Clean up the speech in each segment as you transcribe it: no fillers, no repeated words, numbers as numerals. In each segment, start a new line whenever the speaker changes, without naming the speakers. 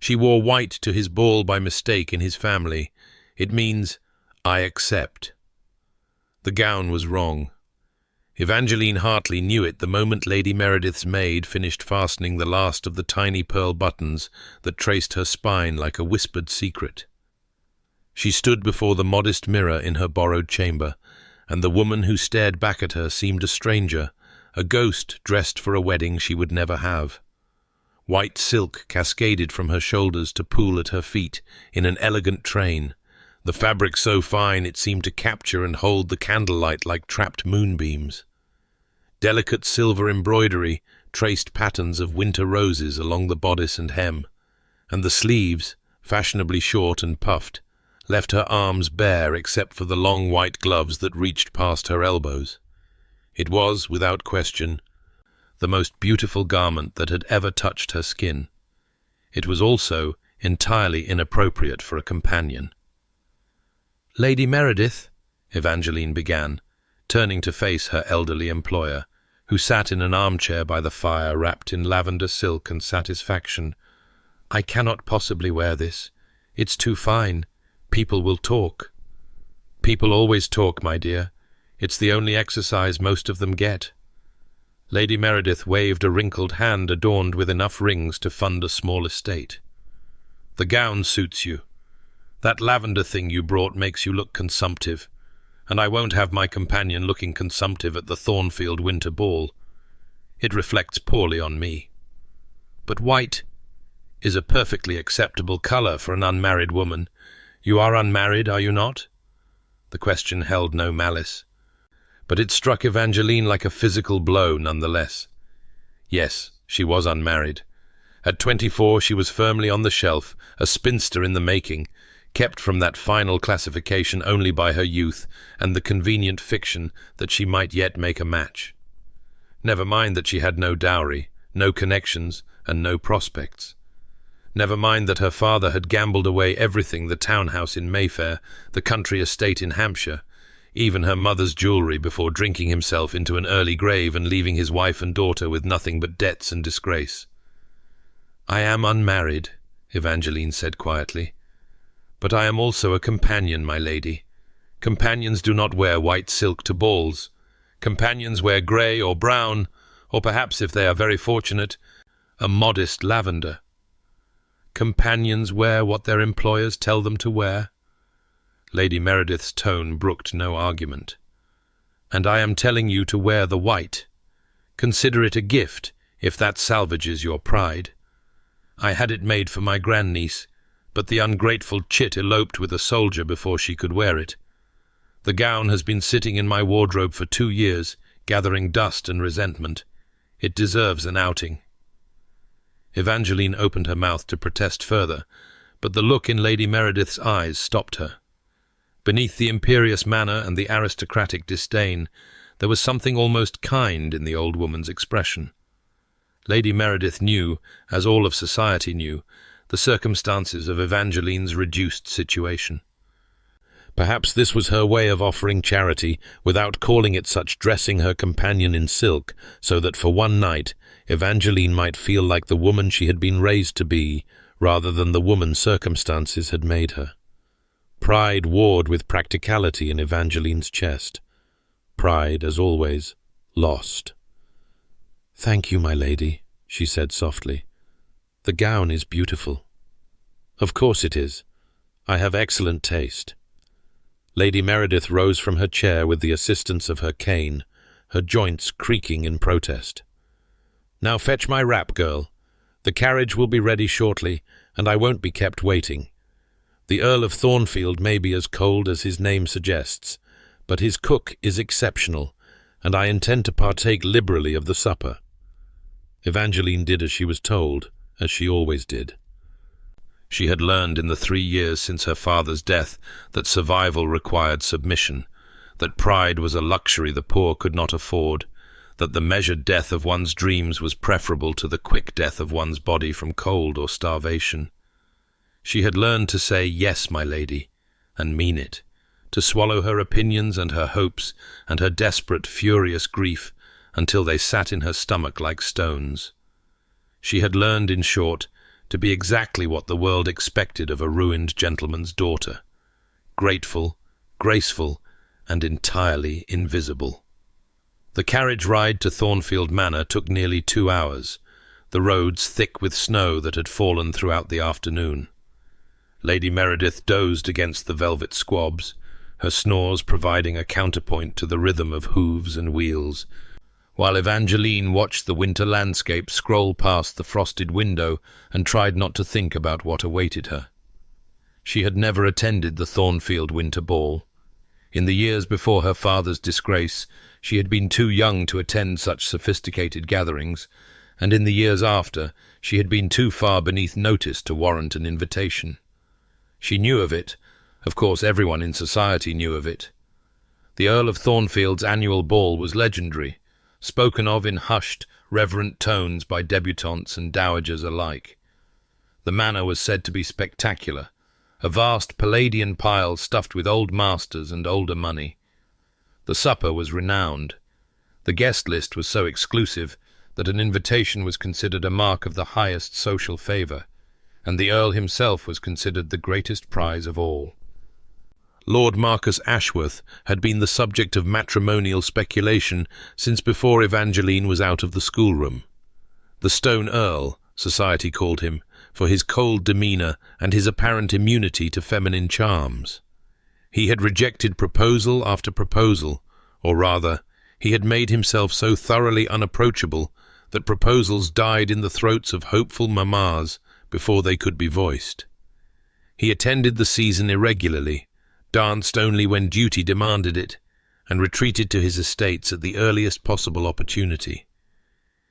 She wore white to his ball by mistake in his family. It means, I accept. The gown was wrong. Evangeline Hartley knew it the moment Lady Meredith's maid finished fastening the last of the tiny pearl buttons that traced her spine like a whispered secret. She stood before the modest mirror in her borrowed chamber, and the woman who stared back at her seemed a stranger, a ghost dressed for a wedding she would never have. White silk cascaded from her shoulders to pool at her feet in an elegant train, the fabric so fine it seemed to capture and hold the candlelight like trapped moonbeams. Delicate silver embroidery traced patterns of winter roses along the bodice and hem, and the sleeves, fashionably short and puffed, left her arms bare except for the long white gloves that reached past her elbows. It was, without question, the most beautiful garment that had ever touched her skin. It was also entirely inappropriate for a companion. "Lady Meredith," Evangeline began, turning to face her elderly employer, who sat in an armchair by the fire wrapped in lavender silk and satisfaction. "I cannot possibly wear this. It's too fine. People will talk." "People always talk, my dear. It's the only exercise most of them get." Lady Meredith waved a wrinkled hand adorned with enough rings to fund a small estate. "The gown suits you. That lavender thing you brought makes you look consumptive, and I won't have my companion looking consumptive at the Thornfield winter ball. It reflects poorly on me. But white is a perfectly acceptable colour for an unmarried woman. You are unmarried, are you not?" The question held no malice, but it struck Evangeline like a physical blow nonetheless. Yes, she was unmarried. At 24 she was firmly on the shelf, a spinster in the making, kept from that final classification only by her youth and the convenient fiction that she might yet make a match. Never mind that she had no dowry, no connections, and no prospects. Never mind that her father had gambled away everything, the townhouse in Mayfair, the country estate in Hampshire, even her mother's jewellery, before drinking himself into an early grave and leaving his wife and daughter with nothing but debts and disgrace. "I am unmarried," Evangeline said quietly, "but I am also a companion, my lady. Companions do not wear white silk to balls. Companions wear grey or brown, or perhaps, if they are very fortunate, a modest lavender. Companions wear what their employers tell them to wear." Lady Meredith's tone brooked no argument. "And I am telling you to wear the white. Consider it a gift, if that salvages your pride. I had it made for my grandniece, but the ungrateful chit eloped with a soldier before she could wear it. The gown has been sitting in my wardrobe for 2 years, gathering dust and resentment. It deserves an outing." Evangeline opened her mouth to protest further, but the look in Lady Meredith's eyes stopped her. Beneath the imperious manner and the aristocratic disdain, there was something almost kind in the old woman's expression. Lady Meredith knew, as all of society knew, the circumstances of Evangeline's reduced situation. Perhaps this was her way of offering charity without calling it such, dressing her companion in silk so that for one night Evangeline might feel like the woman she had been raised to be, rather than the woman circumstances had made her. Pride warred with practicality in Evangeline's chest. Pride, as always, lost. "Thank you, my lady," she said softly. "The gown is beautiful." "Of course it is. I have excellent taste." Lady Meredith rose from her chair with the assistance of her cane, her joints creaking in protest. "Now fetch my wrap, girl. The carriage will be ready shortly, and I won't be kept waiting. The Earl of Thornfield may be as cold as his name suggests, but his cook is exceptional, and I intend to partake liberally of the supper." Evangeline did as she was told, as she always did. She had learned in the 3 years since her father's death that survival required submission, that pride was a luxury the poor could not afford, that the measured death of one's dreams was preferable to the quick death of one's body from cold or starvation. She had learned to say, "Yes, my lady," and mean it, to swallow her opinions and her hopes and her desperate, furious grief until they sat in her stomach like stones. She had learned, in short, to be exactly what the world expected of a ruined gentleman's daughter: grateful, graceful, and entirely invisible. The carriage ride to Thornfield Manor took nearly 2 hours, the roads thick with snow that had fallen throughout the afternoon. Lady Meredith dozed against the velvet squabs, her snores providing a counterpoint to the rhythm of hooves and wheels, while Evangeline watched the winter landscape scroll past the frosted window and tried not to think about what awaited her. She had never attended the Thornfield Winter Ball. In the years before her father's disgrace, she had been too young to attend such sophisticated gatherings, and in the years after, she had been too far beneath notice to warrant an invitation. She knew of it. Of course, everyone in society knew of it. The Earl of Thornfield's annual ball was legendary, spoken of in hushed, reverent tones by debutantes and dowagers alike. The manor was said to be spectacular, a vast Palladian pile stuffed with old masters and older money. The supper was renowned. The guest list was so exclusive that an invitation was considered a mark of the highest social favour, and the Earl himself was considered the greatest prize of all. Lord Marcus Ashworth had been the subject of matrimonial speculation since before Evangeline was out of the schoolroom. The Stone Earl, society called him, for his cold demeanour and his apparent immunity to feminine charms. He had rejected proposal after proposal, or rather, he had made himself so thoroughly unapproachable that proposals died in the throats of hopeful mammas before they could be voiced. He attended the season irregularly, danced only when duty demanded it, and retreated to his estates at the earliest possible opportunity.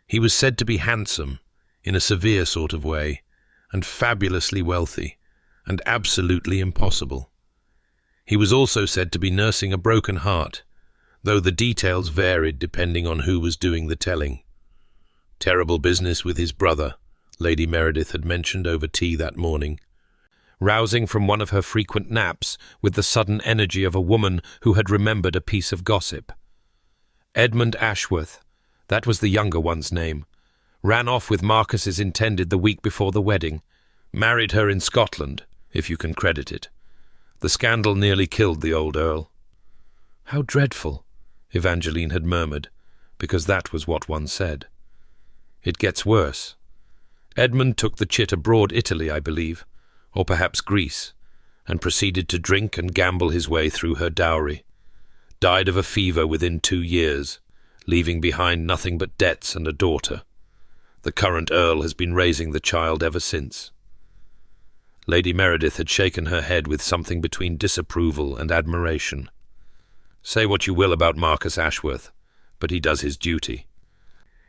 He was said to be handsome, in a severe sort of way, and fabulously wealthy, and absolutely impossible. He was also said to be nursing a broken heart, though the details varied depending on who was doing the telling. Terrible business with his brother, Lady Meredith had mentioned over tea that morning. Rousing from one of her frequent naps with the sudden energy of a woman who had remembered a piece of gossip. Edmund Ashworth, that was the younger one's name, ran off with Marcus's intended the week before the wedding, married her in Scotland, if you can credit it. The scandal nearly killed the old Earl. How dreadful, Evangeline had murmured, because that was what one said. It gets worse. Edmund took the chit abroad Italy, I believe, or perhaps Greece, and proceeded to drink and gamble his way through her dowry. Died of a fever within 2 years, leaving behind nothing but debts and a daughter. The current Earl has been raising the child ever since. Lady Meredith had shaken her head with something between disapproval and admiration. Say what you will about Marcus Ashworth, but he does his duty.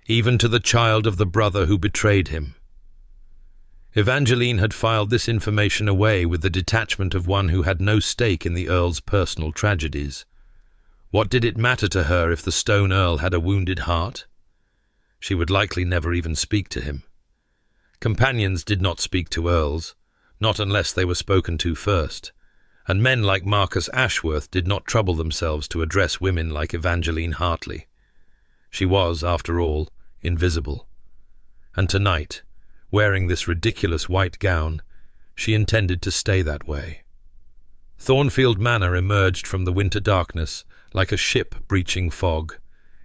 Even to the child of the brother who betrayed him. Evangeline had filed this information away with the detachment of one who had no stake in the Earl's personal tragedies. What did it matter to her if the Stone Earl had a wounded heart? She would likely never even speak to him. Companions did not speak to earls, not unless they were spoken to first, and men like Marcus Ashworth did not trouble themselves to address women like Evangeline Hartley. She was, after all, invisible. And tonight, wearing this ridiculous white gown, she intended to stay that way. Thornfield Manor emerged from the winter darkness like a ship breaching fog,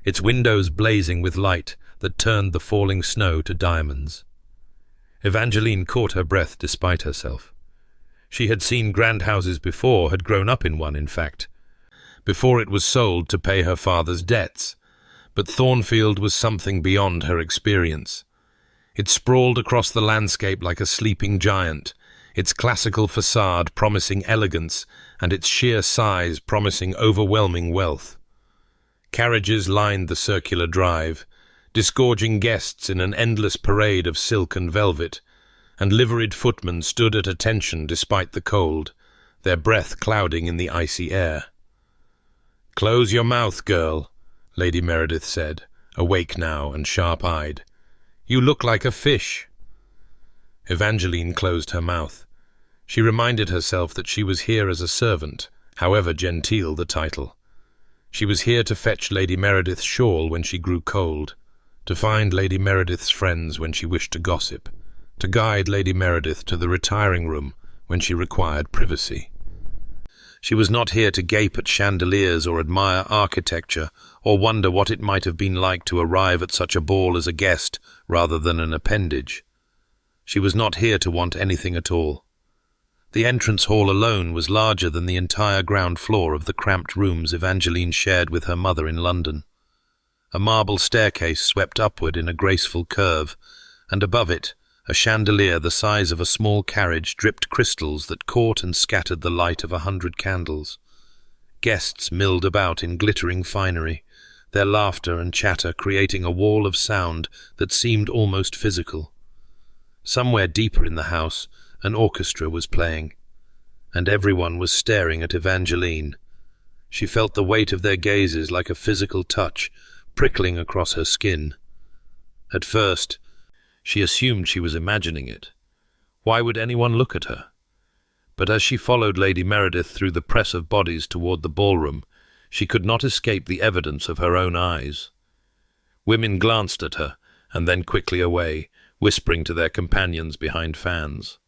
its windows blazing with light that turned the falling snow to diamonds. Evangeline caught her breath despite herself. She had seen grand houses before, had grown up in one, in fact, before it was sold to pay her father's debts, but Thornfield was something beyond her experience. It sprawled across the landscape like a sleeping giant, its classical facade promising elegance and its sheer size promising overwhelming wealth. Carriages lined the circular drive, disgorging guests in an endless parade of silk and velvet, and liveried footmen stood at attention despite the cold, their breath clouding in the icy air. "Close your mouth, girl," Lady Meredith said, awake now and sharp-eyed. "You look like a fish." Evangeline closed her mouth. She reminded herself that she was here as a servant, however genteel the title. She was here to fetch Lady Meredith's shawl when she grew cold, to find Lady Meredith's friends when she wished to gossip, to guide Lady Meredith to the retiring room when she required privacy. She was not here to gape at chandeliers or admire architecture or wonder what it might have been like to arrive at such a ball as a guest rather than an appendage. She was not here to want anything at all. The entrance hall alone was larger than the entire ground floor of the cramped rooms Evangeline shared with her mother in London. A marble staircase swept upward in a graceful curve, and above it, a chandelier the size of a small carriage dripped crystals that caught and scattered the light of 100 candles. Guests milled about in glittering finery, their laughter and chatter creating a wall of sound that seemed almost physical. Somewhere deeper in the house, an orchestra was playing, and everyone was staring at Evangeline. She felt the weight of their gazes like a physical touch, prickling across her skin. At first, she assumed she was imagining it. Why would anyone look at her? But as she followed Lady Meredith through the press of bodies toward the ballroom, she could not escape the evidence of her own eyes. Women glanced at her, and then quickly away, whispering to their companions behind fans.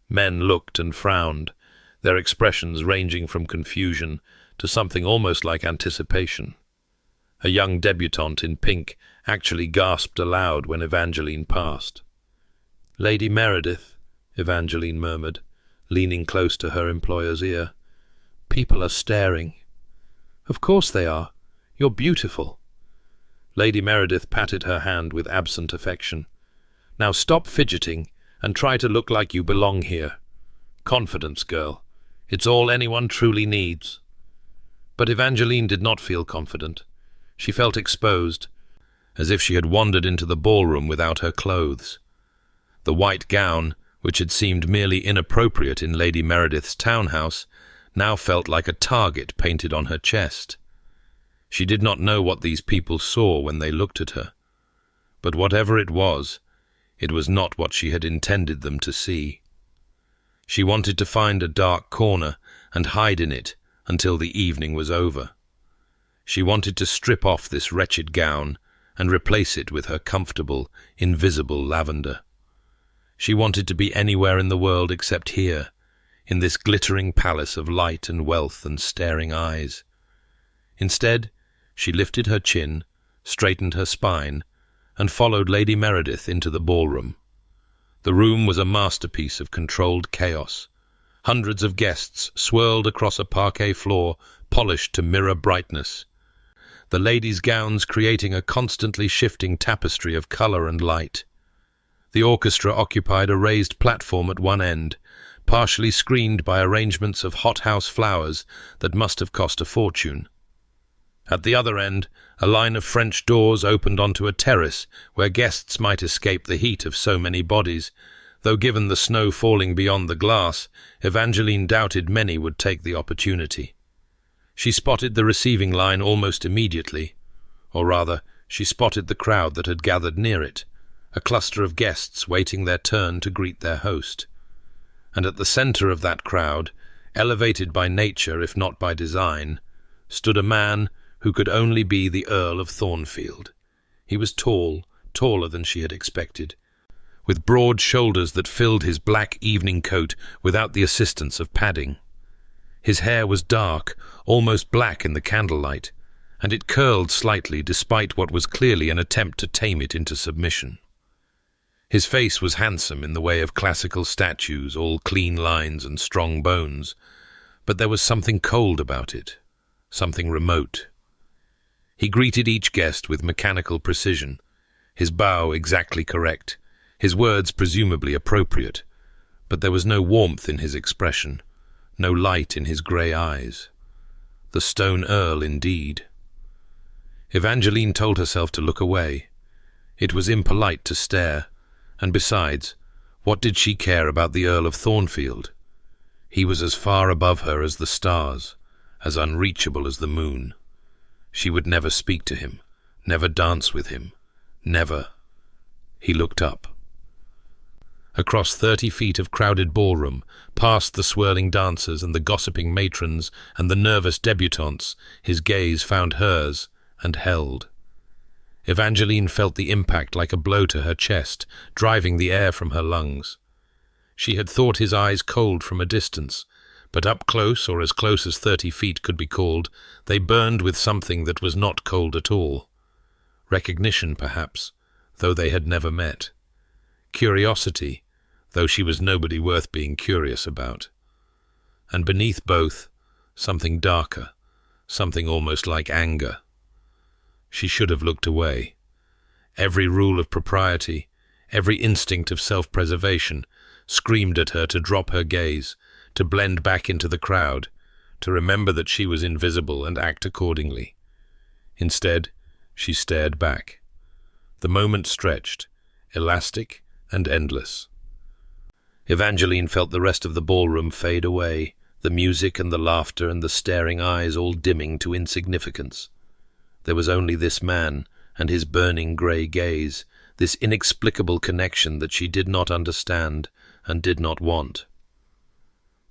Men looked and frowned, their expressions ranging from confusion to something almost like anticipation. A young debutante in pink actually gasped aloud when Evangeline passed. "Lady Meredith," Evangeline murmured, leaning close to her employer's ear. "People are staring." "Of course they are. You're beautiful." Lady Meredith patted her hand with absent affection. "Now stop fidgeting and try to look like you belong here. Confidence, girl. It's all anyone truly needs." But Evangeline did not feel confident. She felt exposed, as if she had wandered into the ballroom without her clothes. The white gown, which had seemed merely inappropriate in Lady Meredith's townhouse, now felt like a target painted on her chest. She did not know what these people saw when they looked at her. But whatever it was not what she had intended them to see. She wanted to find a dark corner and hide in it until the evening was over. She wanted to strip off this wretched gown and replace it with her comfortable, invisible lavender. She wanted to be anywhere in the world except here, in this glittering palace of light and wealth and staring eyes. Instead, she lifted her chin, straightened her spine, and followed Lady Meredith into the ballroom. The room was a masterpiece of controlled chaos. Hundreds of guests swirled across a parquet floor, polished to mirror brightness. The ladies' gowns creating a constantly shifting tapestry of color and light. The orchestra occupied a raised platform at one end, partially screened by arrangements of hothouse flowers that must have cost a fortune. At the other end, a line of French doors opened onto a terrace where guests might escape the heat of so many bodies, though given the snow falling beyond the glass, Evangeline doubted many would take the opportunity. She spotted the receiving line almost immediately, or rather, she spotted the crowd that had gathered near it, a cluster of guests waiting their turn to greet their host. And at the center of that crowd, elevated by nature if not by design, stood a man who could only be the Earl of Thornfield. He was tall, taller than she had expected, with broad shoulders that filled his black evening coat without the assistance of padding. His hair was dark, almost black in the candlelight, and it curled slightly despite what was clearly an attempt to tame it into submission. His face was handsome in the way of classical statues, all clean lines and strong bones, but there was something cold about it, something remote. He greeted each guest with mechanical precision, his bow exactly correct, his words presumably appropriate, but there was no warmth in his expression, no light in his grey eyes. The Stone Earl, indeed. Evangeline told herself to look away. It was impolite to stare, and besides, what did she care about the Earl of Thornfield? He was as far above her as the stars, as unreachable as the moon. She would never speak to him, never dance with him, never. He looked up. Across 30 feet of crowded ballroom, past the swirling dancers and the gossiping matrons and the nervous debutantes, his gaze found hers and held. Evangeline felt the impact like a blow to her chest, driving the air from her lungs. She had thought his eyes cold from a distance, but up close, or as close as 30 feet could be called, they burned with something that was not cold at all. Recognition, perhaps, though they had never met. Curiosity, though she was nobody worth being curious about. And beneath both, something darker, something almost like anger. She should have looked away. Every rule of propriety, every instinct of self-preservation, screamed at her to drop her gaze, to blend back into the crowd, to remember that she was invisible and act accordingly. Instead, she stared back. The moment stretched, elastic and endless. Evangeline felt the rest of the ballroom fade away, the music and the laughter and the staring eyes all dimming to insignificance. There was only this man and his burning grey gaze, this inexplicable connection that she did not understand and did not want.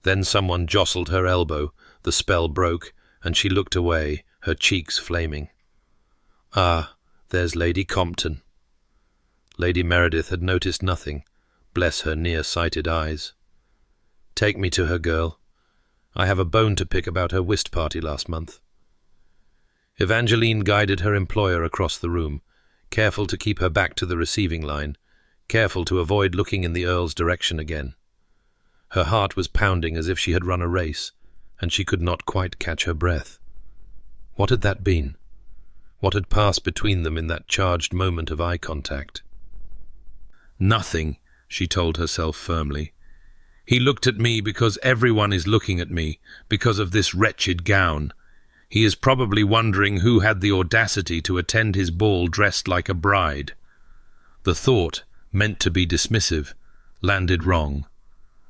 Then someone jostled her elbow, the spell broke, and she looked away, her cheeks flaming. Ah, there's Lady Compton. Lady Meredith had noticed nothing, bless her near-sighted eyes. Take me to her, girl. I have a bone to pick about her whist party last month. Evangeline guided her employer across the room, careful to keep her back to the receiving line, careful to avoid looking in the Earl's direction again. Her heart was pounding as if she had run a race, and she could not quite catch her breath. What had that been? What had passed between them in that charged moment of eye contact? Nothing, she told herself firmly. He looked at me because everyone is looking at me, because of this wretched gown. He is probably wondering who had the audacity to attend his ball dressed like a bride. The thought, meant to be dismissive, landed wrong.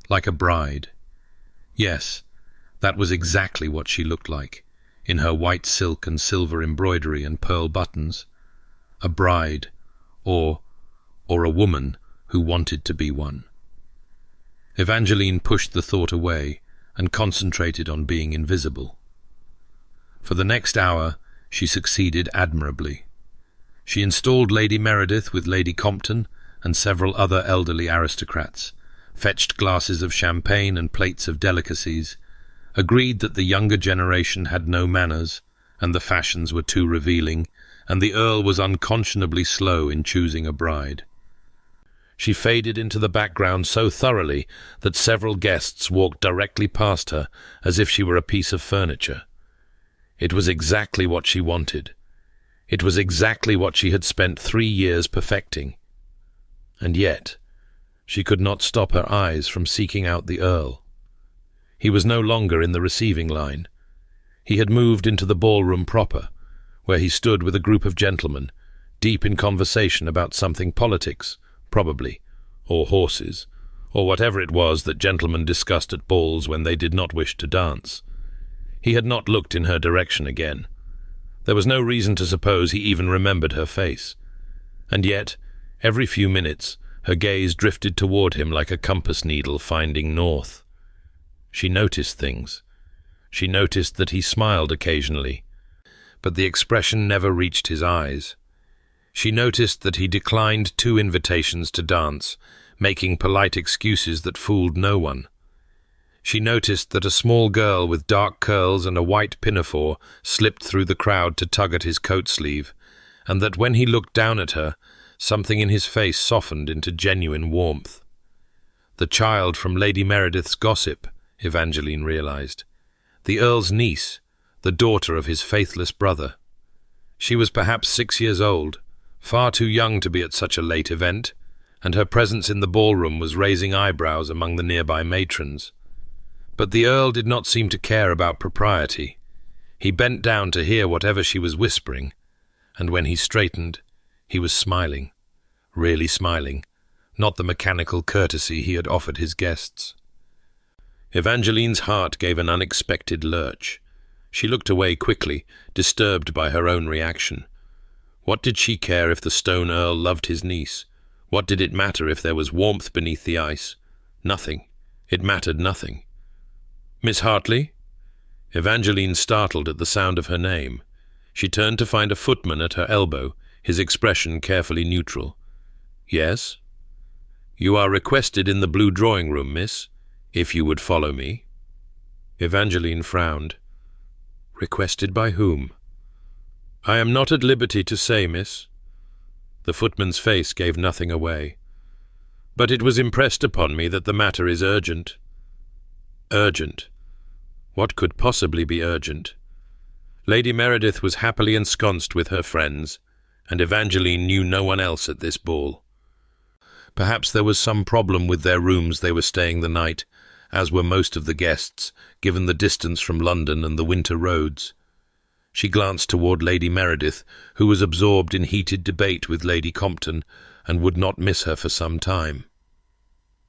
Like a bride. Yes, that was exactly what she looked like, in her white silk and silver embroidery and pearl buttons. A bride, or a woman who wanted to be one. Evangeline pushed the thought away and concentrated on being invisible. For the next hour, she succeeded admirably. She installed Lady Meredith with Lady Compton and several other elderly aristocrats, fetched glasses of champagne and plates of delicacies, agreed that the younger generation had no manners, and the fashions were too revealing, and the Earl was unconscionably slow in choosing a bride. She faded into the background so thoroughly that several guests walked directly past her as if she were a piece of furniture. It was exactly what she wanted. It was exactly what she had spent 3 years perfecting. And yet, she could not stop her eyes from seeking out the Earl. He was no longer in the receiving line. He had moved into the ballroom proper, where he stood with a group of gentlemen, deep in conversation about something politics, probably, or horses, or whatever it was that gentlemen discussed at balls when they did not wish to dance. He had not looked in her direction again. There was no reason to suppose he even remembered her face. And yet, every few minutes, her gaze drifted toward him like a compass needle finding north. She noticed things. She noticed that he smiled occasionally, but the expression never reached his eyes. She noticed that he declined 2 invitations to dance, making polite excuses that fooled no one. She noticed that a small girl with dark curls and a white pinafore slipped through the crowd to tug at his coat sleeve, and that when he looked down at her, something in his face softened into genuine warmth. The child from Lady Meredith's gossip, Evangeline realized. The Earl's niece, the daughter of his faithless brother. She was perhaps 6 years old, far too young to be at such a late event, and her presence in the ballroom was raising eyebrows among the nearby matrons. But the Earl did not seem to care about propriety. He bent down to hear whatever she was whispering, and when he straightened, he was smiling, really smiling, not the mechanical courtesy he had offered his guests. Evangeline's heart gave an unexpected lurch. She looked away quickly, disturbed by her own reaction. What did she care if the Stone Earl loved his niece? What did it matter if there was warmth beneath the ice? Nothing. It mattered nothing. "Miss Hartley?" Evangeline startled at the sound of her name. She turned to find a footman at her elbow, his expression carefully neutral. "Yes? You are requested in the blue drawing room, miss, if you would follow me." Evangeline frowned. "Requested by whom?" "I am not at liberty to say, miss." The footman's face gave nothing away. "But it was impressed upon me that the matter is urgent." Urgent? What could possibly be urgent? Lady Meredith was happily ensconced with her friends, and Evangeline knew no one else at this ball. Perhaps there was some problem with their rooms they were staying the night, as were most of the guests, given the distance from London and the winter roads. She glanced toward Lady Meredith, who was absorbed in heated debate with Lady Compton, and would not miss her for some time.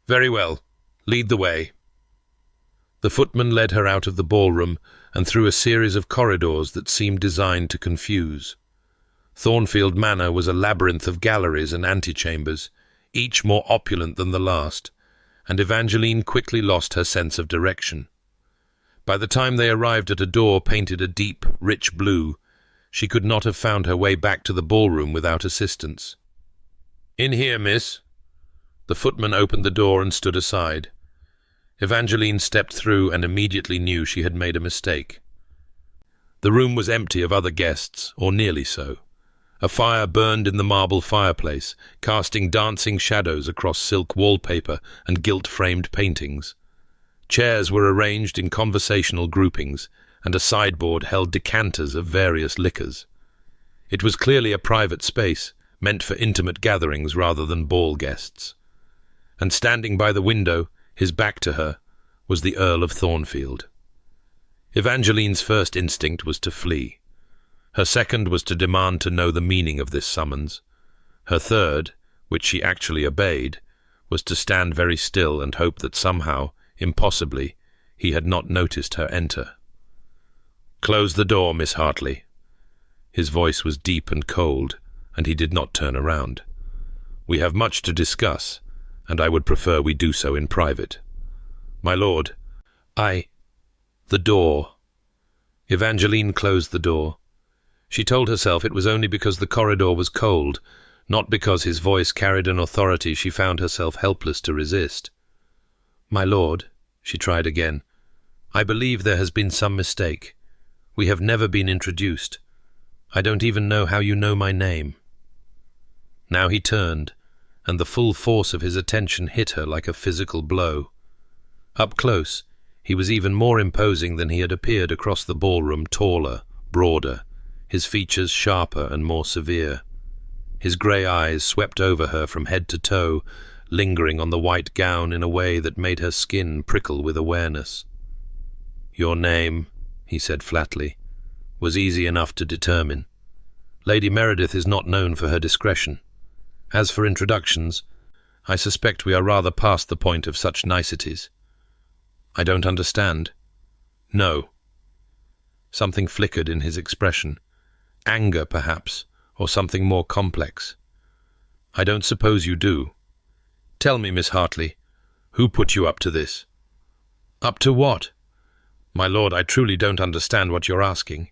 "Very well. Lead the way." The footman led her out of the ballroom and through a series of corridors that seemed designed to confuse. Thornfield Manor was a labyrinth of galleries and antechambers, each more opulent than the last, and Evangeline quickly lost her sense of direction. By the time they arrived at a door painted a deep, rich blue, she could not have found her way back to the ballroom without assistance. "In here, miss." The footman opened the door and stood aside. Evangeline stepped through and immediately knew she had made a mistake. The room was empty of other guests, or nearly so. A fire burned in the marble fireplace, casting dancing shadows across silk wallpaper and gilt-framed paintings. Chairs were arranged in conversational groupings, and a sideboard held decanters of various liquors. It was clearly a private space, meant for intimate gatherings rather than ball guests. And standing by the window, his back to her, was the Earl of Thornfield. Evangeline's first instinct was to flee. Her second was to demand to know the meaning of this summons. Her third, which she actually obeyed, was to stand very still and hope that somehow, impossibly, he had not noticed her enter. "Close the door, Miss Hartley." His voice was deep and cold, and he did not turn around. "We have much to discuss, and I would prefer we do so in private." "My lord, The door." Evangeline closed the door. She told herself it was only because the corridor was cold, not because his voice carried an authority she found herself helpless to resist. "My lord," she tried again, "I believe there has been some mistake. We have never been introduced. I don't even know how you know my name." Now he turned, and the full force of his attention hit her like a physical blow. Up close, he was even more imposing than he had appeared across the ballroom, taller, broader, his features sharper and more severe. His grey eyes swept over her from head to toe, lingering on the white gown in a way that made her skin prickle with awareness. "Your name," he said flatly, "was easy enough to determine. Lady Meredith is not known for her discretion. As for introductions, I suspect we are rather past the point of such niceties." "I don't understand." "No." Something flickered in his expression. Anger, perhaps, or something more complex. "I don't suppose you do. Tell me, Miss Hartley, who put you up to this?" "Up to what?" "My lord, I truly don't understand what you're asking."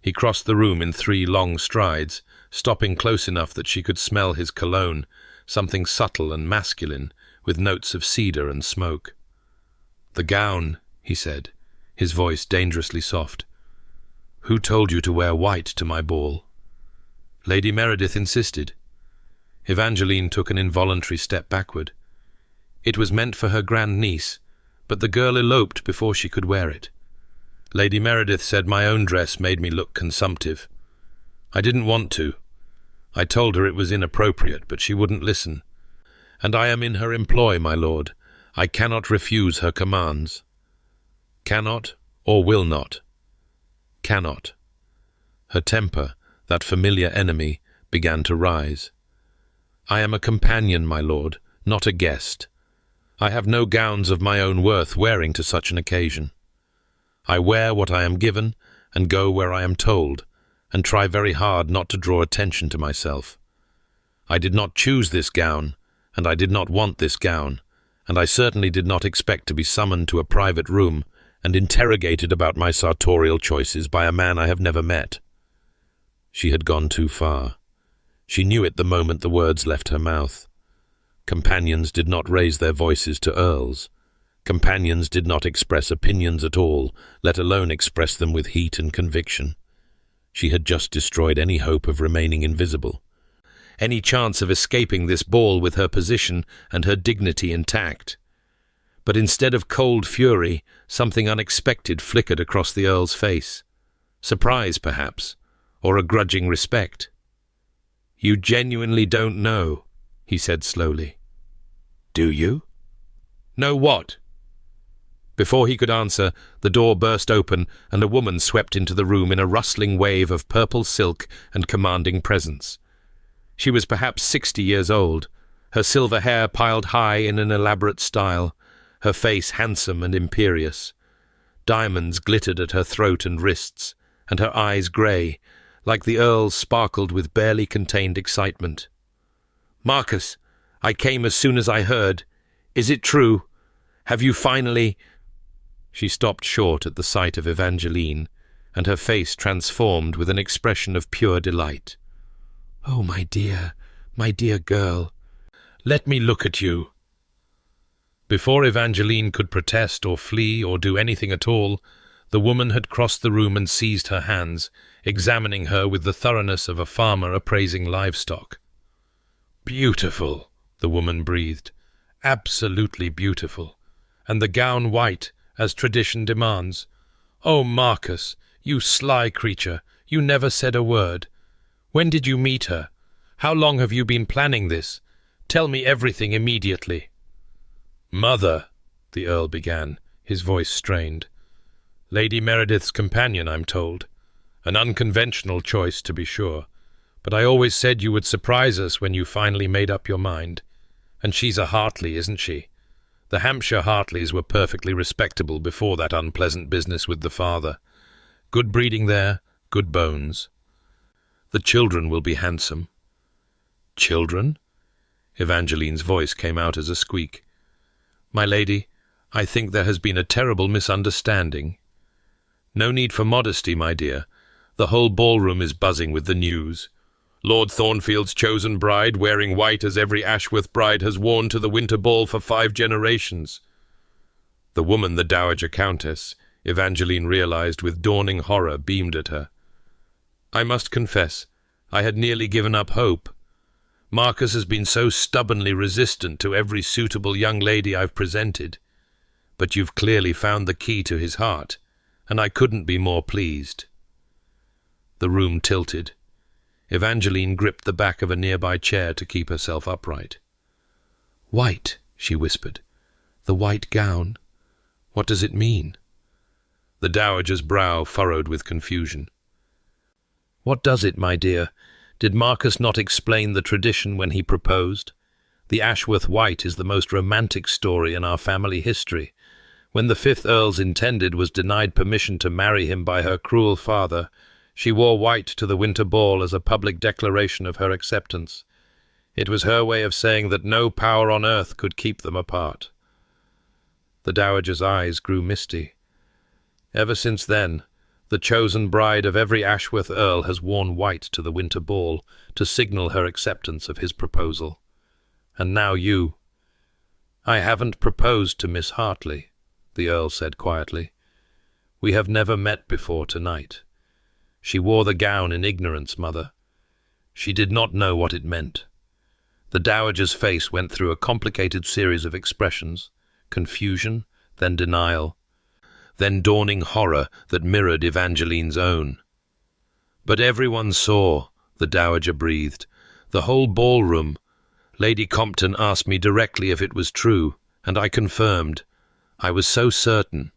He crossed the room in 3 long strides, stopping close enough that she could smell his cologne, something subtle and masculine, with notes of cedar and smoke. "The gown," he said, his voice dangerously soft. "Who told you to wear white to my ball?" "Lady Meredith insisted." Evangeline took an involuntary step backward. "It was meant for her grandniece, but the girl eloped before she could wear it. Lady Meredith said my own dress made me look consumptive. I didn't want to. I told her it was inappropriate, but she wouldn't listen. And I am in her employ, my lord. I cannot refuse her commands." "Cannot or will not?" "Cannot." Her temper, that familiar enemy, began to rise. "I am a companion, my lord, not a guest. I have no gowns of my own worth wearing to such an occasion. I wear what I am given and go where I am told, and try very hard not to draw attention to myself. I did not choose this gown, and I did not want this gown, and I certainly did not expect to be summoned to a private room and interrogated about my sartorial choices by a man I have never met." She had gone too far. She knew it the moment the words left her mouth. Companions did not raise their voices to earls. Companions did not express opinions at all, let alone express them with heat and conviction. She had just destroyed any hope of remaining invisible, any chance of escaping this ball with her position and her dignity intact. But instead of cold fury, something unexpected flickered across the Earl's face. Surprise, perhaps, or a grudging respect. "You genuinely don't know," he said slowly. "Do you?" "Know what?" Before he could answer, the door burst open and a woman swept into the room in a rustling wave of purple silk and commanding presence. She was perhaps 60 years old, her silver hair piled high in an elaborate style, her face handsome and imperious. Diamonds glittered at her throat and wrists, and her eyes grey, like the Earl's, sparkled with barely contained excitement. "Marcus, I came as soon as I heard. Is it true? Have you finally—" She stopped short at the sight of Evangeline, and her face transformed with an expression of pure delight. "Oh, my dear girl. Let me look at you." Before Evangeline could protest or flee or do anything at all, the woman had crossed the room and seized her hands, examining her with the thoroughness of a farmer appraising livestock. "Beautiful," the woman breathed. "Absolutely beautiful. And the gown white, as tradition demands. Oh, Marcus, you sly creature, you never said a word. When did you meet her? How long have you been planning this? Tell me everything immediately." "Mother," the Earl began, his voice strained. "Lady Meredith's companion, I'm told. An unconventional choice, to be sure. But I always said you would surprise us when you finally made up your mind. And she's a Hartley, isn't she? The Hampshire Hartleys were perfectly respectable before that unpleasant business with the father. Good breeding there, good bones. The children will be handsome." "Children?" Evangeline's voice came out as a squeak. "My lady, I think there has been a terrible misunderstanding." "No need for modesty, my dear. The whole ballroom is buzzing with the news. Lord Thornfield's chosen bride, wearing white as every Ashworth bride has worn to the winter ball for 5 generations. The woman, the Dowager Countess, Evangeline realized with dawning horror, beamed at her. "I must confess, I had nearly given up hope. Marcus has been so stubbornly resistant to every suitable young lady I've presented. But you've clearly found the key to his heart, and I couldn't be more pleased." The room tilted. Evangeline gripped the back of a nearby chair to keep herself upright. "White," she whispered. "The white gown. What does it mean?" The Dowager's brow furrowed with confusion. "What does it, my dear? Did Marcus not explain the tradition when he proposed? The Ashworth white is the most romantic story in our family history. When the 5th Earl's intended was denied permission to marry him by her cruel father, she wore white to the winter ball as a public declaration of her acceptance. It was her way of saying that no power on earth could keep them apart." The Dowager's eyes grew misty. "Ever since then, the chosen bride of every Ashworth Earl has worn white to the winter ball to signal her acceptance of his proposal. And now you—" "I haven't proposed to Miss Hartley," the Earl said quietly. "We have never met before tonight. She wore the gown in ignorance, Mother. She did not know what it meant." The Dowager's face went through a complicated series of expressions, confusion, then denial, then dawning horror that mirrored Evangeline's own. "But everyone saw," the Dowager breathed. "The whole ballroom. Lady Compton asked me directly if it was true, and I confirmed. I was so certain."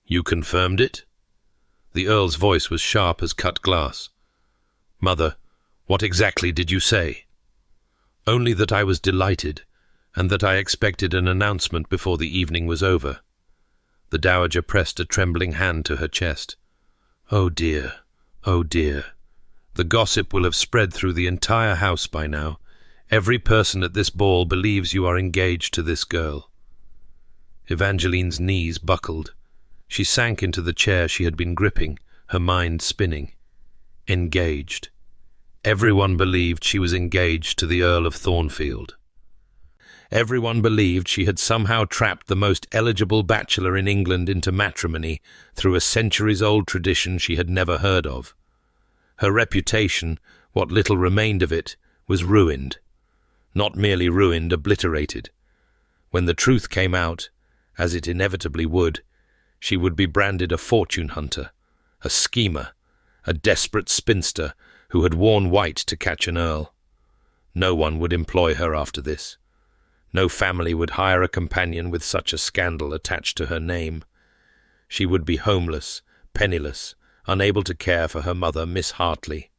"You confirmed it?" The Earl's voice was sharp as cut glass. "Mother, what exactly did you say?" "Only that I was delighted, and that I expected an announcement before the evening was over." The Dowager pressed a trembling hand to her chest. "Oh dear, oh dear. The gossip will have spread through the entire house by now. Every person at this ball believes you are engaged to this girl." Evangeline's knees buckled. She sank into the chair she had been gripping, her mind spinning. Engaged. Everyone believed she was engaged to the Earl of Thornfield. Everyone believed she had somehow trapped the most eligible bachelor in England into matrimony through a centuries-old tradition she had never heard of. Her reputation, what little remained of it, was ruined. Not merely ruined, obliterated. When the truth came out, as it inevitably would, she would be branded a fortune hunter, a schemer, a desperate spinster who had worn white to catch an earl. No one would employ her after this. No family would hire a companion with such a scandal attached to her name. She would be homeless, penniless, unable to care for her mother, Miss Hartley.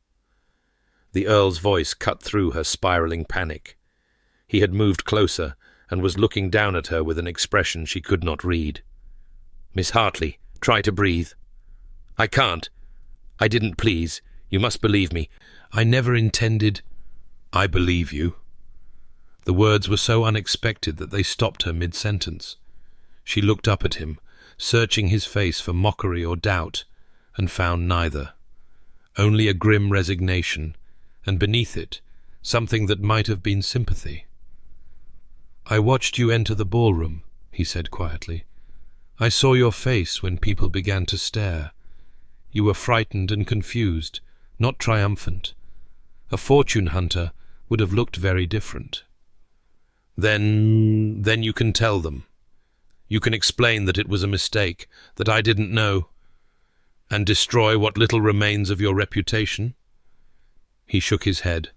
The Earl's voice cut through her spiralling panic. He had moved closer and was looking down at her with an expression she could not read. "Miss Hartley, try to breathe." "I can't. I didn't, please. You must believe me. I never intended—" "I believe you." The words were so unexpected that they stopped her mid-sentence. She looked up at him, searching his face for mockery or doubt, and found neither. Only a grim resignation, and beneath it, something that might have been sympathy. "I watched you enter the ballroom," he said quietly. "I saw your face when people began to stare. You were frightened and confused, not triumphant. A fortune hunter would have looked very different." Then you can tell them. You can explain that it was a mistake, that I didn't know, and destroy what little remains of your reputation?" He shook his head.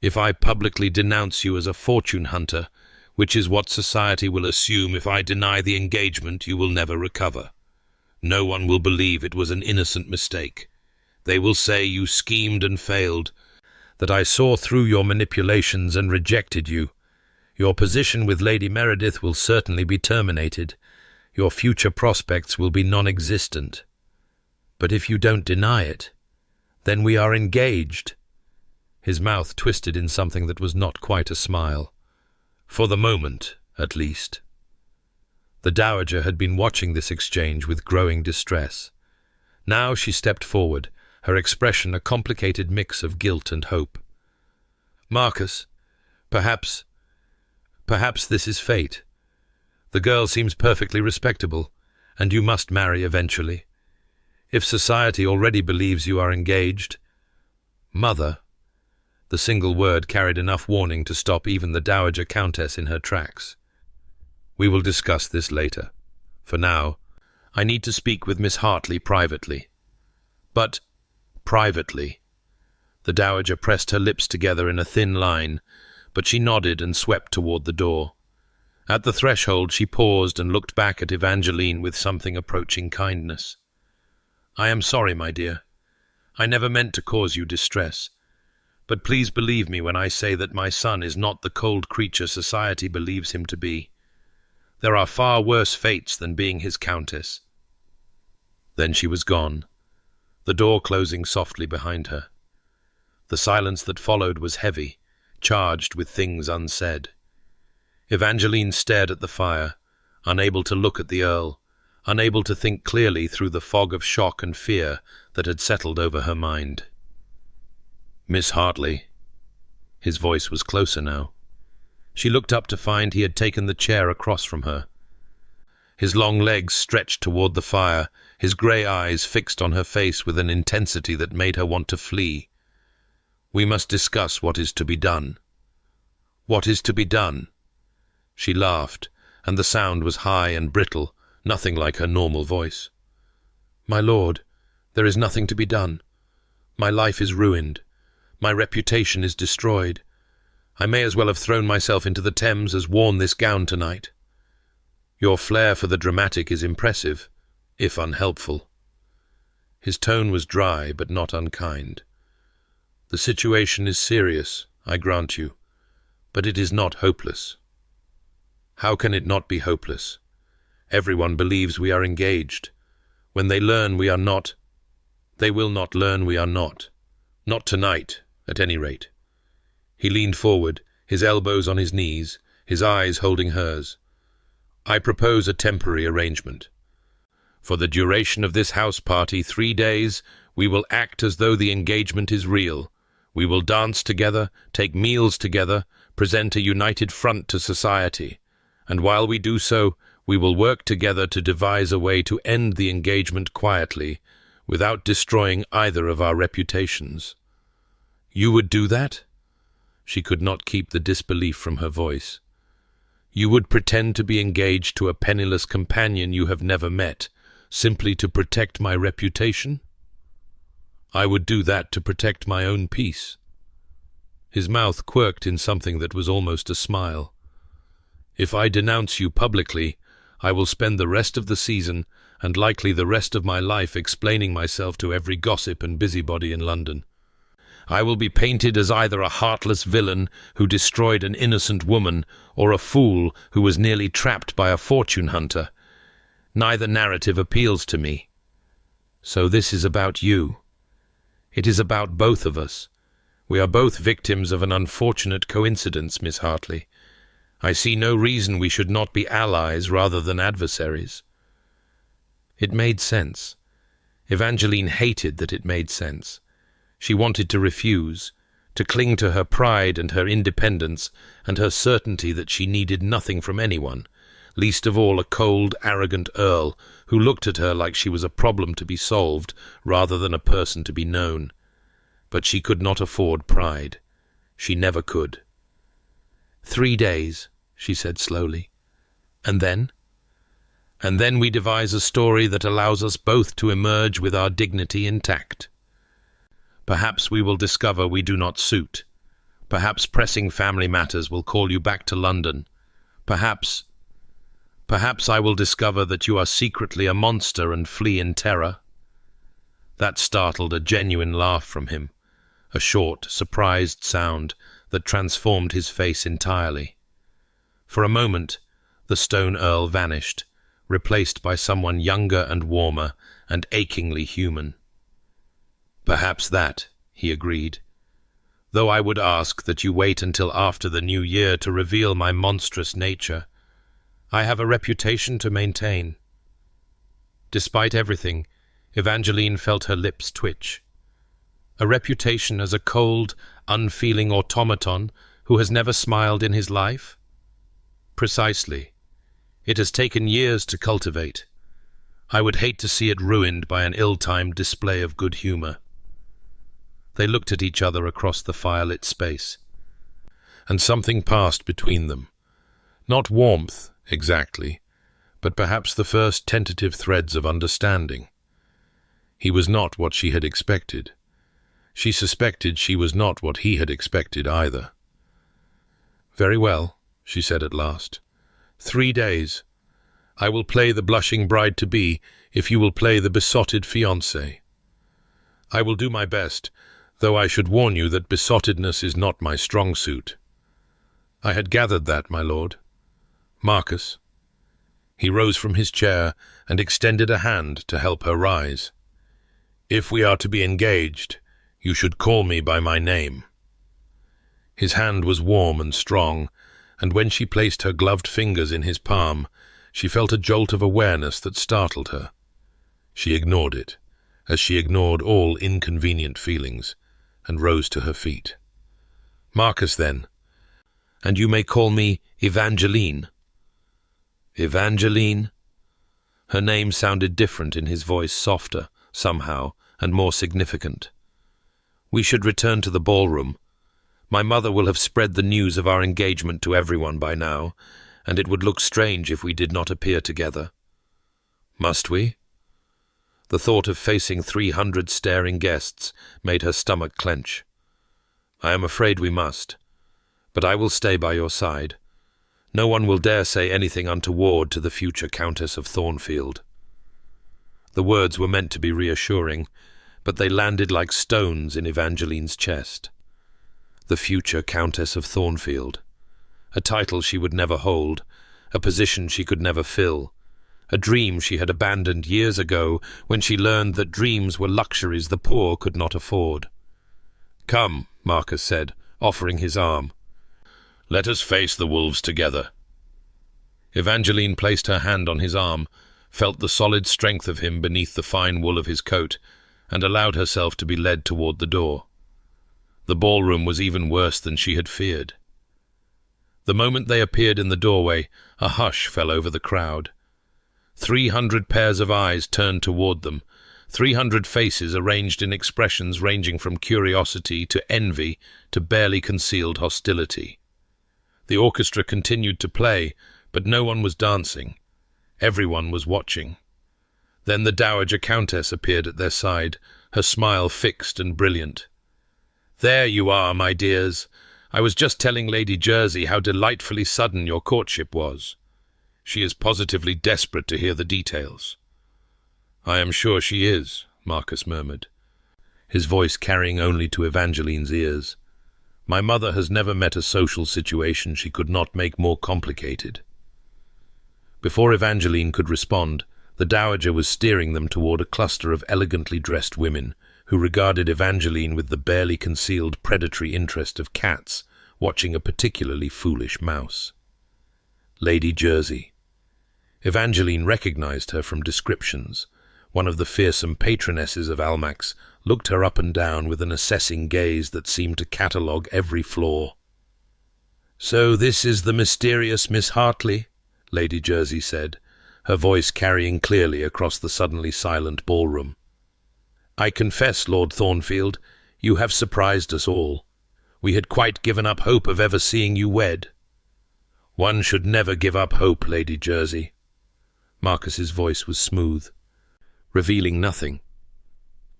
"If I publicly denounce you as a fortune hunter, which is what society will assume if I deny the engagement, you will never recover. No one will believe it was an innocent mistake. They will say you schemed and failed, that I saw through your manipulations and rejected you. Your position with Lady Meredith will certainly be terminated. Your future prospects will be non-existent. But if you don't deny it, then we are engaged." His mouth twisted in something that was not quite a smile. "For the moment, at least." The Dowager had been watching this exchange with growing distress. Now she stepped forward, her expression a complicated mix of guilt and hope. "Marcus, perhaps this is fate. The girl seems perfectly respectable, and you must marry eventually. If society already believes you are engaged—" "Mother," the single word carried enough warning to stop even the Dowager Countess in her tracks. "We will discuss this later. For now, I need to speak with Miss Hartley privately." "But—" "Privately." The Dowager pressed her lips together in a thin line, but she nodded and swept toward the door. At the threshold she paused and looked back at Evangeline with something approaching kindness. "I am sorry, my dear. I never meant to cause you distress. But please believe me when I say that my son is not the cold creature society believes him to be. There are far worse fates than being his countess." Then she was gone, the door closing softly behind her. The silence that followed was heavy, charged with things unsaid. Evangeline stared at the fire, unable to look at the Earl, unable to think clearly through the fog of shock and fear that had settled over her mind. "Miss Hartley." His voice was closer now. She looked up to find he had taken the chair across from her. His long legs stretched toward the fire, his grey eyes fixed on her face with an intensity that made her want to flee. "We must discuss what is to be done." "What is to be done?" She laughed, and the sound was high and brittle, nothing like her normal voice. "My lord, there is nothing to be done. My life is ruined. My reputation is destroyed. I may as well have thrown myself into the Thames as worn this gown tonight. Your flair for the dramatic is impressive, if unhelpful." His tone was dry but not unkind. "The situation is serious, I grant you, but it is not hopeless." "How can it not be hopeless? Everyone believes we are engaged. When they learn we are not, they will not learn we are not. Not tonight, at any rate." He leaned forward, his elbows on his knees, his eyes holding hers. "I propose a temporary arrangement. For the duration of this house party, 3 days, we will act as though the engagement is real. We will dance together, take meals together, present a united front to society. And while we do so, we will work together to devise a way to end the engagement quietly, without destroying either of our reputations. You would do that? She could not keep the disbelief from her voice. You would pretend to be engaged to a penniless companion you have never met, simply to protect my reputation? I would do that to protect my own peace. His mouth quirked in something that was almost a smile. If I denounce you publicly, I will spend the rest of the season and likely the rest of my life explaining myself to every gossip and busybody in London. I will be painted as either a heartless villain who destroyed an innocent woman or a fool who was nearly trapped by a fortune hunter. Neither narrative appeals to me. So this is about you. It is about both of us. We are both victims of an unfortunate coincidence, Miss Hartley. I see no reason we should not be allies rather than adversaries. It made sense. Evangeline hated that it made sense. She wanted to refuse, to cling to her pride and her independence and her certainty that she needed nothing from anyone, least of all a cold, arrogant earl who looked at her like she was a problem to be solved rather than a person to be known. But she could not afford pride. She never could. 3 days, she said slowly. And then? And then we devise a story that allows us both to emerge with our dignity intact. Perhaps we will discover we do not suit. Perhaps pressing family matters will call you back to London. Perhaps I will discover that you are secretly a monster and flee in terror. That startled a genuine laugh from him, a short, surprised sound that transformed his face entirely. For a moment, the Stone Earl vanished, replaced by someone younger and warmer and achingly human. Perhaps that, he agreed, though I would ask that you wait until after the new year to reveal my monstrous nature. I have a reputation to maintain. Despite everything, Evangeline felt her lips twitch. A reputation as a cold, unfeeling automaton who has never smiled in his life? Precisely. It has taken years to cultivate. I would hate to see it ruined by an ill-timed display of good humor. They looked at each other across the firelit space, and something passed between them. Not warmth, exactly, but perhaps the first tentative threads of understanding. He was not what she had expected. She suspected she was not what he had expected either. "Very well," she said at last. 3 days. I will play the blushing bride-to-be if you will play the besotted fiancé. I will do my best, though I should warn you that besottedness is not my strong suit. I had gathered that, my lord. Marcus." He rose from his chair and extended a hand to help her rise. "If we are to be engaged, you should call me by my name." His hand was warm and strong, and when she placed her gloved fingers in his palm, she felt a jolt of awareness that startled her. She ignored it, as she ignored all inconvenient feelings, and rose to her feet. "Marcus, then. And you may call me Evangeline." Evangeline? Her name sounded different in his voice, softer, somehow, and more significant. "We should return to the ballroom. My mother will have spread the news of our engagement to everyone by now, and it would look strange if we did not appear together." "Must we?" The thought of facing 300 staring guests made her stomach clench. "I am afraid we must, but I will stay by your side. No one will dare say anything untoward to the future Countess of Thornfield." The words were meant to be reassuring, but they landed like stones in Evangeline's chest. The future Countess of Thornfield. A title she would never hold, a position she could never fill, a dream she had abandoned years ago when she learned that dreams were luxuries the poor could not afford. "Come," Marcus said, offering his arm. "Let us face the wolves together." Evangeline placed her hand on his arm, felt the solid strength of him beneath the fine wool of his coat, and allowed herself to be led toward the door. The ballroom was even worse than she had feared. The moment they appeared in the doorway, a hush fell over the crowd. 300 pairs of eyes turned toward them, 300 faces arranged in expressions ranging from curiosity to envy to barely concealed hostility. The orchestra continued to play, but no one was dancing. Everyone was watching. Then the Dowager Countess appeared at their side, her smile fixed and brilliant. "There you are, my dears. I was just telling Lady Jersey how delightfully sudden your courtship was. She is positively desperate to hear the details." "I am sure she is," Marcus murmured, his voice carrying only to Evangeline's ears. "My mother has never met a social situation she could not make more complicated." Before Evangeline could respond, the Dowager was steering them toward a cluster of elegantly dressed women, who regarded Evangeline with the barely concealed predatory interest of cats watching a particularly foolish mouse. Lady Jersey. Evangeline recognized her from descriptions. One of the fearsome patronesses of Almack's looked her up and down with an assessing gaze that seemed to catalogue every flaw. "So this is the mysterious Miss Hartley," Lady Jersey said, her voice carrying clearly across the suddenly silent ballroom. "I confess, Lord Thornfield, you have surprised us all. We had quite given up hope of ever seeing you wed." "One should never give up hope, Lady Jersey." Marcus's voice was smooth, revealing nothing.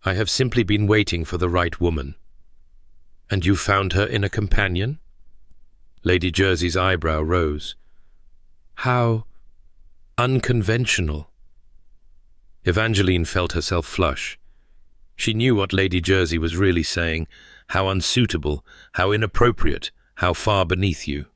"I have simply been waiting for the right woman." "And you found her in a companion?" Lady Jersey's eyebrow rose. "How unconventional." Evangeline felt herself flush. She knew what Lady Jersey was really saying, how unsuitable, how inappropriate, how far beneath you.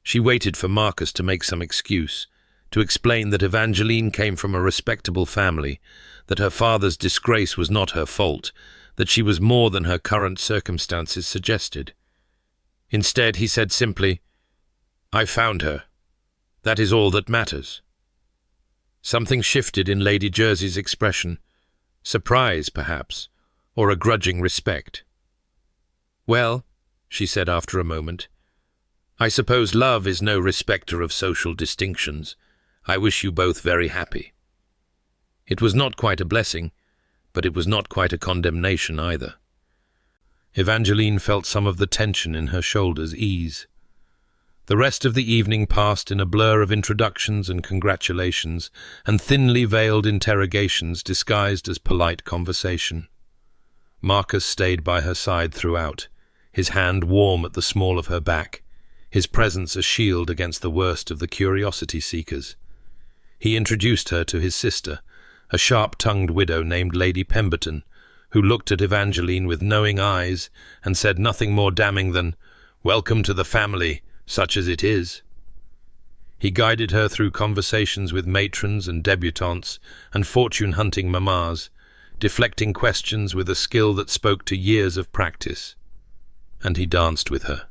She waited for Marcus to make some excuse, to explain that Evangeline came from a respectable family, that her father's disgrace was not her fault, that she was more than her current circumstances suggested. Instead, he said simply, "I found her. That is all that matters." Something shifted in Lady Jersey's expression. Surprise, perhaps, or a grudging respect. "Well," she said after a moment, "I suppose love is no respecter of social distinctions. I wish you both very happy." It was not quite a blessing, but it was not quite a condemnation either. Evangeline felt some of the tension in her shoulders ease. The rest of the evening passed in a blur of introductions and congratulations, and thinly veiled interrogations disguised as polite conversation. Marcus stayed by her side throughout, his hand warm at the small of her back, his presence a shield against the worst of the curiosity-seekers. He introduced her to his sister, a sharp-tongued widow named Lady Pemberton, who looked at Evangeline with knowing eyes and said nothing more damning than, "Welcome to the family, such as it is." He guided her through conversations with matrons and debutantes and fortune-hunting mammas, deflecting questions with a skill that spoke to years of practice. And he danced with her.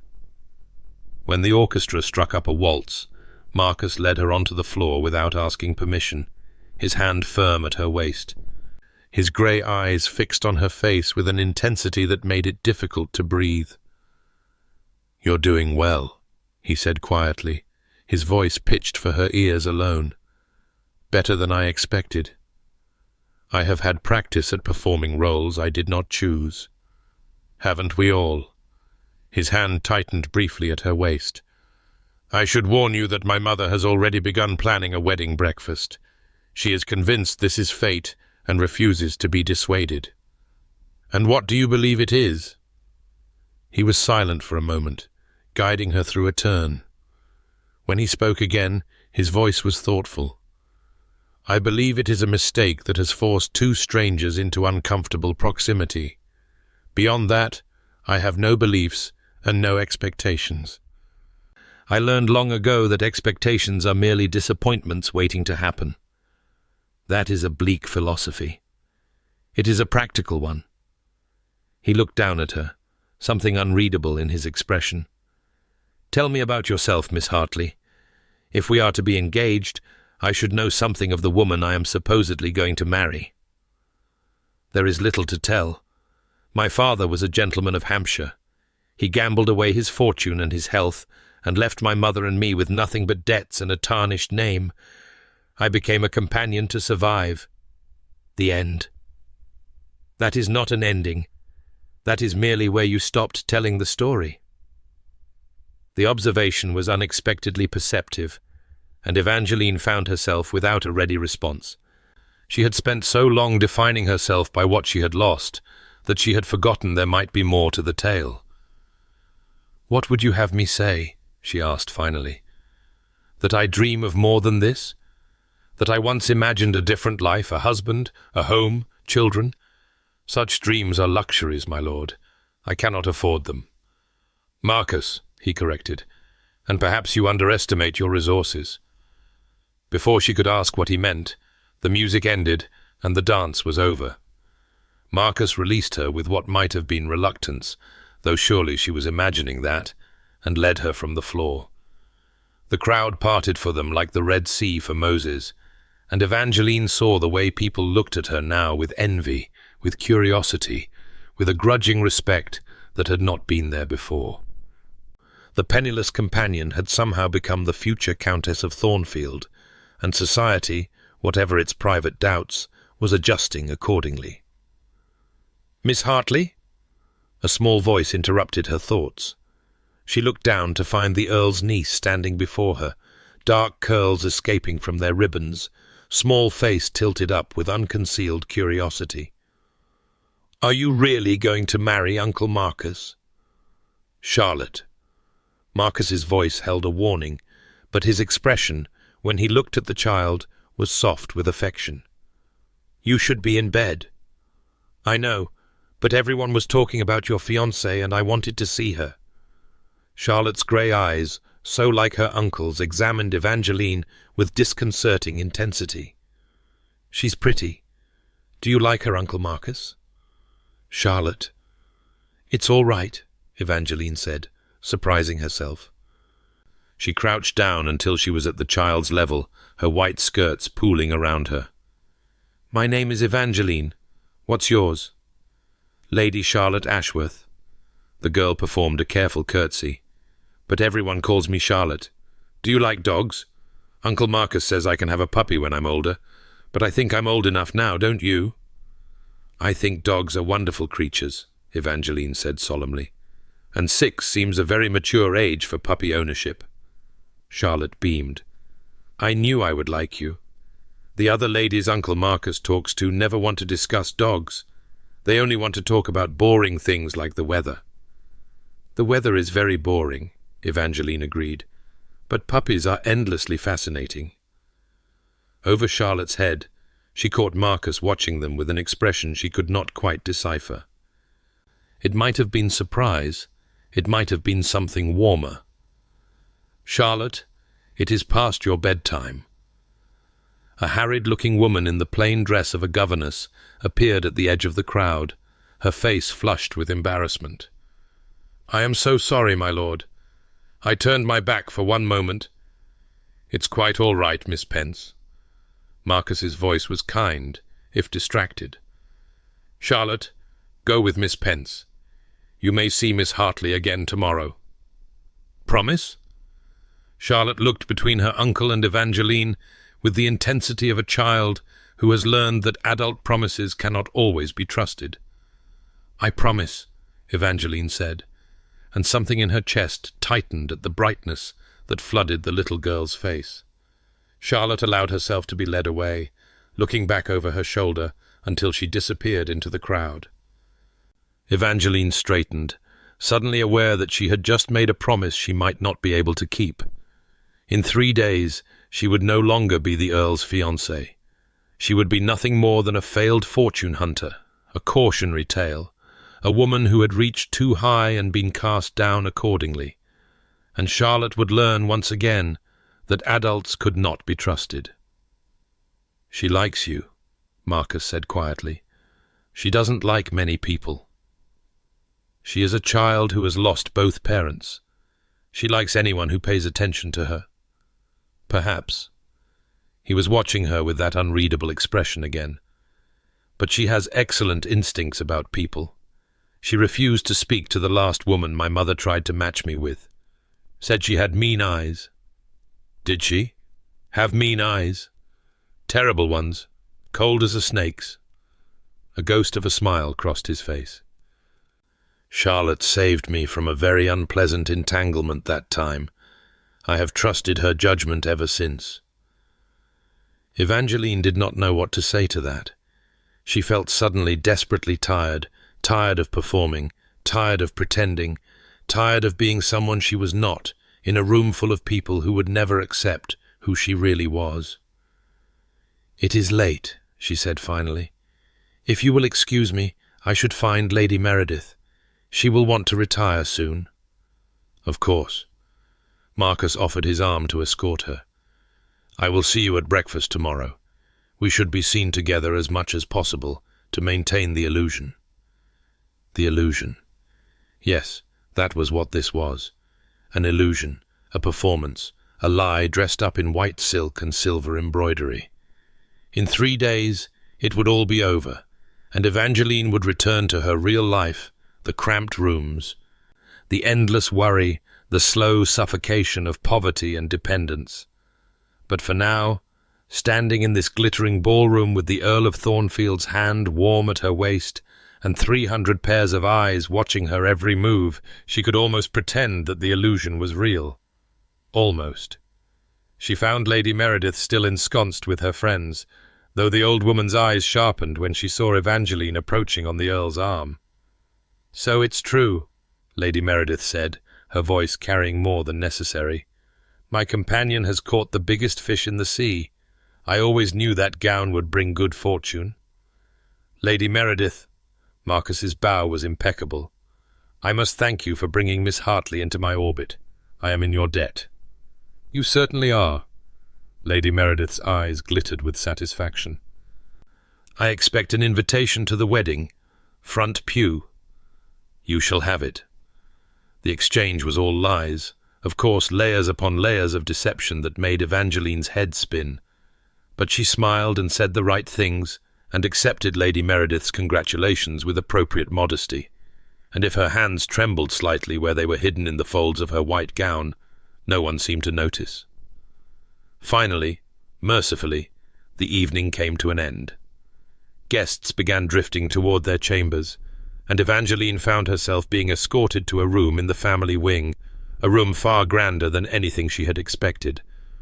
When the orchestra struck up a waltz, Marcus led her onto the floor without asking permission, his hand firm at her waist, his grey eyes fixed on her face with an intensity that made it difficult to breathe. "You're doing well," he said quietly, his voice pitched for her ears alone. "Better than I expected. I have had practice at performing roles I did not choose. Haven't we all?" His hand tightened briefly at her waist. "I should warn you that my mother has already begun planning a wedding breakfast. She is convinced this is fate and refuses to be dissuaded." "And what do you believe it is?" He was silent for a moment, guiding her through a turn. When he spoke again, his voice was thoughtful. "I believe it is a mistake that has forced two strangers into uncomfortable proximity. Beyond that, I have no beliefs and no expectations. I learned long ago that expectations are merely disappointments waiting to happen. That is a bleak philosophy. It is a practical one." He looked down at her, something unreadable in his expression. "Tell me about yourself, Miss Hartley. If we are to be engaged, I should know something of the woman I am supposedly going to marry." "There is little to tell. My father was a gentleman of Hampshire. He gambled away his fortune and his health, and left my mother and me with nothing but debts and a tarnished name. I became a companion to survive. The end. That is not an ending. That is merely where you stopped telling the story." The observation was unexpectedly perceptive, and Evangeline found herself without a ready response. She had spent so long defining herself by what she had lost that she had forgotten there might be more to the tale. "What would you have me say?" she asked finally. "That I dream of more than this? That I once imagined a different life, a husband, a home, children? Such dreams are luxuries, my lord. I cannot afford them." "Marcus," he corrected, "and perhaps you underestimate your resources." Before she could ask what he meant, the music ended and the dance was over. Marcus released her with what might have been reluctance, though surely she was imagining that, and led her from the floor. The crowd parted for them like the Red Sea for Moses, and Evangeline saw the way people looked at her now with envy, with curiosity, with a grudging respect that had not been there before. The penniless companion had somehow become the future Countess of Thornfield, and society, whatever its private doubts, was adjusting accordingly. "Miss Hartley?" A small voice interrupted her thoughts. She looked down to find the Earl's niece standing before her, dark curls escaping from their ribbons, small face tilted up with unconcealed curiosity. "Are you really going to marry Uncle Marcus?" "Charlotte." Marcus's voice held a warning, but his expression, when he looked at the child, was soft with affection. "You should be in bed." "I know, but everyone was talking about your fiancée and I wanted to see her." Charlotte's grey eyes, so like her uncle's, examined Evangeline with disconcerting intensity. "She's pretty. Do you like her, Uncle Marcus?" "Charlotte." "It's all right," Evangeline said, surprising herself. She crouched down until she was at the child's level, her white skirts pooling around her. "My name is Evangeline. What's yours?" "Lady Charlotte Ashworth." The girl performed a careful curtsy. "But everyone calls me Charlotte. Do you like dogs? Uncle Marcus says I can have a puppy when I'm older, but I think I'm old enough now, don't you?" "I think dogs are wonderful creatures," Evangeline said solemnly. "And 6 seems a very mature age for puppy ownership." Charlotte beamed. "I knew I would like you. The other ladies Uncle Marcus talks to never want to discuss dogs. They only want to talk about boring things like the weather." "The weather is very boring," Evangeline agreed, "but puppies are endlessly fascinating." Over Charlotte's head, she caught Marcus watching them with an expression she could not quite decipher. It might have been surprise, it might have been something warmer. "Charlotte, it is past your bedtime." A harried-looking woman in the plain dress of a governess appeared at the edge of the crowd, her face flushed with embarrassment. "I am so sorry, my lord. I turned my back for one moment." "It's quite all right, Miss Pence." Marcus's voice was kind, if distracted. "Charlotte, go with Miss Pence. You may see Miss Hartley again tomorrow." "Promise?" Charlotte looked between her uncle and Evangeline with the intensity of a child who has learned that adult promises cannot always be trusted. "I promise," Evangeline said, and something in her chest tightened at the brightness that flooded the little girl's face. Charlotte allowed herself to be led away, looking back over her shoulder until she disappeared into the crowd. Evangeline straightened, suddenly aware that she had just made a promise she might not be able to keep. In 3 days, she would no longer be the Earl's fiancée. She would be nothing more than a failed fortune hunter, a cautionary tale, a woman who had reached too high and been cast down accordingly. And Charlotte would learn once again that adults could not be trusted. "She likes you," Marcus said quietly. "She doesn't like many people. She is a child who has lost both parents. She likes anyone who pays attention to her." "Perhaps." He was watching her with that unreadable expression again. "But she has excellent instincts about people. She refused to speak to the last woman my mother tried to match me with. Said she had mean eyes. Did she? Have mean eyes? Terrible ones, cold as a snake's. A ghost of a smile crossed his face. Charlotte saved me from a very unpleasant entanglement that time. I have trusted her judgment ever since. Evangeline did not know what to say to that. She felt suddenly desperately tired, tired of performing, tired of pretending, tired of being someone she was not, in a room full of people who would never accept who she really was. "It is late," she said finally. "If you will excuse me, I should find Lady Meredith. She will want to retire soon." "Of course." Marcus offered his arm to escort her. "I will see you at breakfast tomorrow. We should be seen together as much as possible to maintain the illusion." The illusion. Yes, that was what this was. An illusion, a performance, a lie dressed up in white silk and silver embroidery. In 3 days, it would all be over, and Evangeline would return to her real life, the cramped rooms, the endless worry, the slow suffocation of poverty and dependence. But for now, standing in this glittering ballroom with the Earl of Thornfield's hand warm at her waist and 300 pairs of eyes watching her every move, she could almost pretend that the illusion was real. Almost. She found Lady Meredith still ensconced with her friends, though the old woman's eyes sharpened when she saw Evangeline approaching on the Earl's arm. "So it's true," Lady Meredith said, her voice carrying more than necessary. "My companion has caught the biggest fish in the sea. I always knew that gown would bring good fortune." "Lady Meredith," Marcus's bow was impeccable, "I must thank you for bringing Miss Hartley into my orbit. I am in your debt." "You certainly are." Lady Meredith's eyes glittered with satisfaction. "I expect an invitation to the wedding. Front pew." "You shall have it." The exchange was all lies, of course layers upon layers of deception that made Evangeline's head spin. But she smiled and said the right things, and accepted Lady Meredith's congratulations with appropriate modesty, and if her hands trembled slightly where they were hidden in the folds of her white gown, no one seemed to notice. Finally, mercifully, the evening came to an end. Guests began drifting toward their chambers, and Evangeline found herself being escorted to a room in the family wing, a room far grander than anything she had expected,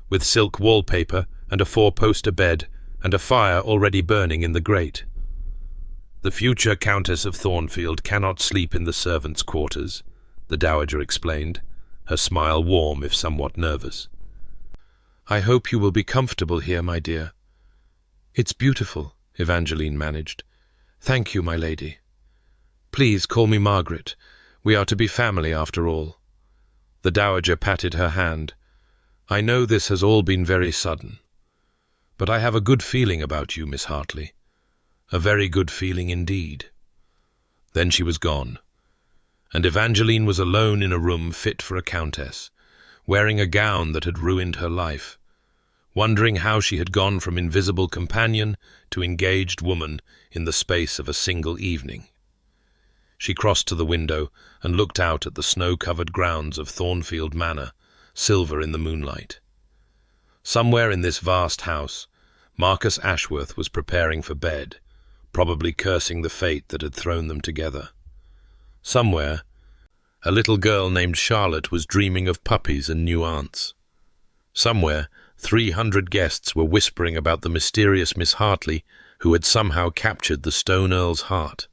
with silk wallpaper and a 4-poster bed, and a fire already burning in the grate. "The future Countess of Thornfield cannot sleep in the servants' quarters," the Dowager explained, her smile warm if somewhat nervous. "I hope you will be comfortable here, my dear." "It's beautiful," Evangeline managed. "Thank you, my lady. Please call me Margaret. We are to be family after all." The Dowager patted her hand. "I know this has all been very sudden. But I have a good feeling about you, Miss Hartley. A very good feeling indeed." Then she was gone, and Evangeline was alone in a room fit for a countess, wearing a gown that had ruined her life, wondering how she had gone from invisible companion to engaged woman in the space of a single evening. She crossed to the window and looked out at the snow-covered grounds of Thornfield Manor, silver in the moonlight. Somewhere in this vast house, Marcus Ashworth was preparing for bed, probably cursing the fate that had thrown them together. Somewhere, a little girl named Charlotte was dreaming of puppies and new aunts. Somewhere, 300 guests were whispering about the mysterious Miss Hartley who had somehow captured the Stone Earl's heart.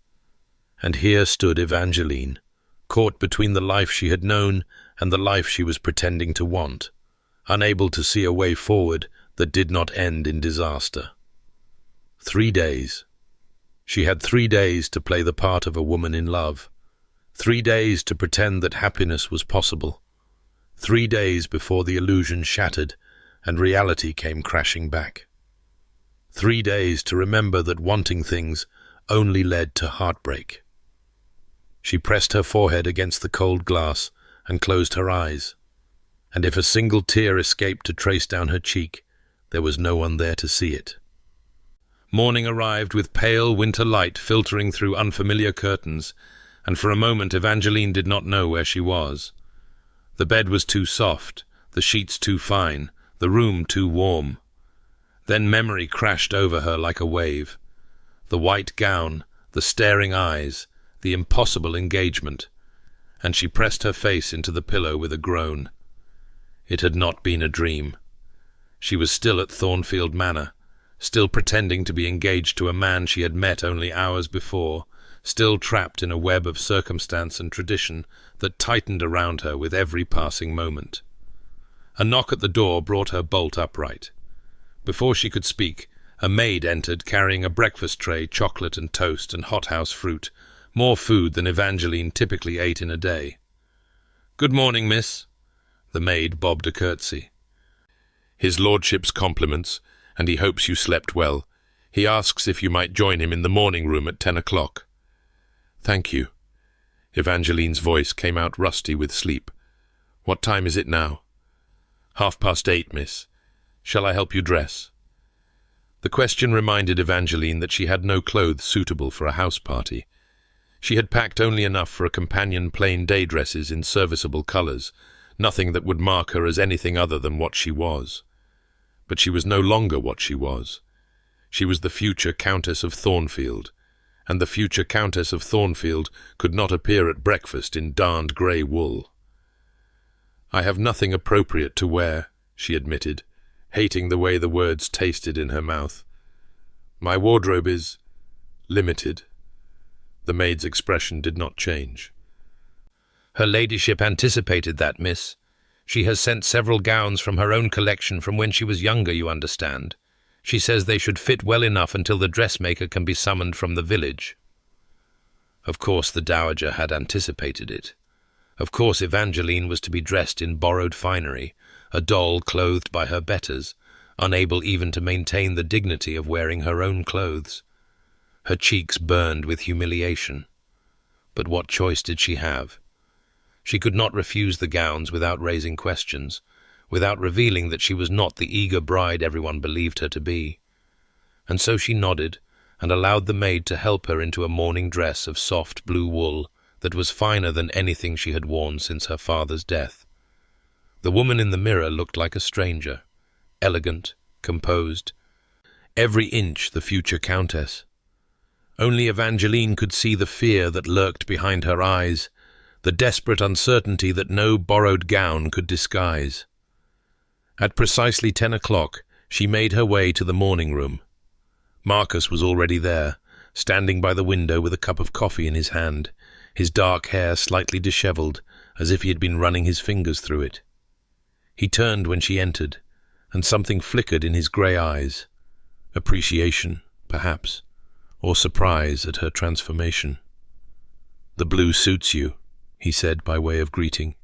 And here stood Evangeline, caught between the life she had known and the life she was pretending to want, unable to see a way forward that did not end in disaster. 3 days. She had 3 days to play the part of a woman in love. 3 days to pretend that happiness was possible. 3 days before the illusion shattered and reality came crashing back. 3 days to remember that wanting things only led to heartbreak. She pressed her forehead against the cold glass and closed her eyes, and if a single tear escaped to trace down her cheek, there was no one there to see it. Morning arrived with pale winter light filtering through unfamiliar curtains, and for a moment Evangeline did not know where she was. The bed was too soft, the sheets too fine, the room too warm. Then memory crashed over her like a wave. The white gown, the staring eyes, the impossible engagement, and she pressed her face into the pillow with a groan. It had not been a dream. She was still at Thornfield Manor, still pretending to be engaged to a man she had met only hours before, still trapped in a web of circumstance and tradition that tightened around her with every passing moment. A knock at the door brought her bolt upright. Before she could speak, a maid entered carrying a breakfast tray, chocolate and toast and hothouse fruit, more food than Evangeline typically ate in a day. "Good morning, miss." The maid bobbed a curtsy. "His lordship's compliments, and he hopes you slept well. He asks if you might join him in the morning room at 10 o'clock. "Thank you." Evangeline's voice came out rusty with sleep. "What time is it now?" 8:30, miss. Shall I help you dress?" The question reminded Evangeline that she had no clothes suitable for a house party. She had packed only enough for a companion plain day dresses in serviceable colours, nothing that would mark her as anything other than what she was. But she was no longer what she was. She was the future Countess of Thornfield, and the future Countess of Thornfield could not appear at breakfast in darned grey wool. "I have nothing appropriate to wear," she admitted, hating the way the words tasted in her mouth. "My wardrobe is limited." The maid's expression did not change. "Her ladyship anticipated that, miss. She has sent several gowns from her own collection from when she was younger, you understand. She says they should fit well enough until the dressmaker can be summoned from the village." Of course the dowager had anticipated it. Of course Evangeline was to be dressed in borrowed finery, a doll clothed by her betters, unable even to maintain the dignity of wearing her own clothes. Her cheeks burned with humiliation. But what choice did she have? She could not refuse the gowns without raising questions, without revealing that she was not the eager bride everyone believed her to be. And so she nodded and allowed the maid to help her into a morning dress of soft blue wool that was finer than anything she had worn since her father's death. The woman in the mirror looked like a stranger, elegant, composed, every inch the future countess. Only Evangeline could see the fear that lurked behind her eyes, the desperate uncertainty that no borrowed gown could disguise. At precisely 10 o'clock, she made her way to the morning room. Marcus was already there, standing by the window with a cup of coffee in his hand, his dark hair slightly dishevelled, as if he had been running his fingers through it. He turned when she entered, and something flickered in his grey eyes. Appreciation, perhaps, or surprise at her transformation. "The blue suits you," he said by way of greeting.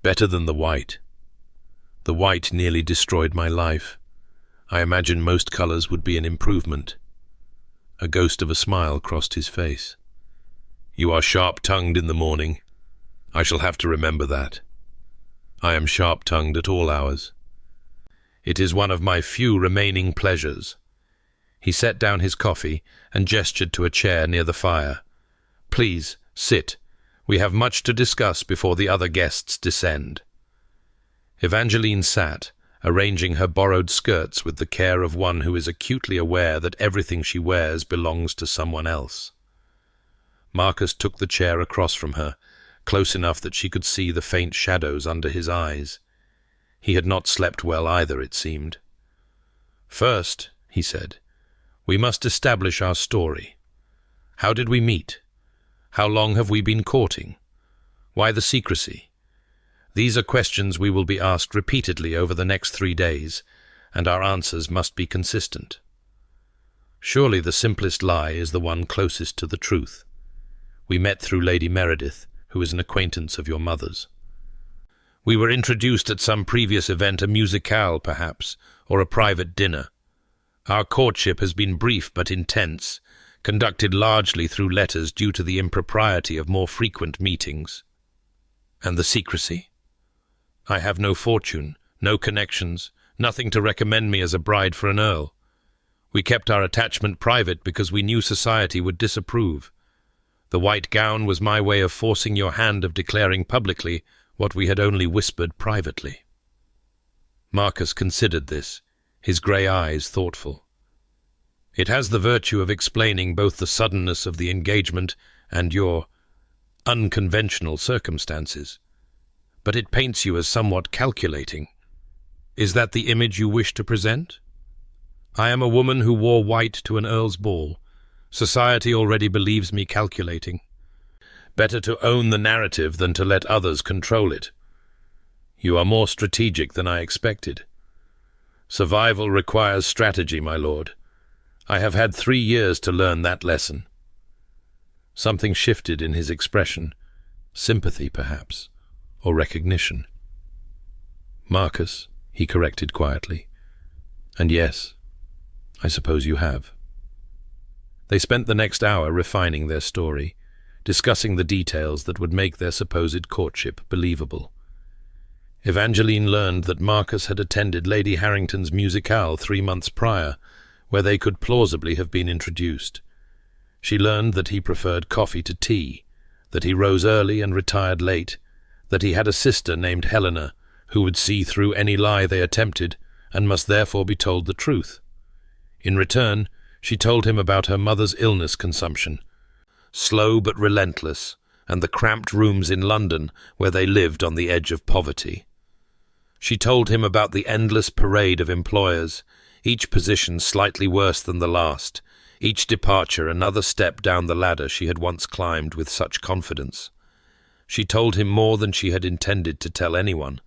"Better than the white. The white nearly destroyed my life. I imagine most colours would be an improvement." A ghost of a smile crossed his face. "You are sharp-tongued in the morning. I shall have to remember that. I am sharp-tongued at all hours. It is one of my few remaining pleasures." He set down his coffee and gestured to a chair near the fire. "Please, sit. We have much to discuss before the other guests descend." Evangeline sat, arranging her borrowed skirts with the care of one who is acutely aware that everything she wears belongs to someone else. Marcus took the chair across from her, close enough that she could see the faint shadows under his eyes. He had not slept well either, it seemed. "First," he said, "we must establish our story. How did we meet? How long have we been courting? Why the secrecy? These are questions we will be asked repeatedly over the next 3 days, and our answers must be consistent. Surely the simplest lie is the one closest to the truth. We met through Lady Meredith, who is an acquaintance of your mother's. We were introduced at some previous event, a musicale, perhaps, or a private dinner. Our courtship has been brief but intense, conducted largely through letters due to the impropriety of more frequent meetings. And the secrecy? I have no fortune, no connections, nothing to recommend me as a bride for an earl. We kept our attachment private because we knew society would disapprove. The white gown was my way of forcing your hand of declaring publicly what we had only whispered privately." Marcus considered this, his grey eyes thoughtful. "It has the virtue of explaining both the suddenness of the engagement and your unconventional circumstances, but it paints you as somewhat calculating. Is that the image you wish to present? I am a woman who wore white to an earl's ball. Society already believes me calculating. Better to own the narrative than to let others control it. You are more strategic than I expected. Survival requires strategy, my lord. I have had 3 years to learn that lesson." Something shifted in his expression. Sympathy, perhaps, or recognition. "Marcus," he corrected quietly. "And yes, I suppose you have." They spent the next hour refining their story, discussing the details that would make their supposed courtship believable. Evangeline learned that Marcus had attended Lady Harrington's musicale 3 months prior, where they could plausibly have been introduced. She learned that he preferred coffee to tea, that he rose early and retired late, that he had a sister named Helena, who would see through any lie they attempted, and must therefore be told the truth. In return, she told him about her mother's illness consumption, slow but relentless, and the cramped rooms in London where they lived on the edge of poverty. She told him about the endless parade of employers, each position slightly worse than the last, each departure another step down the ladder she had once climbed with such confidence. She told him more than she had intended to tell anyone,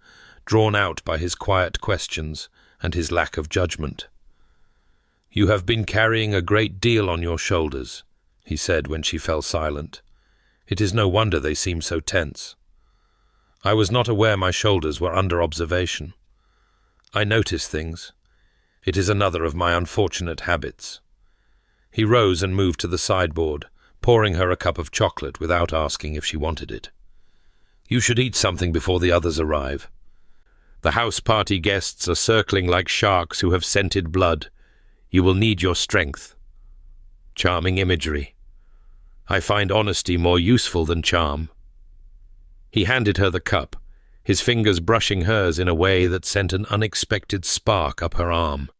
drawn out by his quiet questions and his lack of judgment. "You have been carrying a great deal on your shoulders," he said when she fell silent. "It is no wonder they seem so tense." "I was not aware my shoulders were under observation. I notice things. It is another of my unfortunate habits." He rose and moved to the sideboard, pouring her a cup of chocolate without asking if she wanted it. "You should eat something before the others arrive. The house party guests are circling like sharks who have scented blood. You will need your strength." Charming imagery. I find honesty more useful than charm. He handed her the cup, his fingers brushing hers in a way that sent an unexpected spark up her arm.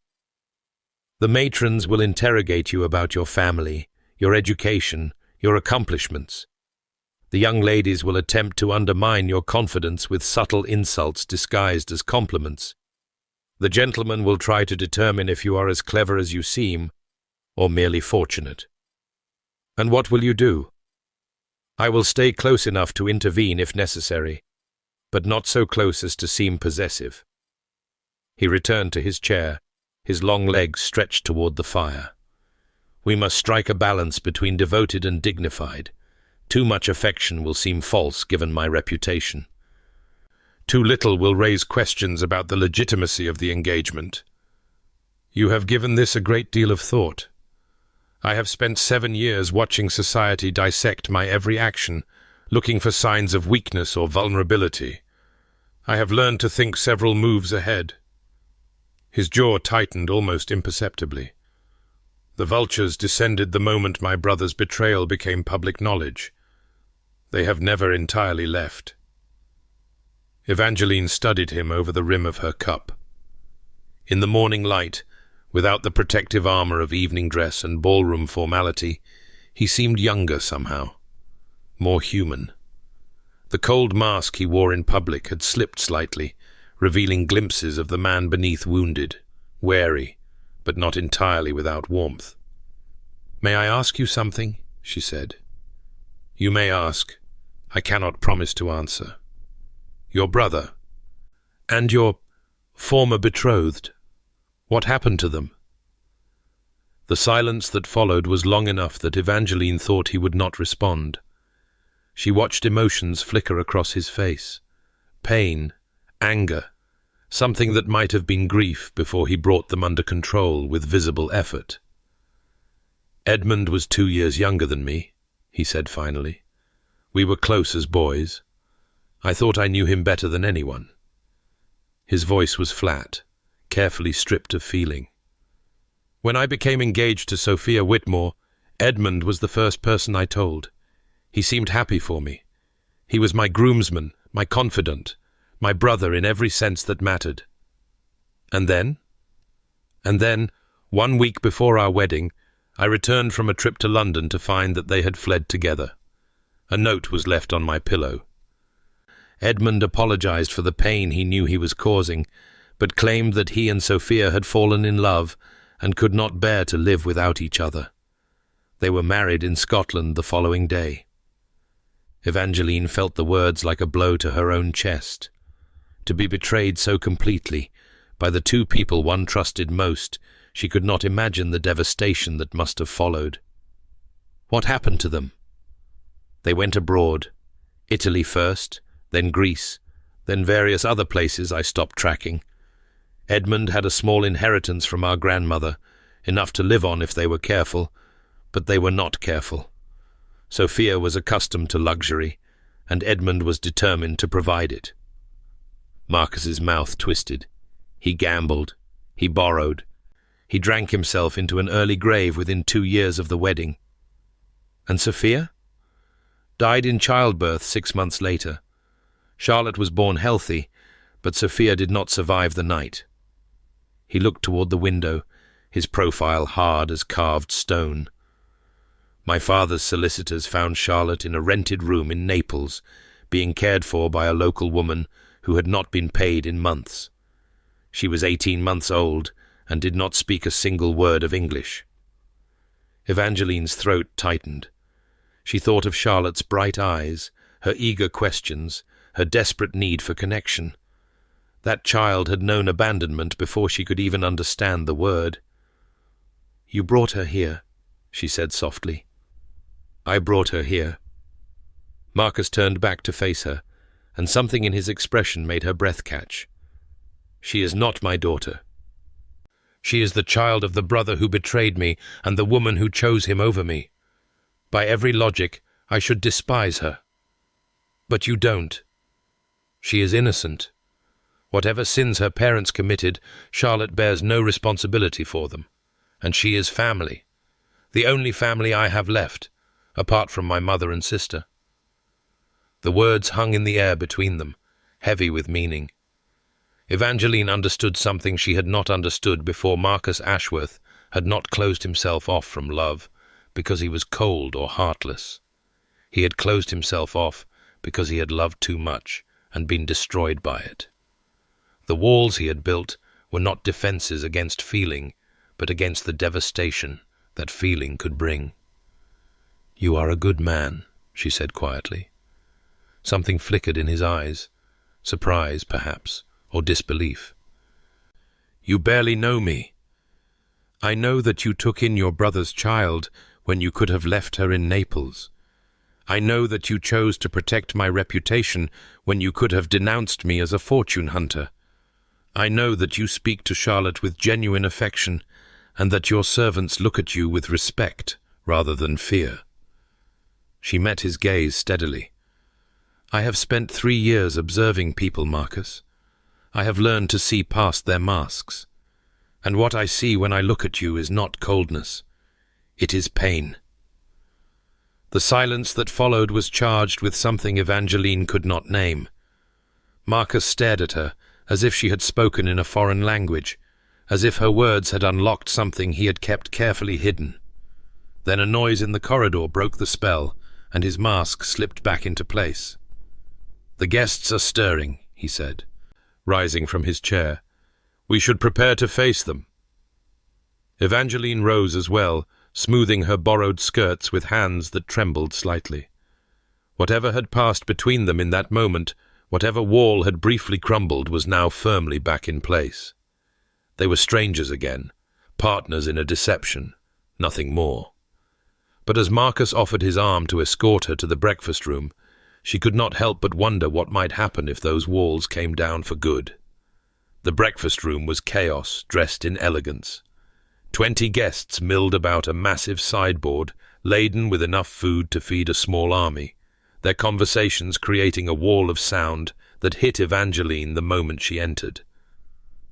"The matrons will interrogate you about your family, your education, your accomplishments. The young ladies will attempt to undermine your confidence with subtle insults disguised as compliments. The gentlemen will try to determine if you are as clever as you seem, or merely fortunate. And what will you do? I will stay close enough to intervene if necessary, but not so close as to seem possessive." He returned to his chair, his long legs stretched toward the fire. "We must strike a balance between devoted and dignified. Too much affection will seem false given my reputation. Too little will raise questions about the legitimacy of the engagement. You have given this a great deal of thought. I have spent 7 years watching society dissect my every action, looking for signs of weakness or vulnerability. I have learned to think several moves ahead." His jaw tightened almost imperceptibly. "The vultures descended the moment my brother's betrayal became public knowledge. They have never entirely left." Evangeline studied him over the rim of her cup. In the morning light, without the protective armor of evening dress and ballroom formality, he seemed younger somehow, more human. The cold mask he wore in public had slipped slightly, revealing glimpses of the man beneath wounded, wary, but not entirely without warmth. "May I ask you something?" she said. "You may ask. I cannot promise to answer. Your brother, and your former betrothed, what happened to them?" The silence that followed was long enough that Evangeline thought he would not respond. She watched emotions flicker across his face. Pain, anger, something that might have been grief before he brought them under control with visible effort. "Edmund was 2 years younger than me," he said finally. "We were close as boys. I thought I knew him better than anyone." His voice was flat, carefully stripped of feeling. "When I became engaged to Sophia Whitmore, Edmund was the first person I told. He seemed happy for me. He was my groomsman, my confidant, my brother in every sense that mattered. And then? And then, 1 week before our wedding, I returned from a trip to London to find that they had fled together. A note was left on my pillow. Edmund apologized for the pain he knew he was causing, but claimed that he and Sophia had fallen in love and could not bear to live without each other. They were married in Scotland the following day. Evangeline felt the words like a blow to her own chest. To be betrayed so completely, by the two people one trusted most, she could not imagine the devastation that must have followed. What happened to them? They went abroad, Italy first, then Greece, then various other places I stopped tracking. Edmund had a small inheritance from our grandmother, enough to live on if they were careful, but they were not careful. Sophia was accustomed to luxury, and Edmund was determined to provide it. Marcus's mouth twisted. He gambled. He borrowed. He drank himself into an early grave within 2 years of the wedding. And Sophia? Died in childbirth 6 months later. Charlotte was born healthy, but Sophia did not survive the night. He looked toward the window, his profile hard as carved stone. My father's solicitors found Charlotte in a rented room in Naples, being cared for by a local woman who had not been paid in months. She was 18 months old and did not speak a single word of English. Evangeline's throat tightened. She thought of Charlotte's bright eyes, her eager questions, her desperate need for connection. That child had known abandonment before she could even understand the word. "You brought her here," she said softly. "I brought her here." Marcus turned back to face her, and something in his expression made her breath catch. "She is not my daughter. She is the child of the brother who betrayed me and the woman who chose him over me. By every logic, I should despise her. But you don't. She is innocent. Whatever sins her parents committed, Charlotte bears no responsibility for them. And she is family. The only family I have left, apart from my mother and sister." The words hung in the air between them, heavy with meaning. Evangeline understood something she had not understood before. Marcus Ashworth had not closed himself off from love because he was cold or heartless. He had closed himself off because he had loved too much and been destroyed by it. The walls he had built were not defenses against feeling, but against the devastation that feeling could bring. "You are a good man," she said quietly. Something flickered in his eyes, surprise, perhaps, or disbelief. "You barely know me. I know that you took in your brother's child when you could have left her in Naples. I know that you chose to protect my reputation when you could have denounced me as a fortune hunter. I know that you speak to Charlotte with genuine affection, and that your servants look at you with respect rather than fear." She met his gaze steadily. "I have spent 3 years observing people, Marcus. I have learned to see past their masks. And what I see when I look at you is not coldness. It is pain." The silence that followed was charged with something Evangeline could not name. Marcus stared at her, as if she had spoken in a foreign language, as if her words had unlocked something he had kept carefully hidden. Then a noise in the corridor broke the spell, and his mask slipped back into place. "The guests are stirring," he said, rising from his chair. "We should prepare to face them." Evangeline rose as well, smoothing her borrowed skirts with hands that trembled slightly. Whatever had passed between them in that moment, whatever wall had briefly crumbled, was now firmly back in place. They were strangers again, partners in a deception, nothing more. But as Marcus offered his arm to escort her to the breakfast room, she could not help but wonder what might happen if those walls came down for good. The breakfast room was chaos, dressed in elegance. 20 guests milled about a massive sideboard, laden with enough food to feed a small army, their conversations creating a wall of sound that hit Evangeline the moment she entered.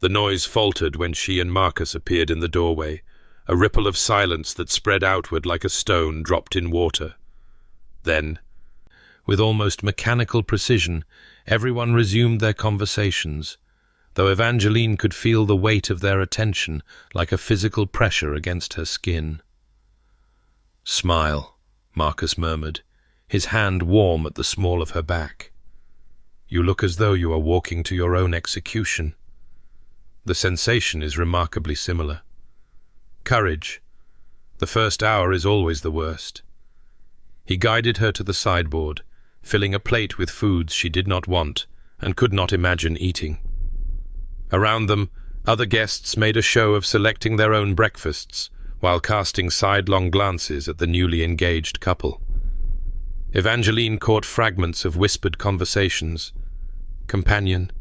The noise faltered when she and Marcus appeared in the doorway, a ripple of silence that spread outward like a stone dropped in water. Then, With almost mechanical precision, everyone resumed their conversations, though Evangeline could feel the weight of their attention like a physical pressure against her skin. "Smile," Marcus murmured, his hand warm at the small of her back. "You look as though you are walking to your own execution." The sensation is remarkably similar. Courage. The first hour is always the worst. He guided her to the sideboard, filling a plate with foods she did not want and could not imagine eating. Around them, other guests made a show of selecting their own breakfasts, while casting sidelong glances at the newly engaged couple. Evangeline caught fragments of whispered conversations. "Companion,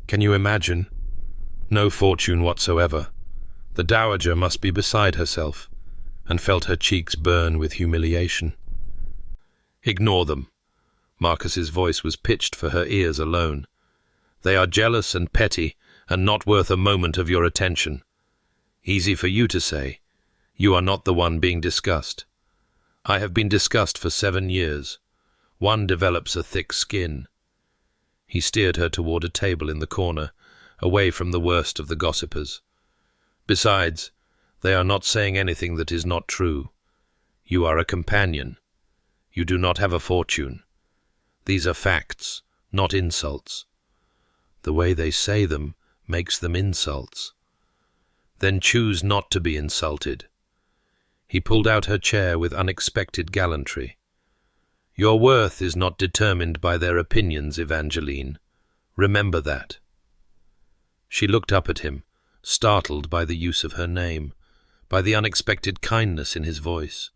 can you imagine? No fortune whatsoever. The dowager must be beside herself," and felt her cheeks burn with humiliation. "Ignore them." Marcus's voice was pitched for her ears alone. "They are jealous and petty, and not worth a moment of your attention. Easy for you to say. You are not the one being discussed. I have been discussed for 7 years. One develops a thick skin." He steered her toward a table in the corner, away from the worst of the gossipers. "Besides, they are not saying anything that is not true. You are a companion. You do not have a fortune. These are facts, not insults. The way they say them makes them insults. Then choose not to be insulted." He pulled out her chair with unexpected gallantry. "Your worth is not determined by their opinions, Evangeline. Remember that." She looked up at him, startled by the use of her name, by the unexpected kindness in his voice.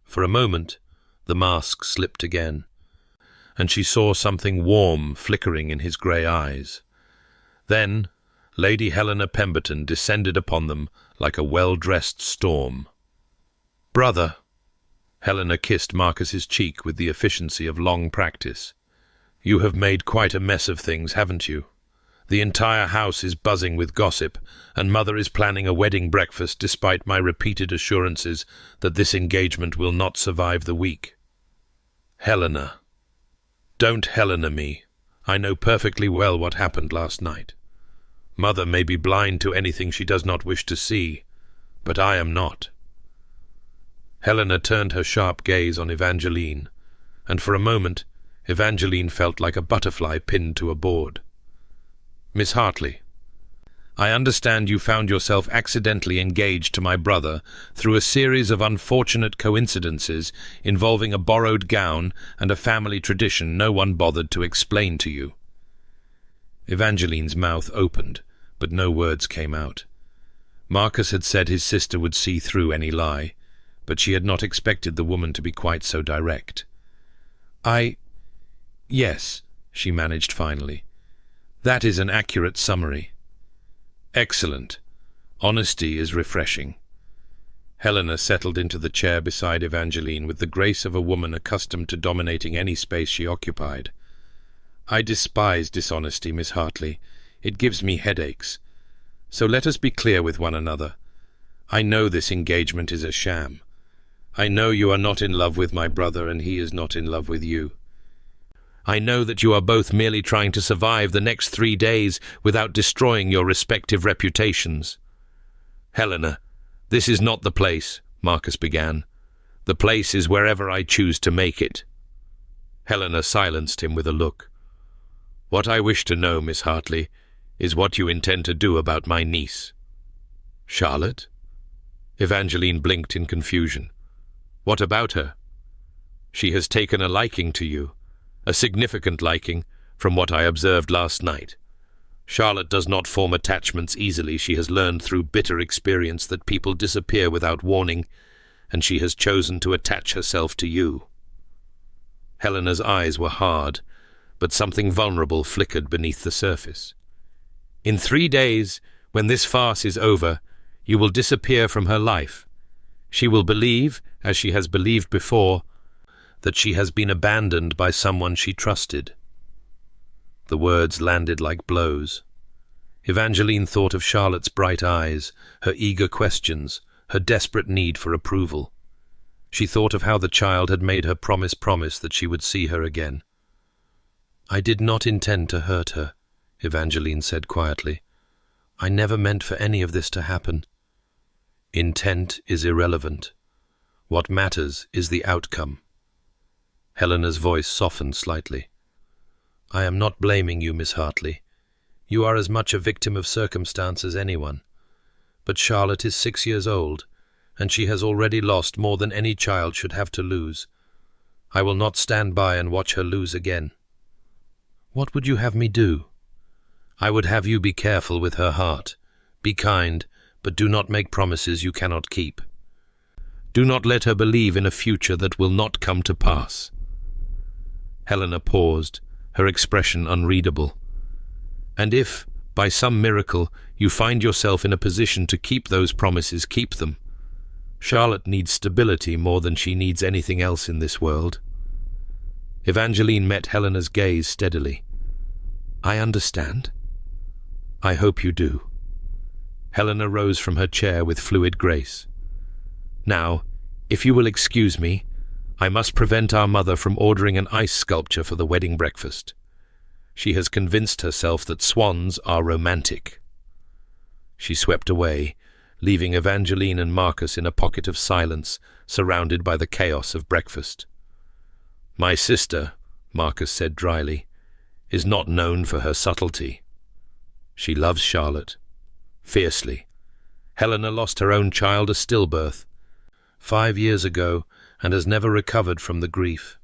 For a moment, the mask slipped again, and she saw something warm flickering in his grey eyes. Then, Lady Helena Pemberton descended upon them like a well-dressed storm. "Brother!" Helena kissed Marcus's cheek with the efficiency of long practice. "You have made quite a mess of things, haven't you? The entire house is buzzing with gossip, and Mother is planning a wedding breakfast despite my repeated assurances that this engagement will not survive the week." "Helena." "Don't Helena me. I know perfectly well what happened last night. Mother may be blind to anything she does not wish to see, but I am not." Helena turned her sharp gaze on Evangeline, and for a moment Evangeline felt like a butterfly pinned to a board. "Miss Hartley, I understand you found yourself accidentally engaged to my brother through a series of unfortunate coincidences involving a borrowed gown and a family tradition no one bothered to explain to you." Evangeline's mouth opened, but no words came out. Marcus had said his sister would see through any lie, but she had not expected the woman to be quite so direct. Yes, she managed finally. "That is an accurate summary." "Excellent. Honesty is refreshing." Helena settled into the chair beside Evangeline with the grace of a woman accustomed to dominating any space she occupied. "I despise dishonesty, Miss Hartley. It gives me headaches. So let us be clear with one another. I know this engagement is a sham. I know you are not in love with my brother and he is not in love with you. I know that you are both merely trying to survive the next 3 days without destroying your respective reputations." "Helena, this is not the place," Marcus began. "The place is wherever I choose to make it." Helena silenced him with a look. "What I wish to know, Miss Hartley, is what you intend to do about my niece." "Charlotte?" Evangeline blinked in confusion. "What about her?" "She has taken a liking to you. A significant liking, from what I observed last night. Charlotte does not form attachments easily. She has learned through bitter experience that people disappear without warning, and she has chosen to attach herself to you." Helena's eyes were hard, but something vulnerable flickered beneath the surface. "In 3 days, when this farce is over, you will disappear from her life. She will believe, as she has believed before, that she has been abandoned by someone she trusted." The words landed like blows. Evangeline thought of Charlotte's bright eyes, her eager questions, her desperate need for approval. She thought of how the child had made her promise that she would see her again. "I did not intend to hurt her," Evangeline said quietly. "I never meant for any of this to happen." "Intent is irrelevant. What matters is the outcome." Helena's voice softened slightly. "I am not blaming you, Miss Hartley. You are as much a victim of circumstance as anyone. But Charlotte is 6 years old, and she has already lost more than any child should have to lose. I will not stand by and watch her lose again." "What would you have me do?" "I would have you be careful with her heart. Be kind, but do not make promises you cannot keep. Do not let her believe in a future that will not come to pass." Helena paused, her expression unreadable. "And if, by some miracle, you find yourself in a position to keep those promises, keep them. Charlotte needs stability more than she needs anything else in this world." Evangeline met Helena's gaze steadily. "I understand." "I hope you do." Helena rose from her chair with fluid grace. "Now, if you will excuse me, I must prevent our mother from ordering an ice sculpture for the wedding breakfast. She has convinced herself that swans are romantic." She swept away, leaving Evangeline and Marcus in a pocket of silence, surrounded by the chaos of breakfast. "My sister," Marcus said dryly, "is not known for her subtlety. She loves Charlotte. Fiercely. Helena lost her own child a stillbirth 5 years ago and has never recovered from the grief.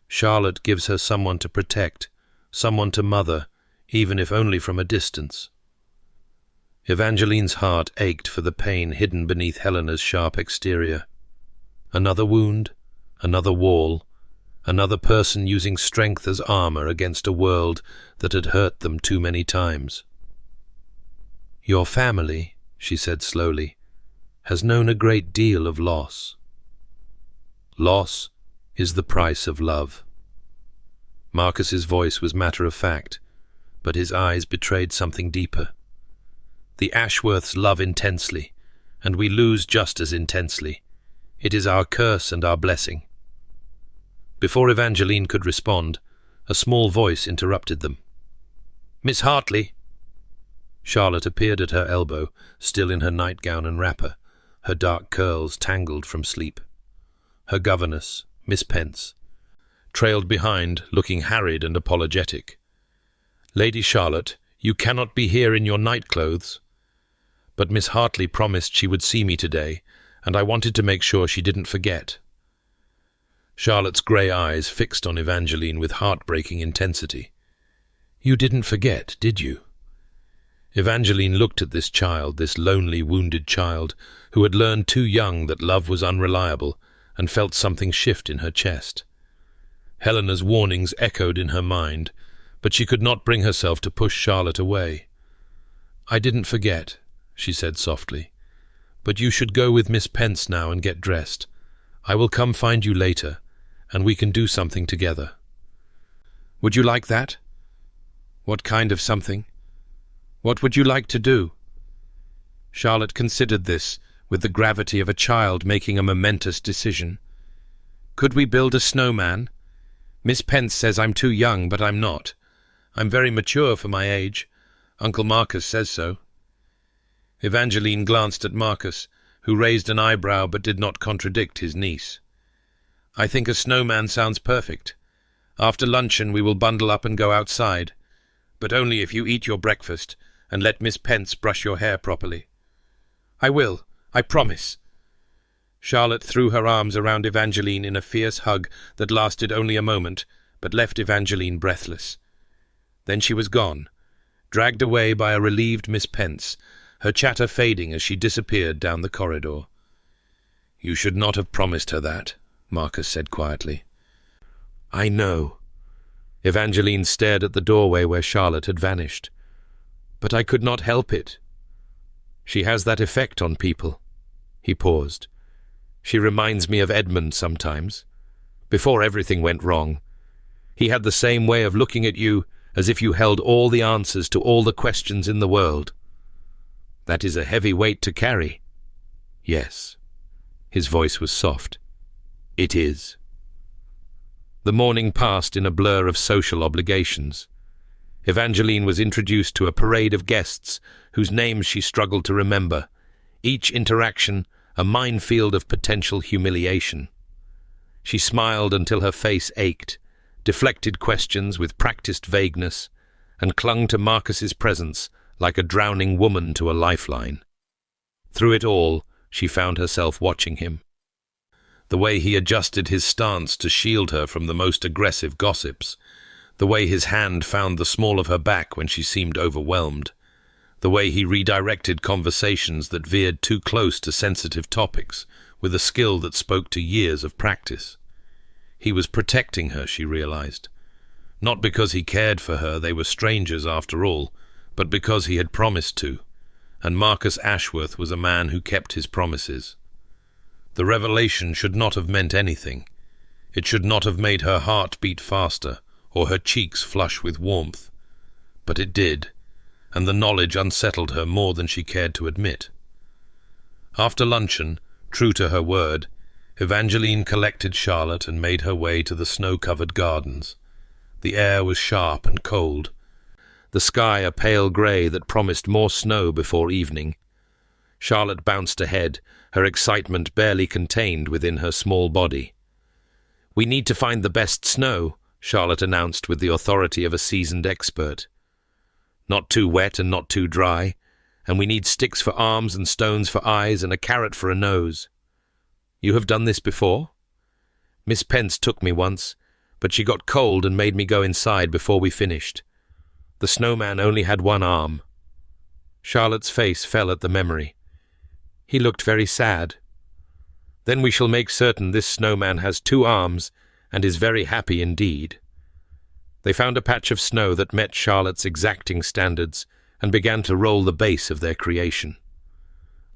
Charlotte gives her someone to protect, someone to mother, even if only from a distance." Evangeline's heart ached for the pain hidden beneath Helena's sharp exterior. Another wound, another wall, another person using strength as armor against a world that had hurt them too many times. "Your family," she said slowly, "has known a great deal of loss. Loss is the price of love." Marcus's voice was matter-of-fact, but his eyes betrayed something deeper. "The Ashworths love intensely, and we lose just as intensely. It is our curse and our blessing." Before Evangeline could respond, a small voice interrupted them. "Miss Hartley!" Charlotte appeared at her elbow, still in her nightgown and wrapper, her dark curls tangled from sleep. Her governess, Miss Pence, trailed behind, looking harried and apologetic. "Lady Charlotte, you cannot be here in your nightclothes." "But Miss Hartley promised she would see me today, and I wanted to make sure she didn't forget." Charlotte's grey eyes fixed on Evangeline with heartbreaking intensity. "You didn't forget, did you?" Evangeline looked at this child, this lonely, wounded child, who had learned too young that love was unreliable, and felt something shift in her chest. Helena's warnings echoed in her mind, but she could not bring herself to push Charlotte away. "I didn't forget," she said softly. "But you should go with Miss Pence now and get dressed. I will come find you later, and we can do something together." "Would you like that?" "What kind of something? What would you like to do?" Charlotte considered this with the gravity of a child making a momentous decision. "Could we build a snowman? Miss Pence says I'm too young, but I'm not. I'm very mature for my age. Uncle Marcus says so." Evangeline glanced at Marcus, who raised an eyebrow but did not contradict his niece. "I think a snowman sounds perfect. After luncheon we will bundle up and go outside, but only if you eat your breakfast and let Miss Pence brush your hair properly." "I will. I promise." Charlotte threw her arms around Evangeline in a fierce hug that lasted only a moment, but left Evangeline breathless. Then she was gone, dragged away by a relieved Miss Pence, her chatter fading as she disappeared down the corridor. "You should not have promised her that," Marcus said quietly. "I know." Evangeline stared at the doorway where Charlotte had vanished. "But I could not help it. She has that effect on people." He paused. "She reminds me of Edmund sometimes. Before everything went wrong, he had the same way of looking at you as if you held all the answers to all the questions in the world. That is a heavy weight to carry." "Yes." His voice was soft. It is. The morning passed in a blur of social obligations. Evangeline was introduced to a parade of guests whose names she struggled to remember, each interaction a minefield of potential humiliation. She smiled until her face ached, deflected questions with practiced vagueness, and clung to Marcus's presence like a drowning woman to a lifeline. Through it all, she found herself watching him. The way he adjusted his stance to shield her from the most aggressive gossips, the way his hand found the small of her back when she seemed overwhelmed, the way he redirected conversations that veered too close to sensitive topics with a skill that spoke to years of practice. He was protecting her, she realized. Not because he cared for her, they were strangers after all, but because he had promised to, and Marcus Ashworth was a man who kept his promises. The revelation should not have meant anything. It should not have made her heart beat faster, or her cheeks flush with warmth. But it did, and the knowledge unsettled her more than she cared to admit. After luncheon, true to her word, Evangeline collected Charlotte and made her way to the snow-covered gardens. The air was sharp and cold, the sky a pale grey that promised more snow before evening. Charlotte bounced ahead, her excitement barely contained within her small body. "We need to find the best snow," Charlotte announced with the authority of a seasoned expert. "Not too wet and not too dry, and we need sticks for arms and stones for eyes and a carrot for a nose." "You have done this before?" "Miss Pence took me once, but she got cold and made me go inside before we finished. The snowman only had one arm." Charlotte's face fell at the memory. "He looked very sad." "Then we shall make certain this snowman has 2 arms and is very happy indeed." They found a patch of snow that met Charlotte's exacting standards and began to roll the base of their creation.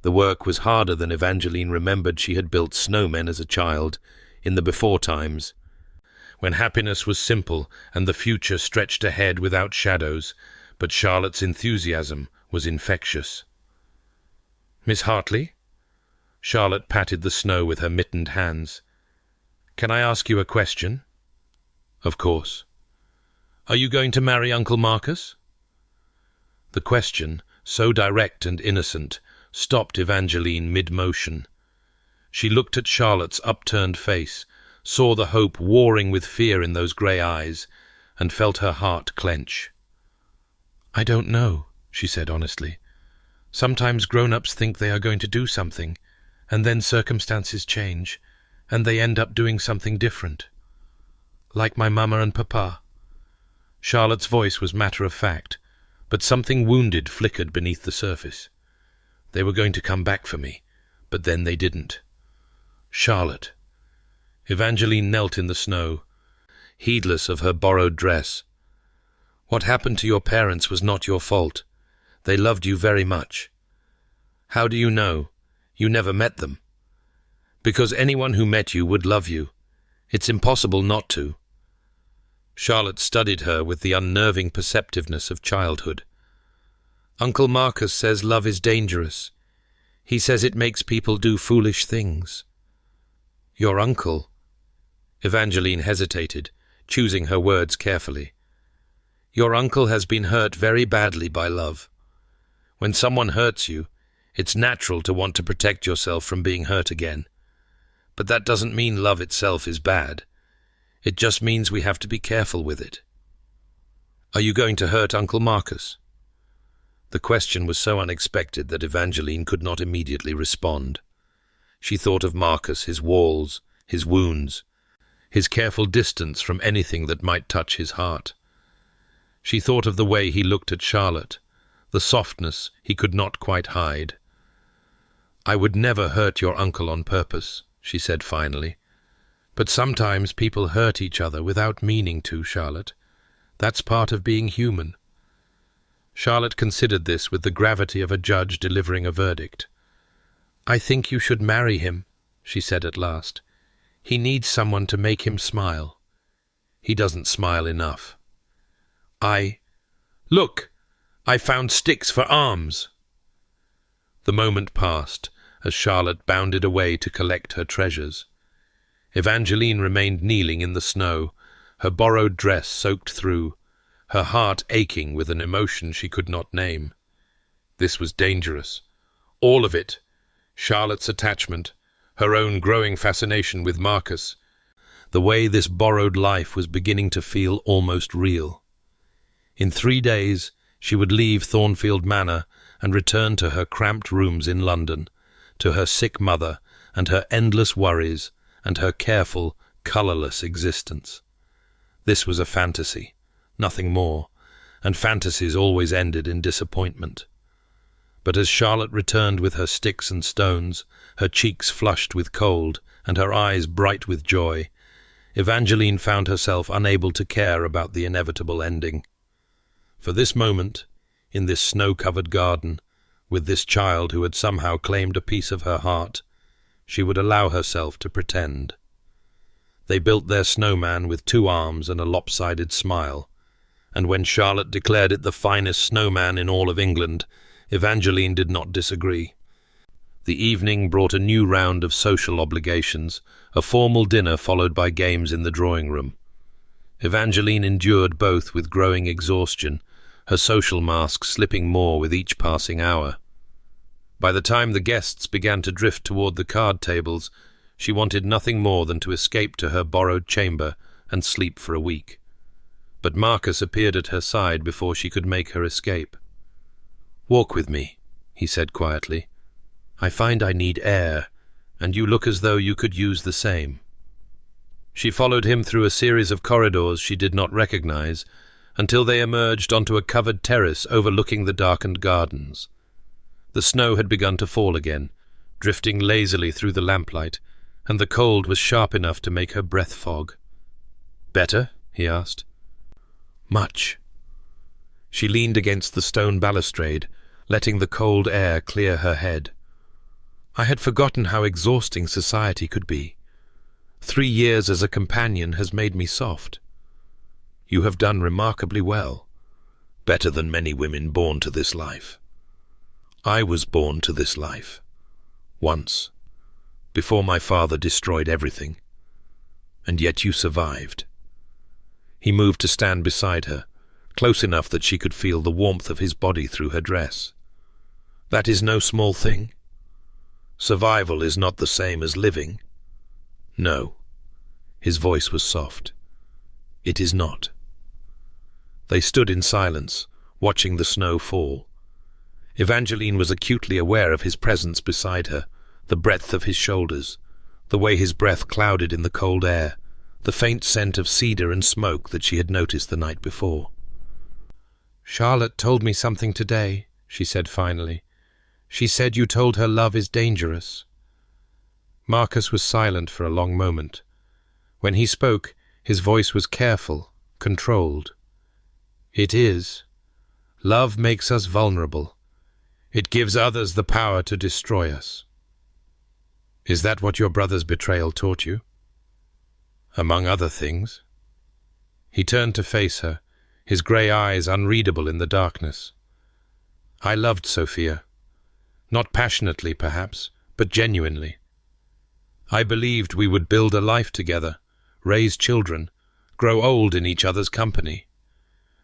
The work was harder than Evangeline remembered she had built snowmen as a child, in the before times, when happiness was simple and the future stretched ahead without shadows, but Charlotte's enthusiasm was infectious. "Miss Hartley?" Charlotte patted the snow with her mittened hands. "Can I ask you a question?" "Of course." "Are you going to marry Uncle Marcus?" The question, so direct and innocent, stopped Evangeline mid-motion. She looked at Charlotte's upturned face, saw the hope warring with fear in those grey eyes, and felt her heart clench. "I don't know," she said honestly. "Sometimes grown-ups think they are going to do something, and then circumstances change, and they end up doing something different. Like my mama and papa." Charlotte's voice was matter-of-fact, but something wounded flickered beneath the surface. "They were going to come back for me, but then they didn't." "Charlotte." Evangeline knelt in the snow, heedless of her borrowed dress. "What happened to your parents was not your fault. They loved you very much." "How do you know? You never met them." "Because anyone who met you would love you. It's impossible not to." Charlotte studied her with the unnerving perceptiveness of childhood. "Uncle Marcus says love is dangerous. He says it makes people do foolish things." "Your uncle?" Evangeline hesitated, choosing her words carefully. "Your uncle has been hurt very badly by love. When someone hurts you, it's natural to want to protect yourself from being hurt again. But that doesn't mean love itself is bad. It just means we have to be careful with it." "Are you going to hurt Uncle Marcus?" The question was so unexpected that Evangeline could not immediately respond. She thought of Marcus, his walls, his wounds, his careful distance from anything that might touch his heart. She thought of the way he looked at Charlotte, the softness he could not quite hide. "I would never hurt your uncle on purpose," she said finally. "But sometimes people hurt each other without meaning to, Charlotte. That's part of being human." Charlotte considered this with the gravity of a judge delivering a verdict. "I think you should marry him," she said at last. "He needs someone to make him smile. He doesn't smile enough." Look! I found sticks for arms!" The moment passed as Charlotte bounded away to collect her treasures. Evangeline remained kneeling in the snow, her borrowed dress soaked through, her heart aching with an emotion she could not name. This was dangerous. All of it. Charlotte's attachment, her own growing fascination with Marcus, the way this borrowed life was beginning to feel almost real. In 3 days, she would leave Thornfield Manor and return to her cramped rooms in London, to her sick mother and her endless worries and her careful, colourless existence. This was a fantasy, nothing more, and fantasies always ended in disappointment. But as Charlotte returned with her sticks and stones, her cheeks flushed with cold and her eyes bright with joy, Evangeline found herself unable to care about the inevitable ending. For this moment, in this snow-covered garden, with this child who had somehow claimed a piece of her heart, she would allow herself to pretend. They built their snowman with 2 arms and a lopsided smile, and when Charlotte declared it the finest snowman in all of England, Evangeline did not disagree. The evening brought a new round of social obligations, a formal dinner followed by games in the drawing-room. Evangeline endured both with growing exhaustion, her social mask slipping more with each passing hour. By the time the guests began to drift toward the card tables, she wanted nothing more than to escape to her borrowed chamber and sleep for a week. But Marcus appeared at her side before she could make her escape. "Walk with me," he said quietly. "I find I need air, and you look as though you could use the same." She followed him through a series of corridors she did not recognize, until they emerged onto a covered terrace overlooking the darkened gardens. The snow had begun to fall again, drifting lazily through the lamplight, and the cold was sharp enough to make her breath fog. "Better?" he asked. "Much." She leaned against the stone balustrade, letting the cold air clear her head. "I had forgotten how exhausting society could be. 3 years as a companion has made me soft. You have done remarkably well, better than many women born to this life. I was born to this life, once, before my father destroyed everything, and yet you survived." He moved to stand beside her, close enough that she could feel the warmth of his body through her dress. "That is no small thing. Survival is not the same as living." "No." His voice was soft. "It is not." They stood in silence, watching the snow fall. Evangeline was acutely aware of his presence beside her, the breadth of his shoulders, the way his breath clouded in the cold air, the faint scent of cedar and smoke that she had noticed the night before. "Charlotte told me something today," she said finally. "She said you told her love is dangerous." Marcus was silent for a long moment. When he spoke, his voice was careful, controlled. "It is. Love makes us vulnerable. It gives others the power to destroy us." "Is that what your brother's betrayal taught you?" "Among other things." He turned to face her, his grey eyes unreadable in the darkness. "I loved Sophia. Not passionately, perhaps, but genuinely. I believed we would build a life together, raise children, grow old in each other's company.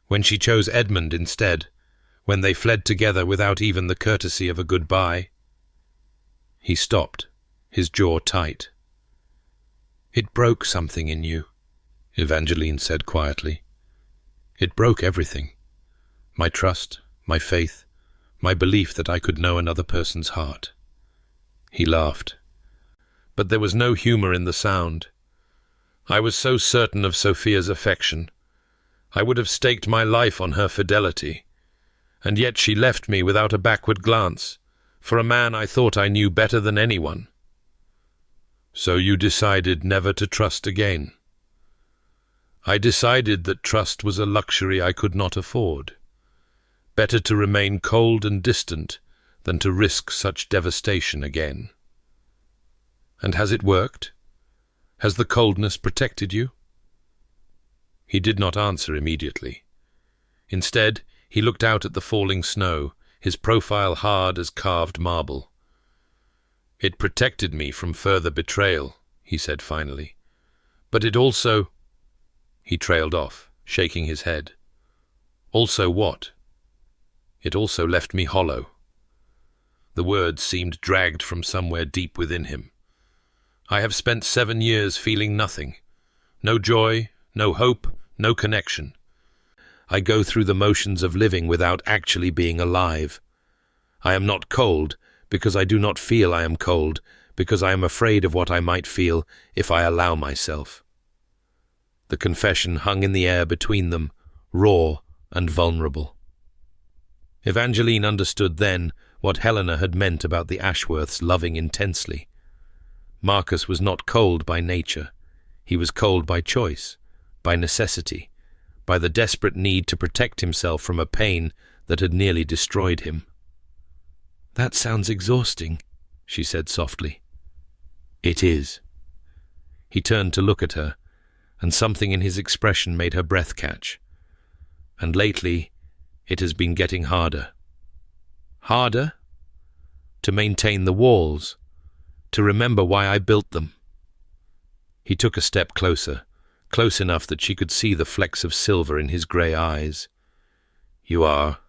When she chose Edmund instead, when they fled together without even the courtesy of a goodbye." He stopped, his jaw tight. "It broke something in you," Evangeline said quietly. "It broke everything. My trust, my faith, my belief that I could know another person's heart." He laughed. But there was no humor in the sound. "I was so certain of Sophia's affection. I would have staked my life on her fidelity. And yet she left me without a backward glance, for a man I thought I knew better than anyone." "So you decided never to trust again?" "I decided that trust was a luxury I could not afford. Better to remain cold and distant than to risk such devastation again." "And has it worked? Has the coldness protected you?" He did not answer immediately. Instead, he looked out at the falling snow, his profile hard as carved marble. "It protected me from further betrayal," he said finally. But it also—" He trailed off, shaking his head. "Also what?" "It also left me hollow." The words seemed dragged from somewhere deep within him. "I have spent 7 years feeling nothing. No joy, no hope, no connection. I go through the motions of living without actually being alive. I am not cold because I do not feel I am cold, because I am afraid of what I might feel if I allow myself." The confession hung in the air between them, raw and vulnerable. Evangeline understood then what Helena had meant about the Ashworths loving intensely. Marcus was not cold by nature. He was cold by choice, by necessity, by the desperate need to protect himself from a pain that had nearly destroyed him. "That sounds exhausting," she said softly. "It is." He turned to look at her, and something in his expression made her breath catch. "And lately, it has been getting harder." "Harder?" "To maintain the walls, to remember why I built them." He took a step closer, close enough that she could see the flecks of silver in his grey eyes. "You are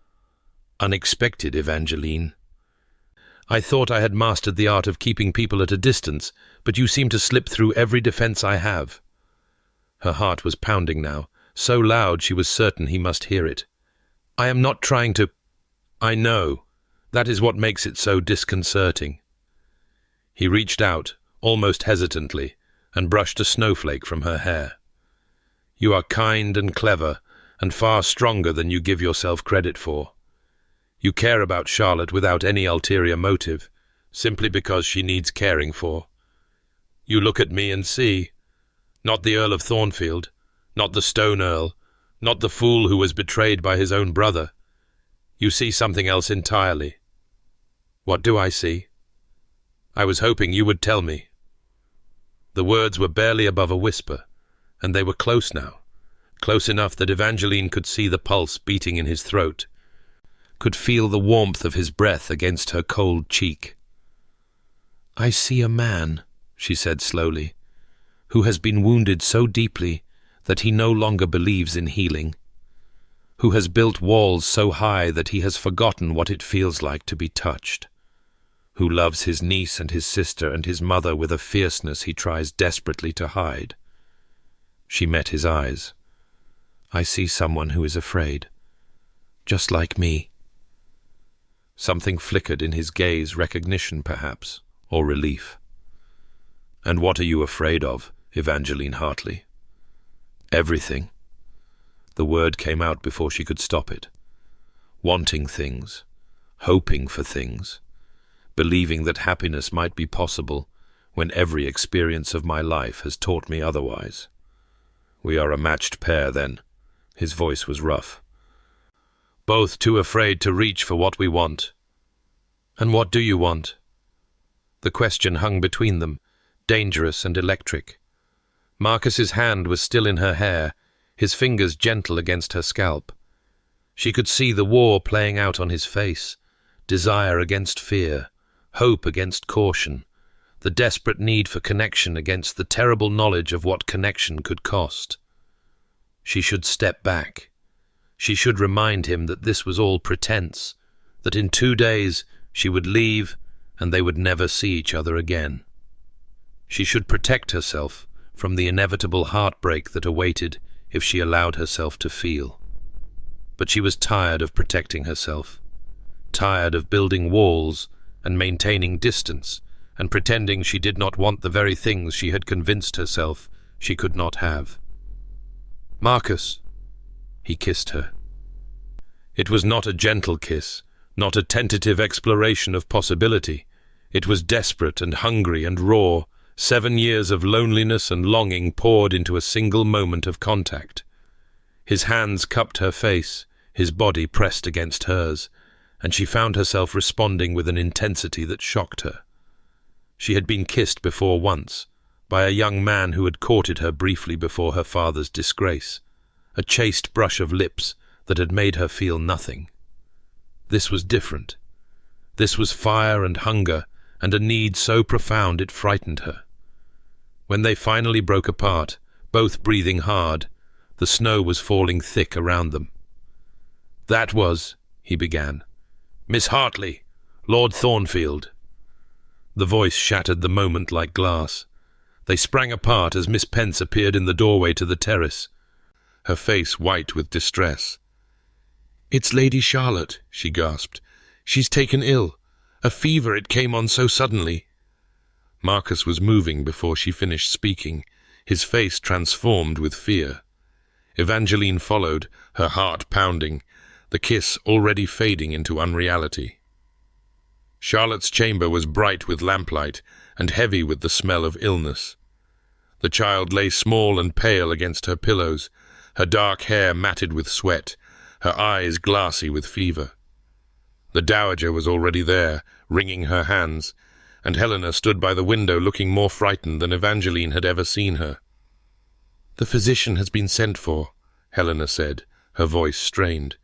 unexpected, Evangeline. I thought I had mastered the art of keeping people at a distance, but you seem to slip through every defense I have." Her heart was pounding now, so loud she was certain he must hear it. "I am not trying to—" "I know. That is what makes it so disconcerting." He reached out, almost hesitantly, and brushed a snowflake from her hair. "You are kind and clever, and far stronger than you give yourself credit for. You care about Charlotte without any ulterior motive, simply because she needs caring for. You look at me and see, not the Earl of Thornfield, not the Stone Earl, not the fool who was betrayed by his own brother. You see something else entirely. What do I see? I was hoping you would tell me." The words were barely above a whisper, and they were close now, close enough that Evangeline could see the pulse beating in his throat, could feel the warmth of his breath against her cold cheek. "I see a man," she said slowly, "who has been wounded so deeply that he no longer believes in healing, who has built walls so high that he has forgotten what it feels like to be touched, who loves his niece and his sister and his mother with a fierceness he tries desperately to hide." She met his eyes. "I see someone who is afraid, just like me." Something flickered in his gaze, recognition perhaps, or relief. "And what are you afraid of, Evangeline Hartley?" "Everything." The word came out before she could stop it. "Wanting things, hoping for things, believing that happiness might be possible when every experience of my life has taught me otherwise." "We are a matched pair, then." His voice was rough. "Both too afraid to reach for what we want." "And what do you want?" The question hung between them, dangerous and electric. Marcus's hand was still in her hair, his fingers gentle against her scalp. She could see the war playing out on his face, desire against fear, hope against caution, the desperate need for connection against the terrible knowledge of what connection could cost. She should step back. She should remind him that this was all pretense, that in 2 days she would leave and they would never see each other again. She should protect herself from the inevitable heartbreak that awaited if she allowed herself to feel. But she was tired of protecting herself, tired of building walls and maintaining distance and pretending she did not want the very things she had convinced herself she could not have. "Marcus," he kissed her. It was not a gentle kiss, not a tentative exploration of possibility. It was desperate and hungry and raw, 7 years of loneliness and longing poured into a single moment of contact. His hands cupped her face, his body pressed against hers, and she found herself responding with an intensity that shocked her. She had been kissed before once, by a young man who had courted her briefly before her father's disgrace, a chaste brush of lips that had made her feel nothing. This was different. This was fire and hunger, and a need so profound it frightened her. When they finally broke apart, both breathing hard. The snow was falling thick around them. "That was," he began, "Miss Hartley, Lord Thornfield." The voice shattered the moment like glass. They sprang apart as Miss Pence appeared in the doorway to the terrace, her face white with distress. "It's Lady Charlotte," she gasped. "She's taken ill. A fever, it came on so suddenly." Marcus was moving before she finished speaking, his face transformed with fear. Evangeline followed, her heart pounding, the kiss already fading into unreality. Charlotte's chamber was bright with lamplight and heavy with the smell of illness. The child lay small and pale against her pillows, her dark hair matted with sweat, her eyes glassy with fever. The dowager was already there, wringing her hands, and Helena stood by the window looking more frightened than Evangeline had ever seen her. "The physician has been sent for," Helena said, her voice strained.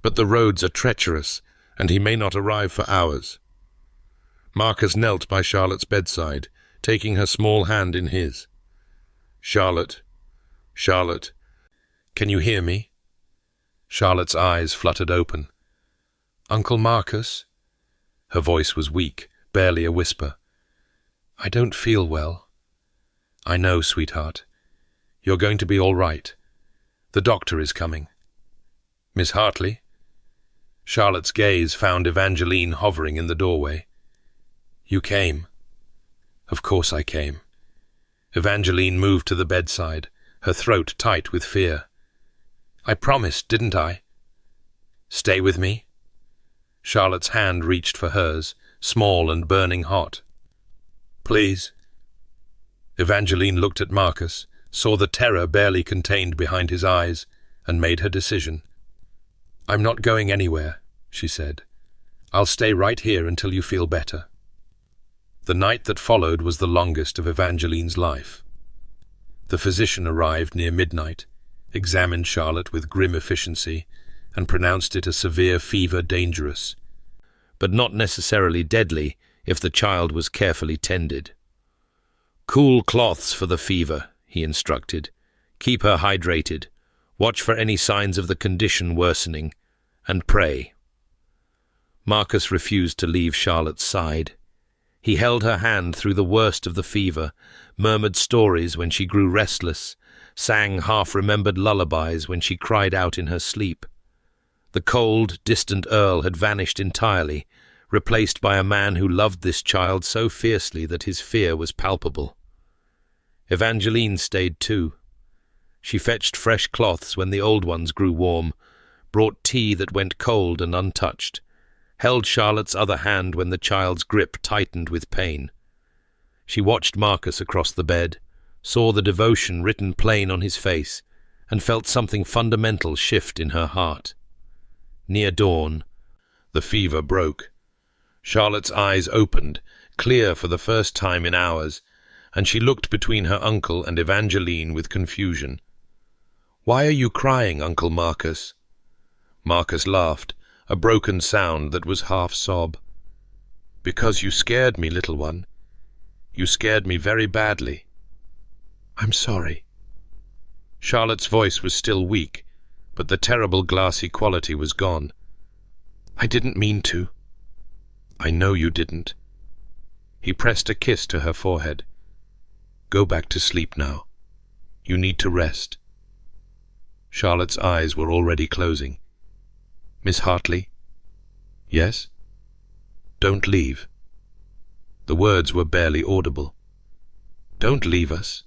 "But the roads are treacherous, and he may not arrive for hours." Marcus knelt by Charlotte's bedside, taking her small hand in his. "Charlotte, Charlotte, can you hear me?" Charlotte's eyes fluttered open. "Uncle Marcus?" Her voice was weak, barely a whisper. "I don't feel well." "I know, sweetheart. You're going to be all right. The doctor is coming." "Miss Hartley?" Charlotte's gaze found Evangeline hovering in the doorway. "You came." "Of course I came." Evangeline moved to the bedside, her throat tight with fear. "I promised, didn't I?" "Stay with me?" Charlotte's hand reached for hers, small and burning hot. "Please." Evangeline looked at Marcus, saw the terror barely contained behind his eyes, and made her decision. "I'm not going anywhere," she said. "I'll stay right here until you feel better." The night that followed was the longest of Evangeline's life. The physician arrived near midnight, examined Charlotte with grim efficiency, and pronounced it a severe fever, dangerous, but not necessarily deadly if the child was carefully tended. "Cool cloths for the fever," he instructed. "Keep her hydrated. Watch for any signs of the condition worsening, and pray." Marcus refused to leave Charlotte's side. He held her hand through the worst of the fever, murmured stories when she grew restless, sang half-remembered lullabies when she cried out in her sleep. The cold, distant Earl had vanished entirely, replaced by a man who loved this child so fiercely that his fear was palpable. Evangeline stayed too. She fetched fresh cloths when the old ones grew warm, brought tea that went cold and untouched, held Charlotte's other hand when the child's grip tightened with pain. She watched Marcus across the bed, saw the devotion written plain on his face, and felt something fundamental shift in her heart. Near dawn, the fever broke. Charlotte's eyes opened, clear for the first time in hours, and she looked between her uncle and Evangeline with confusion. "Why are you crying, Uncle Marcus?" Marcus laughed, a broken sound that was half sob. "Because you scared me, little one. You scared me very badly." "I'm sorry." Charlotte's voice was still weak, but the terrible glassy quality was gone. "I didn't mean to." "I know you didn't." He pressed a kiss to her forehead. "Go back to sleep now. You need to rest." Charlotte's eyes were already closing. "Miss Hartley?" "Yes?" "Don't leave." The words were barely audible. "Don't leave us."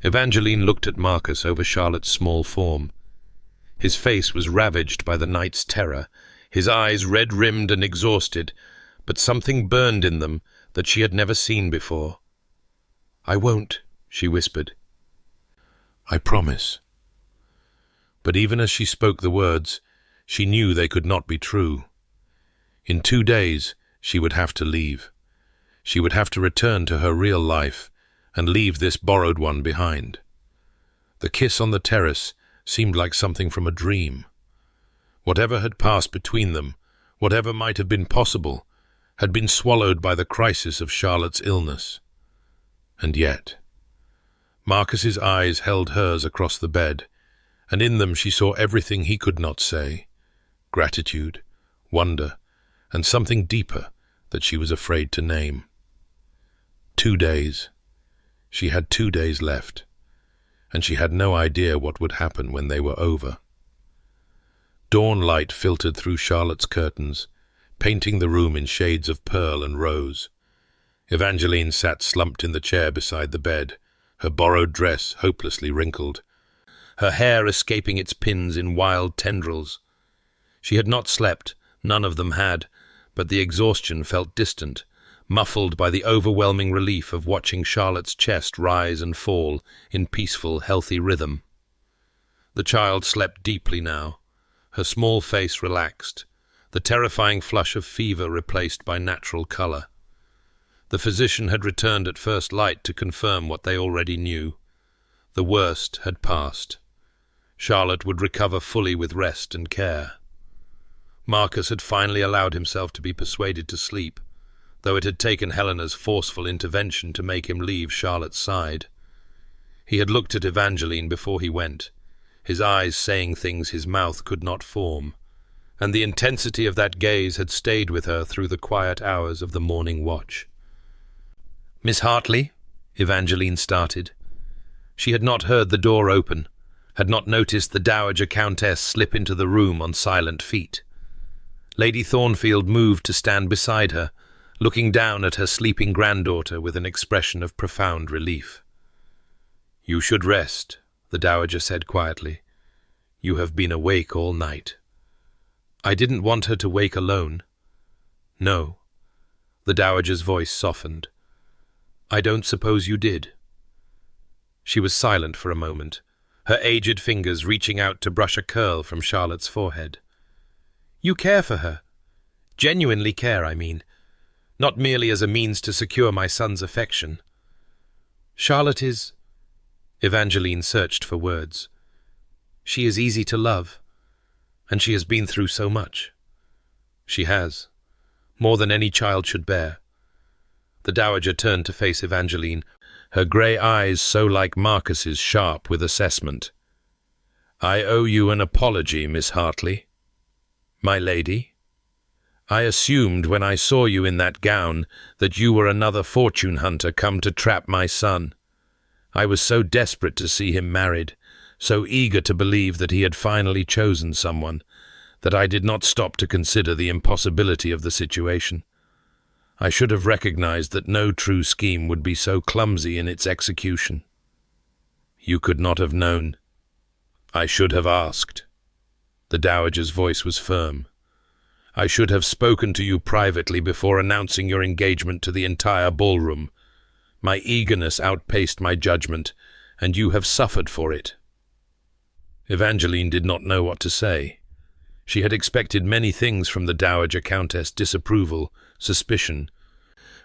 Evangeline looked at Marcus over Charlotte's small form. His face was ravaged by the night's terror, his eyes red-rimmed and exhausted, but something burned in them that she had never seen before. "I won't," she whispered. "I promise." But even as she spoke the words, she knew they could not be true. In 2 days, she would have to leave. She would have to return to her real life and leave this borrowed one behind. The kiss on the terrace seemed like something from a dream. Whatever had passed between them, whatever might have been possible, had been swallowed by the crisis of Charlotte's illness. And yet, Marcus's eyes held hers across the bed, and in them she saw everything he could not say: gratitude, wonder, and something deeper that she was afraid to name. 2 days. She had 2 days left, and she had no idea what would happen when they were over. Dawn light filtered through Charlotte's curtains, painting the room in shades of pearl and rose. Evangeline sat slumped in the chair beside the bed, her borrowed dress hopelessly wrinkled, her hair escaping its pins in wild tendrils. She had not slept, none of them had, but the exhaustion felt distant, muffled by the overwhelming relief of watching Charlotte's chest rise and fall in peaceful, healthy rhythm. The child slept deeply now, her small face relaxed, the terrifying flush of fever replaced by natural colour. The physician had returned at first light to confirm what they already knew. The worst had passed. Charlotte would recover fully with rest and care. Marcus had finally allowed himself to be persuaded to sleep, though it had taken Helena's forceful intervention to make him leave Charlotte's side. He had looked at Evangeline before he went, his eyes saying things his mouth could not form, and the intensity of that gaze had stayed with her through the quiet hours of the morning watch. "Miss Hartley?" Evangeline started. She had not heard the door open, had not noticed the Dowager Countess slip into the room on silent feet. Lady Thornfield moved to stand beside her, looking down at her sleeping granddaughter with an expression of profound relief. "You should rest," the Dowager said quietly. "You have been awake all night." "I didn't want her to wake alone." "No." The Dowager's voice softened. "I don't suppose you did." She was silent for a moment, her aged fingers reaching out to brush a curl from Charlotte's forehead. "You care for her. Genuinely care, I mean. Not merely as a means to secure my son's affection. Charlotte is—" Evangeline searched for words. "She is easy to love, and she has been through so much." "She has. More than any child should bear." The Dowager turned to face Evangeline, her grey eyes so like Marcus's, sharp with assessment. "I owe you an apology, Miss Hartley." "My lady?" "I assumed when I saw you in that gown that you were another fortune hunter come to trap my son. I was so desperate to see him married, so eager to believe that he had finally chosen someone, that I did not stop to consider the impossibility of the situation. I should have recognized that no true scheme would be so clumsy in its execution." "You could not have known." "I should have asked." The Dowager's voice was firm. "I should have spoken to you privately before announcing your engagement to the entire ballroom. My eagerness outpaced my judgment, and you have suffered for it." Evangeline did not know what to say. She had expected many things from the Dowager Countess: disapproval, suspicion,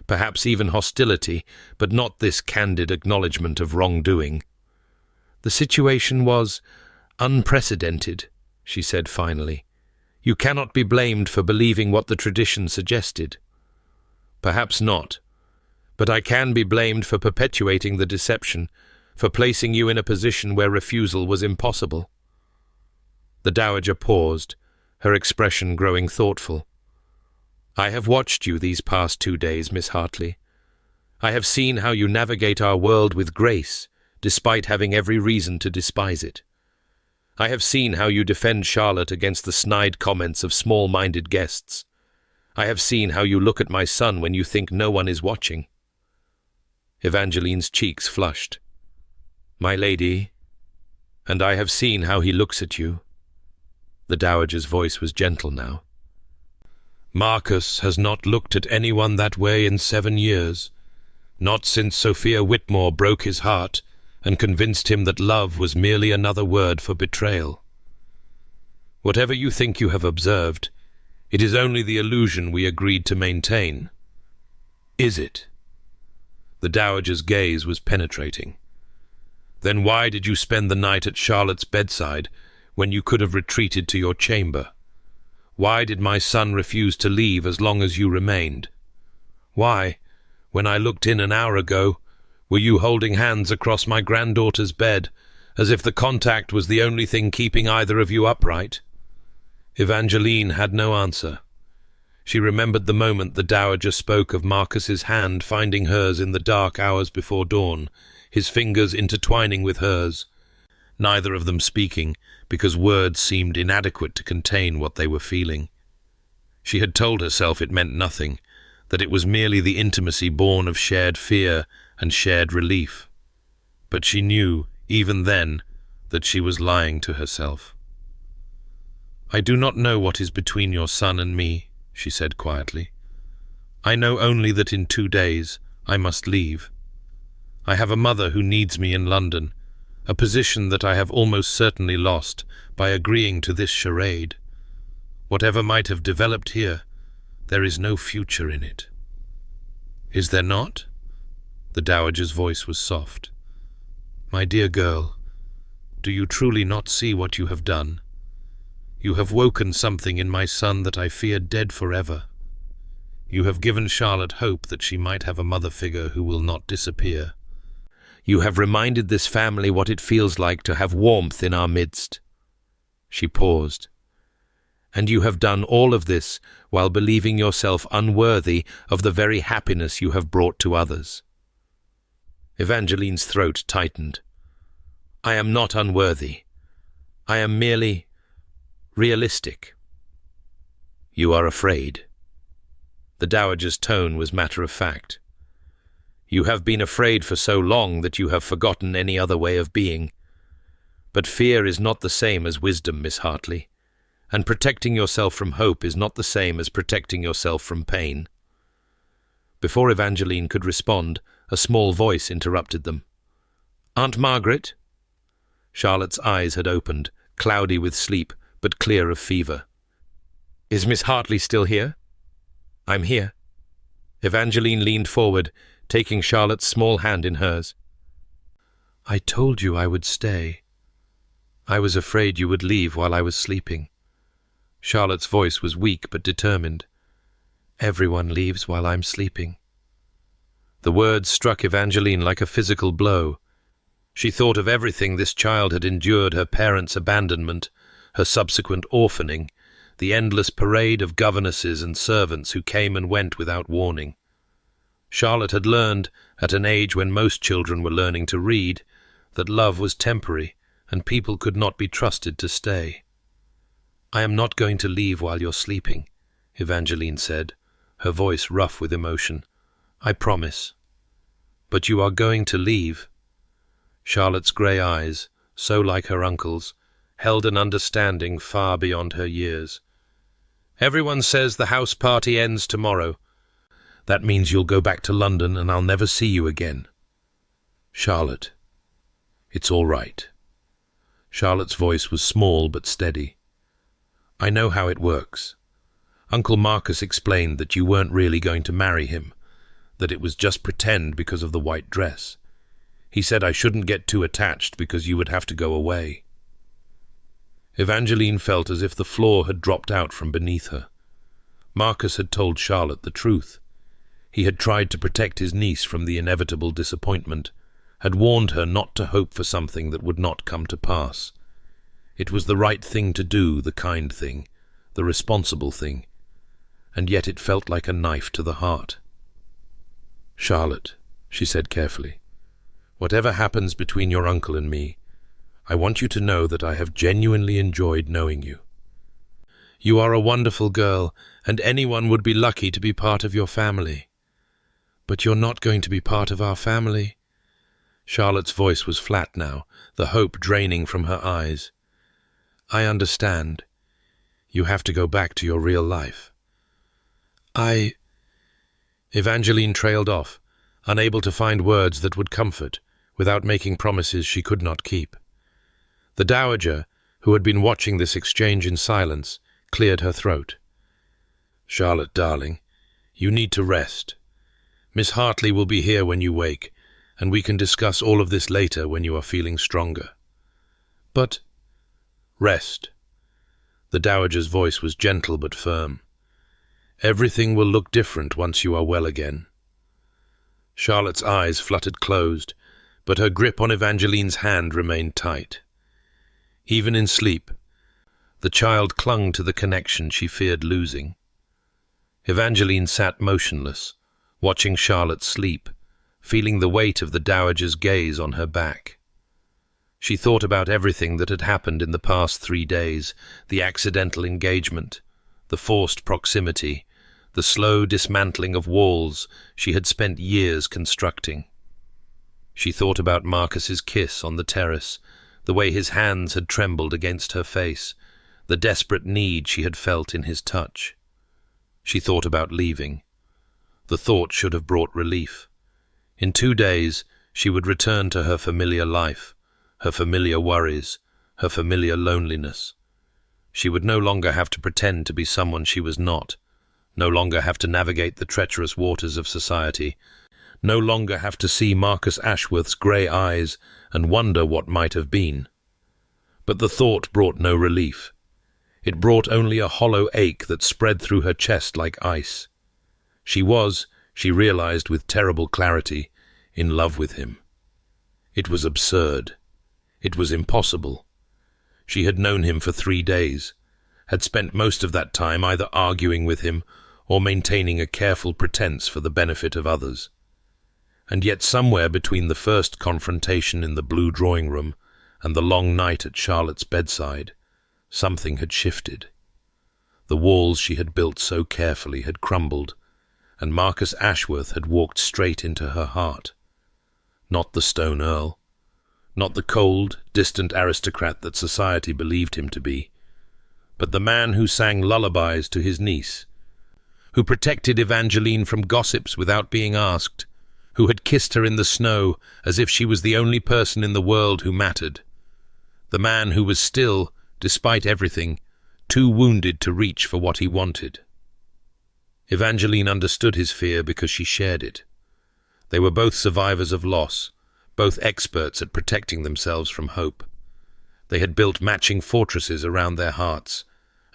perhaps even hostility, but not this candid acknowledgement of wrongdoing. "The situation was unprecedented," she said finally. "You cannot be blamed for believing what the tradition suggested." "Perhaps not. But I can be blamed for perpetuating the deception, for placing you in a position where refusal was impossible." The Dowager paused, her expression growing thoughtful. "I have watched you these past 2 days, Miss Hartley. I have seen how you navigate our world with grace, despite having every reason to despise it. I have seen how you defend Charlotte against the snide comments of small-minded guests. I have seen how you look at my son when you think no one is watching." Evangeline's cheeks flushed. "My lady, and I have seen how he looks at you." The Dowager's voice was gentle now. "Marcus has not looked at anyone that way in 7 years, not since Sophia Whitmore broke his heart and convinced him that love was merely another word for betrayal. Whatever you think you have observed, it is only the illusion we agreed to maintain. Is it?" The Dowager's gaze was penetrating. "Then why did you spend the night at Charlotte's bedside when you could have retreated to your chamber? Why did my son refuse to leave as long as you remained? Why, when I looked in an hour ago, Were you holding hands across my granddaughter's bed, as if the contact was the only thing keeping either of you upright?" Evangeline had no answer. She remembered the moment the dowager spoke of Marcus's hand finding hers in the dark hours before dawn, his fingers intertwining with hers, neither of them speaking, because words seemed inadequate to contain what they were feeling. She had told herself it meant nothing, that it was merely the intimacy born of shared fear and shared relief. But she knew, even then, that she was lying to herself. "I do not know what is between your son and me," she said quietly. "I know only that in 2 days I must leave. I have a mother who needs me in London, a position that I have almost certainly lost by agreeing to this charade. Whatever might have developed here, there is no future in it." "Is there not?" The dowager's voice was soft. "My dear girl, do you truly not see what you have done? You have woken something in my son that I feared dead forever. You have given Charlotte hope that she might have a mother figure who will not disappear. You have reminded this family what it feels like to have warmth in our midst." She paused. "And you have done all of this while believing yourself unworthy of the very happiness you have brought to others." Evangeline's throat tightened. "I am not unworthy. I am merely realistic." "You are afraid." The dowager's tone was matter-of-fact. "You have been afraid for so long that you have forgotten any other way of being. But fear is not the same as wisdom, Miss Hartley, and protecting yourself from hope is not the same as protecting yourself from pain." Before Evangeline could respond, a small voice interrupted them. "Aunt Margaret?" Charlotte's eyes had opened, cloudy with sleep, but clear of fever. "Is Miss Hartley still here?" "I'm here." Evangeline leaned forward, taking Charlotte's small hand in hers. "I told you I would stay. I was afraid you would leave while I was sleeping." Charlotte's voice was weak but determined. "Everyone leaves while I'm sleeping." The words struck Evangeline like a physical blow. She thought of everything this child had endured: her parents' abandonment, her subsequent orphaning, the endless parade of governesses and servants who came and went without warning. Charlotte had learned, at an age when most children were learning to read, that love was temporary and people could not be trusted to stay. "I am not going to leave while you're sleeping," Evangeline said, her voice rough with emotion. "I promise." "But you are going to leave." Charlotte's grey eyes, so like her uncle's, held an understanding far beyond her years. "Everyone says the house party ends tomorrow. That means you'll go back to London and I'll never see you again." "Charlotte, it's all right." Charlotte's voice was small but steady. "I know how it works. Uncle Marcus explained that you weren't really going to marry him, that it was just pretend because of the white dress. He said I shouldn't get too attached because you would have to go away." Evangeline felt as if the floor had dropped out from beneath her. Marcus had told Charlotte the truth. He had tried to protect his niece from the inevitable disappointment, had warned her not to hope for something that would not come to pass. It was the right thing to do, the kind thing, the responsible thing, and yet it felt like a knife to the heart. "Charlotte," she said carefully, "whatever happens between your uncle and me, I want you to know that I have genuinely enjoyed knowing you. You are a wonderful girl, and anyone would be lucky to be part of your family. But you're not going to be part of our family." Charlotte's voice was flat now, the hope draining from her eyes. "I understand. You have to go back to your real life." Evangeline trailed off, unable to find words that would comfort, without making promises she could not keep. The dowager, who had been watching this exchange in silence, cleared her throat. "Charlotte, darling, you need to rest. Miss Hartley will be here when you wake, and we can discuss all of this later when you are feeling stronger." "But—" "Rest." The dowager's voice was gentle but firm. "Everything will look different once you are well again." Charlotte's eyes fluttered closed, but her grip on Evangeline's hand remained tight. Even in sleep, the child clung to the connection she feared losing. Evangeline sat motionless, watching Charlotte sleep, feeling the weight of the dowager's gaze on her back. She thought about everything that had happened in the past 3 days, the accidental engagement, the forced proximity, the slow dismantling of walls she had spent years constructing. She thought about Marcus's kiss on the terrace, the way his hands had trembled against her face, the desperate need she had felt in his touch. She thought about leaving. The thought should have brought relief. In 2 days, she would return to her familiar life, her familiar worries, her familiar loneliness. She would no longer have to pretend to be someone she was not, no longer have to navigate the treacherous waters of society, no longer have to see Marcus Ashworth's grey eyes and wonder what might have been. But the thought brought no relief. It brought only a hollow ache that spread through her chest like ice. She was, she realized with terrible clarity, in love with him. It was absurd. It was impossible. She had known him for 3 days, had spent most of that time either arguing with him or maintaining a careful pretense for the benefit of others. And yet somewhere between the first confrontation in the blue drawing room and the long night at Charlotte's bedside, something had shifted. The walls she had built so carefully had crumbled, and Marcus Ashworth had walked straight into her heart. Not the stone earl, not the cold, distant aristocrat that society believed him to be, but the man who sang lullabies to his niece, who protected Evangeline from gossips without being asked, who had kissed her in the snow as if she was the only person in the world who mattered, the man who was still, despite everything, too wounded to reach for what he wanted. Evangeline understood his fear because she shared it. They were both survivors of loss, both experts at protecting themselves from hope. They had built matching fortresses around their hearts,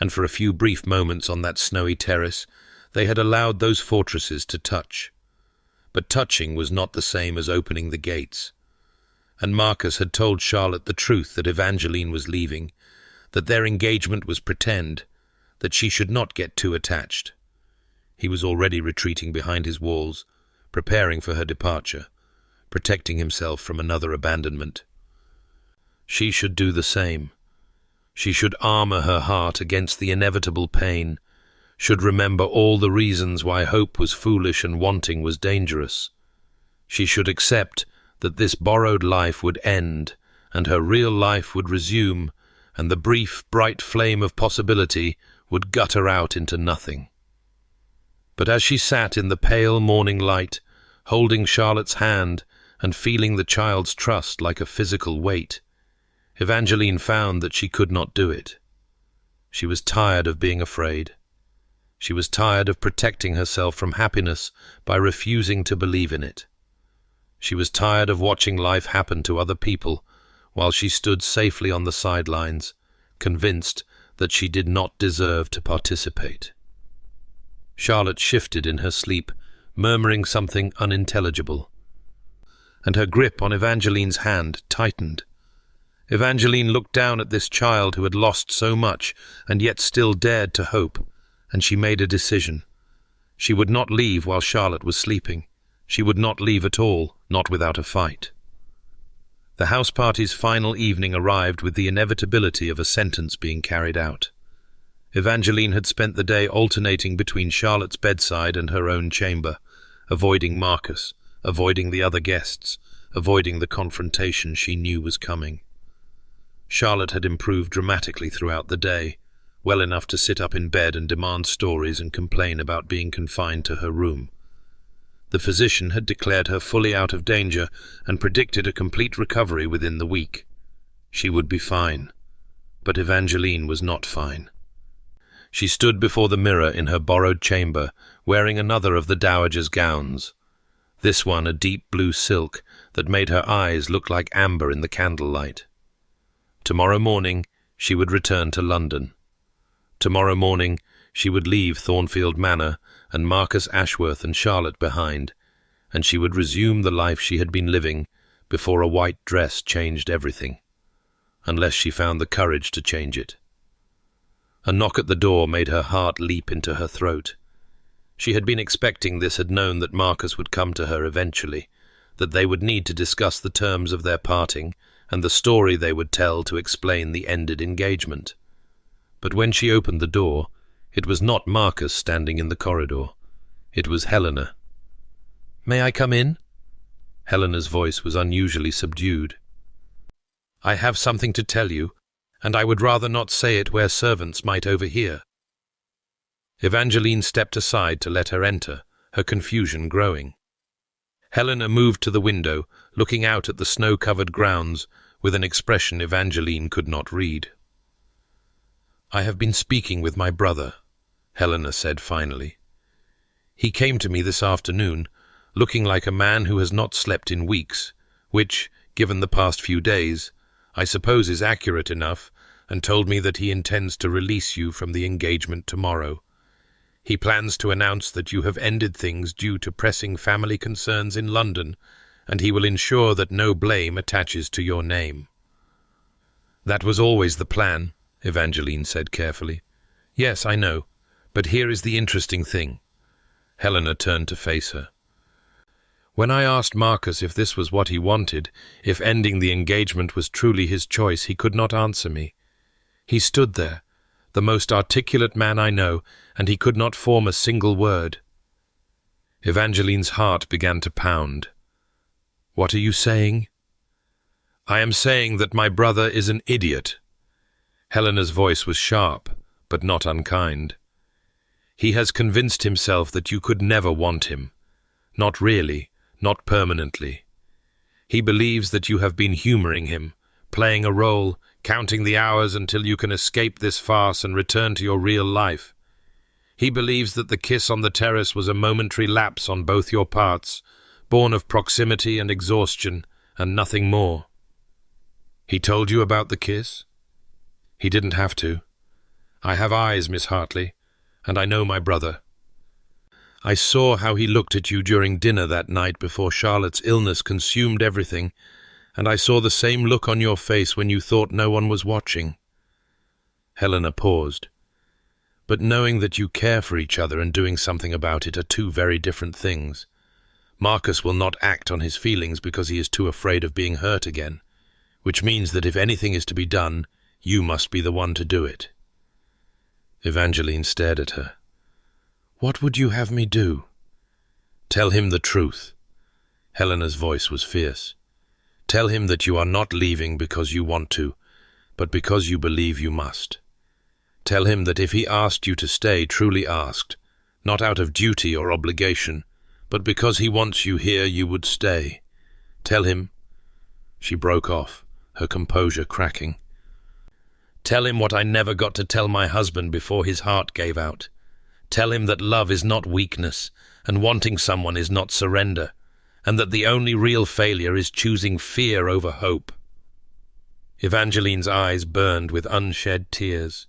and for a few brief moments on that snowy terrace, they had allowed those fortresses to touch. But touching was not the same as opening the gates. And Marcus had told Charlotte the truth that Evangeline was leaving, that their engagement was pretend, that she should not get too attached. He was already retreating behind his walls, preparing for her departure, protecting himself from another abandonment. She should do the same. She should armor her heart against the inevitable pain, should remember all the reasons why hope was foolish and wanting was dangerous. She should accept that this borrowed life would end, and her real life would resume, and the brief, bright flame of possibility would gutter out into nothing. But as she sat in the pale morning light, holding Charlotte's hand and feeling the child's trust like a physical weight, Evangeline found that she could not do it. She was tired of being afraid. She was tired of protecting herself from happiness by refusing to believe in it. She was tired of watching life happen to other people while she stood safely on the sidelines, convinced that she did not deserve to participate. Charlotte shifted in her sleep, murmuring something unintelligible, and her grip on Evangeline's hand tightened. Evangeline looked down at this child who had lost so much and yet still dared to hope, and she made a decision. She would not leave while Charlotte was sleeping. She would not leave at all, not without a fight. The house party's final evening arrived with the inevitability of a sentence being carried out. Evangeline had spent the day alternating between Charlotte's bedside and her own chamber, avoiding Marcus, avoiding the other guests, avoiding the confrontation she knew was coming. Charlotte had improved dramatically throughout the day, well enough to sit up in bed and demand stories and complain about being confined to her room. The physician had declared her fully out of danger and predicted a complete recovery within the week. She would be fine. But Evangeline was not fine. She stood before the mirror in her borrowed chamber, wearing another of the dowager's gowns. This one a deep blue silk that made her eyes look like amber in the candlelight. Tomorrow morning she would return to London. Tomorrow morning she would leave Thornfield Manor and Marcus Ashworth and Charlotte behind, and she would resume the life she had been living before a white dress changed everything, unless she found the courage to change it. A knock at the door made her heart leap into her throat. She had been expecting this, had known that Marcus would come to her eventually, that they would need to discuss the terms of their parting and the story they would tell to explain the ended engagement. But when she opened the door, it was not Marcus standing in the corridor. It was Helena. "May I come in?" Helena's voice was unusually subdued. "I have something to tell you, and I would rather not say it where servants might overhear." Evangeline stepped aside to let her enter, her confusion growing. Helena moved to the window, looking out at the snow-covered grounds with an expression Evangeline could not read. "I have been speaking with my brother," Helena said finally. "He came to me this afternoon, looking like a man who has not slept in weeks, which, given the past few days, I suppose is accurate enough, and told me that he intends to release you from the engagement tomorrow. He plans to announce that you have ended things due to pressing family concerns in London, and he will ensure that no blame attaches to your name." "That was always the plan," Evangeline said carefully. "Yes, I know, but here is the interesting thing." Helena turned to face her. "When I asked Marcus if this was what he wanted, if ending the engagement was truly his choice, he could not answer me. He stood there, the most articulate man I know, and he could not form a single word." Evangeline's heart began to pound. "What are you saying?" "I am saying that my brother is an idiot." Helena's voice was sharp, but not unkind. "He has convinced himself that you could never want him. Not really, not permanently. He believes that you have been humoring him, playing a role, counting the hours until you can escape this farce and return to your real life. He believes that the kiss on the terrace was a momentary lapse on both your parts, born of proximity and exhaustion, and nothing more." "He told you about the kiss?" "He didn't have to. I have eyes, Miss Hartley, and I know my brother. I saw how he looked at you during dinner that night before Charlotte's illness consumed everything, and I saw the same look on your face when you thought no one was watching." Helena paused. "But knowing that you care for each other and doing something about it are two very different things. Marcus will not act on his feelings because he is too afraid of being hurt again, which means that if anything is to be done, you must be the one to do it." Evangeline stared at her. "What would you have me do?" "Tell him the truth." Helena's voice was fierce. "Tell him that you are not leaving because you want to, but because you believe you must. Tell him that if he asked you to stay, truly asked, not out of duty or obligation, but because he wants you here, you would stay. Tell him—" She broke off, her composure cracking. "Tell him what I never got to tell my husband before his heart gave out. Tell him that love is not weakness, and wanting someone is not surrender, and that the only real failure is choosing fear over hope." Evangeline's eyes burned with unshed tears.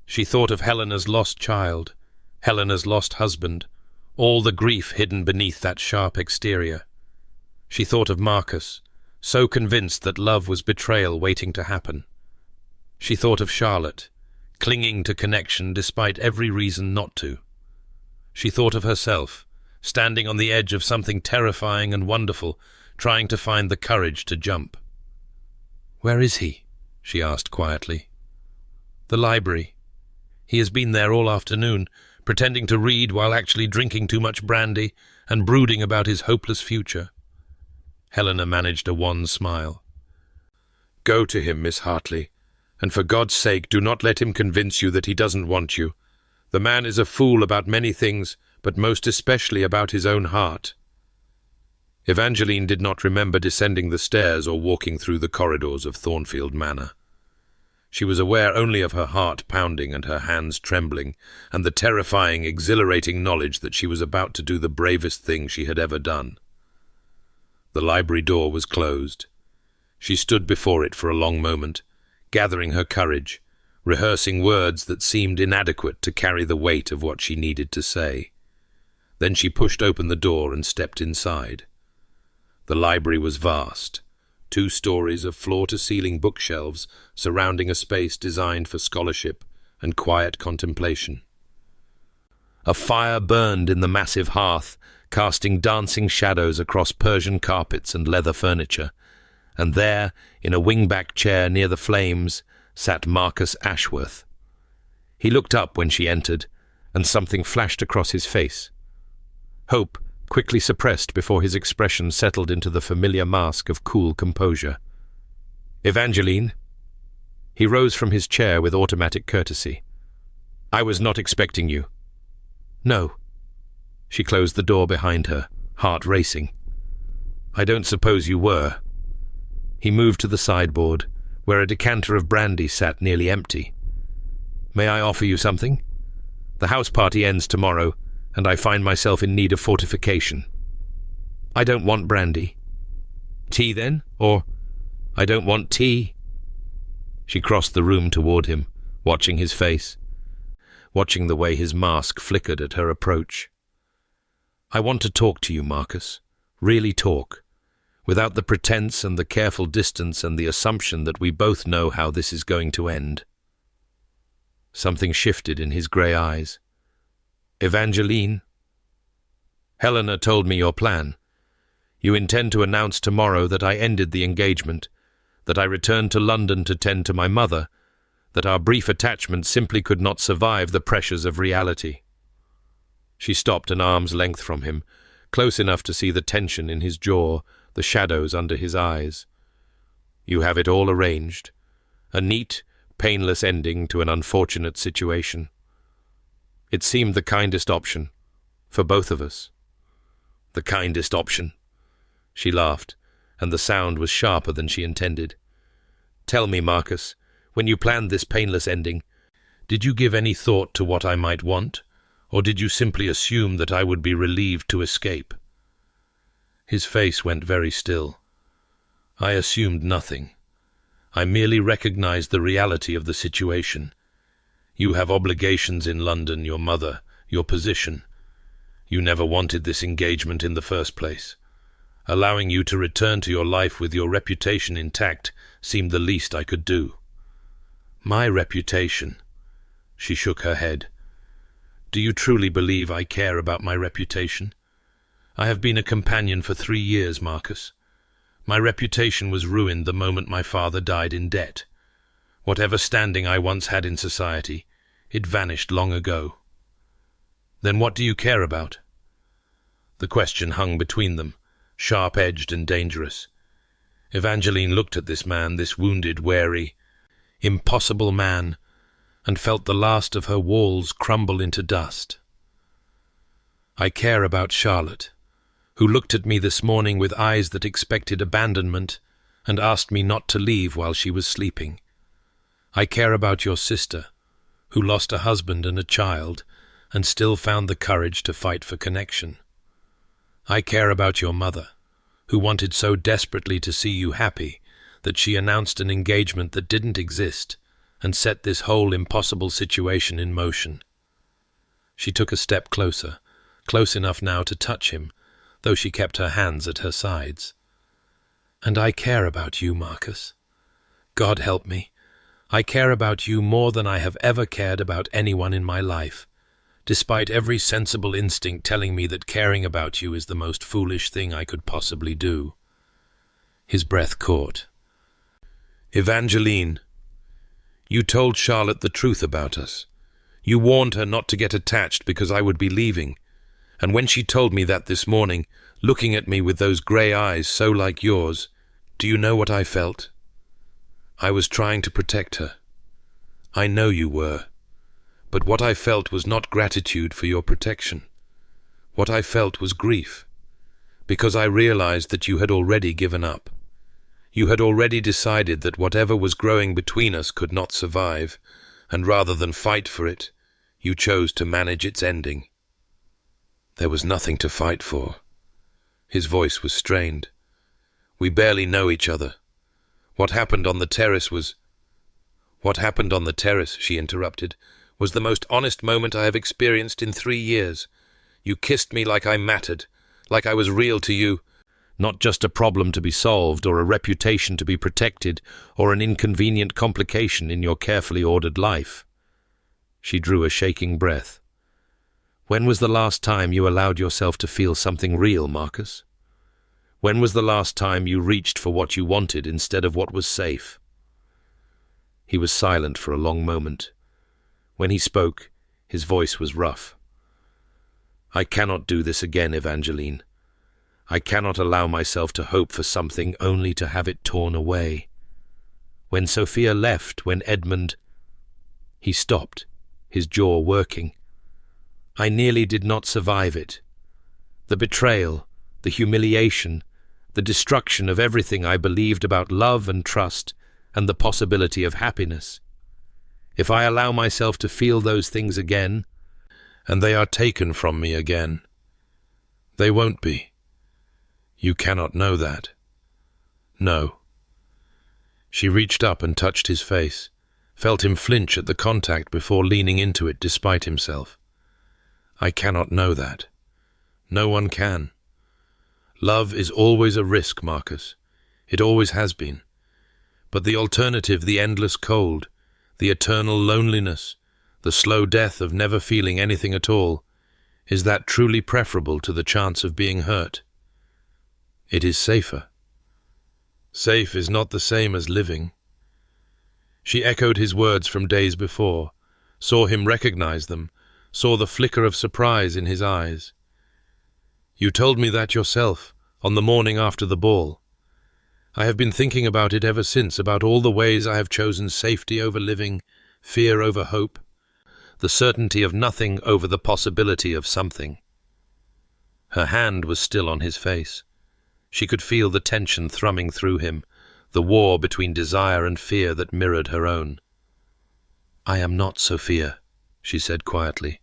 She thought of Helena's lost child, Helena's lost husband, all the grief hidden beneath that sharp exterior. She thought of Marcus, so convinced that love was betrayal waiting to happen. She thought of Charlotte, clinging to connection despite every reason not to. She thought of herself, standing on the edge of something terrifying and wonderful, trying to find the courage to jump. "Where is he?" she asked quietly. "The library. He has been there all afternoon, pretending to read while actually drinking too much brandy and brooding about his hopeless future." Helena managed a wan smile. "Go to him, Miss Hartley, and for God's sake do not let him convince you that he doesn't want you. The man is a fool about many things, but most especially about his own heart." Evangeline did not remember descending the stairs or walking through the corridors of Thornfield Manor. She was aware only of her heart pounding and her hands trembling, and the terrifying, exhilarating knowledge that she was about to do the bravest thing she had ever done. The library door was closed. She stood before it for a long moment, gathering her courage, rehearsing words that seemed inadequate to carry the weight of what she needed to say. Then she pushed open the door and stepped inside. The library was vast, 2 stories of floor-to-ceiling bookshelves surrounding a space designed for scholarship and quiet contemplation. A fire burned in the massive hearth, casting dancing shadows across Persian carpets and leather furniture, and there, in a wing-back chair near the flames, sat Marcus Ashworth. He looked up when she entered, and something flashed across his face. Hope quickly suppressed before his expression settled into the familiar mask of cool composure. "Evangeline?" He rose from his chair with automatic courtesy. "I was not expecting you." "No." She closed the door behind her, heart racing. "I don't suppose you were." He moved to the sideboard, where a decanter of brandy sat nearly empty. "May I offer you something? The house party ends tomorrow, and I find myself in need of fortification." "I don't want brandy." "Tea, then? Or—" "I don't want tea." She crossed the room toward him, watching his face, watching the way his mask flickered at her approach. "I want to talk to you, Marcus. Really talk. Without the pretense and the careful distance and the assumption that we both know how this is going to end." Something shifted in his grey eyes. "Evangeline?" "Helena told me your plan. You intend to announce tomorrow that I ended the engagement, that I returned to London to tend to my mother, that our brief attachment simply could not survive the pressures of reality." She stopped an arm's length from him, close enough to see the tension in his jaw, the shadows under his eyes. "You have it all arranged. A neat, painless ending to an unfortunate situation. It seemed the kindest option, for both of us." "The kindest option?" She laughed, and the sound was sharper than she intended. "Tell me, Marcus, when you planned this painless ending, did you give any thought to what I might want, or did you simply assume that I would be relieved to escape?" His face went very still. "I assumed nothing. I merely recognized the reality of the situation. You have obligations in London, your mother, your position. You never wanted this engagement in the first place. Allowing you to return to your life with your reputation intact seemed the least I could do." "My reputation?" She shook her head. "Do you truly believe I care about my reputation? I have been a companion for 3 years, Marcus. My reputation was ruined the moment my father died in debt. Whatever standing I once had in society, it vanished long ago." "Then what do you care about?" The question hung between them, sharp-edged and dangerous. Evangeline looked at this man, this wounded, wary, impossible man, and felt the last of her walls crumble into dust. "I care about Charlotte, who looked at me this morning with eyes that expected abandonment and asked me not to leave while she was sleeping. I care about your sister, who lost a husband and a child and still found the courage to fight for connection. I care about your mother, who wanted so desperately to see you happy that she announced an engagement that didn't exist and set this whole impossible situation in motion." She took a step closer, close enough now to touch him, though she kept her hands at her sides. "And I care about you, Marcus. God help me. I care about you more than I have ever cared about anyone in my life, despite every sensible instinct telling me that caring about you is the most foolish thing I could possibly do." His breath caught. "Evangeline, you told Charlotte the truth about us. You warned her not to get attached because I would be leaving. And when she told me that this morning, looking at me with those grey eyes so like yours, do you know what I felt? I was trying to protect her. I know you were. But what I felt was not gratitude for your protection. What I felt was grief, because I realized that you had already given up. You had already decided that whatever was growing between us could not survive, and rather than fight for it, you chose to manage its ending." "There was nothing to fight for." His voice was strained. "We barely know each other. What happened on the terrace," she interrupted, "was the most honest moment I have experienced in 3 years. You kissed me like I mattered, like I was real to you, not just a problem to be solved or a reputation to be protected or an inconvenient complication in your carefully ordered life. She drew a shaking breath. When was the last time you allowed yourself to feel something real, Marcus? When was the last time you reached for what you wanted instead of what was safe? He was silent for a long moment. When he spoke, his voice was rough. I cannot do this again, Evangeline. I cannot allow myself to hope for something only to have it torn away. When Sophia left, when Edmund... He stopped, his jaw working. I nearly did not survive it. The betrayal, the humiliation, the destruction of everything I believed about love and trust and the possibility of happiness. If I allow myself to feel those things again, and they are taken from me again, they won't be. You cannot know that. No. She reached up and touched his face, felt him flinch at the contact before leaning into it despite himself. I cannot know that. No one can. Love is always a risk, Marcus. It always has been. But the alternative, the endless cold, the eternal loneliness, the slow death of never feeling anything at all, is that truly preferable to the chance of being hurt? It is safer. Safe is not the same as living. She echoed his words from days before, saw him recognize them, saw the flicker of surprise in his eyes. You told me that yourself, on the morning after the ball. I have been thinking about it ever since, about all the ways I have chosen safety over living, fear over hope, the certainty of nothing over the possibility of something. Her hand was still on his face. She could feel the tension thrumming through him, the war between desire and fear that mirrored her own. I am not Sophia, she said quietly.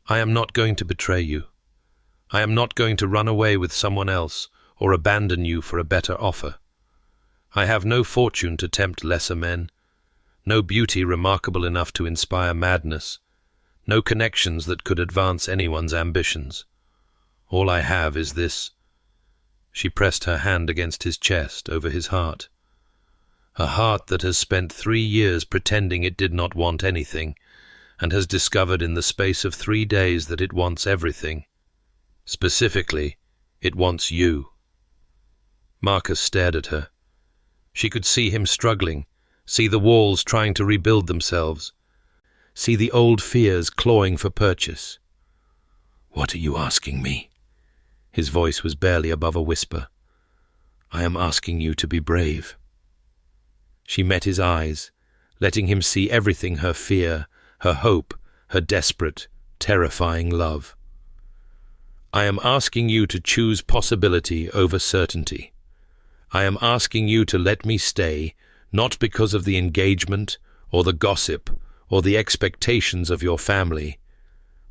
I am not going to betray you. I am not going to run away with someone else or abandon you for a better offer. I have no fortune to tempt lesser men, no beauty remarkable enough to inspire madness, no connections that could advance anyone's ambitions. All I have is this. She pressed her hand against his chest, over his heart. A heart that has spent 3 years pretending it did not want anything, and has discovered in the space of 3 days that it wants everything. Specifically, it wants you. Marcus stared at her. She could see him struggling, see the walls trying to rebuild themselves, see the old fears clawing for purchase. What are you asking me? His voice was barely above a whisper. I am asking you to be brave. She met his eyes, letting him see everything, her fear, her hope, her desperate, terrifying love. I am asking you to choose possibility over certainty. I am asking you to let me stay, not because of the engagement or the gossip or the expectations of your family,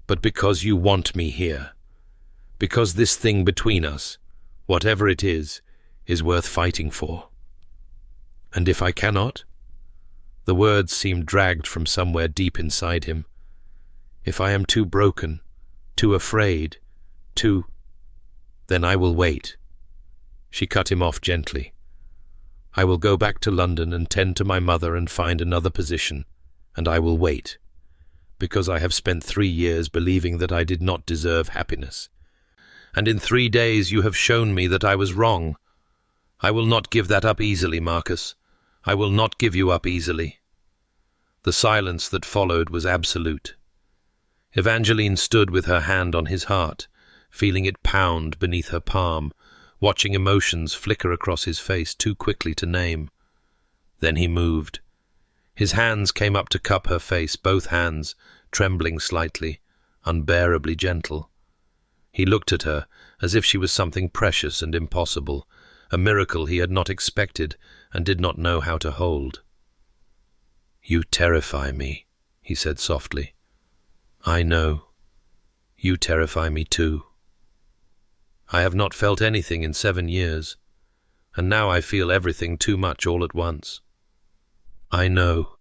but because you want me here. Because this thing between us, whatever it is worth fighting for. And if I cannot? The words seemed dragged from somewhere deep inside him. If I am too broken, too afraid, then I will wait. She cut him off gently. I will go back to London and tend to my mother and find another position, and I will wait, because I have spent 3 years believing that I did not deserve happiness. And in 3 days you have shown me that I was wrong. I will not give that up easily, Marcus. I will not give you up easily. The silence that followed was absolute. Evangeline stood with her hand on his heart, feeling it pound beneath her palm, watching emotions flicker across his face too quickly to name. Then he moved. His hands came up to cup her face, both hands, trembling slightly, unbearably gentle. He looked at her as if she was something precious and impossible, a miracle he had not expected and did not know how to hold. You terrify me, he said softly. I know. You terrify me too. I have not felt anything in 7 years, and now I feel everything too much all at once. I know.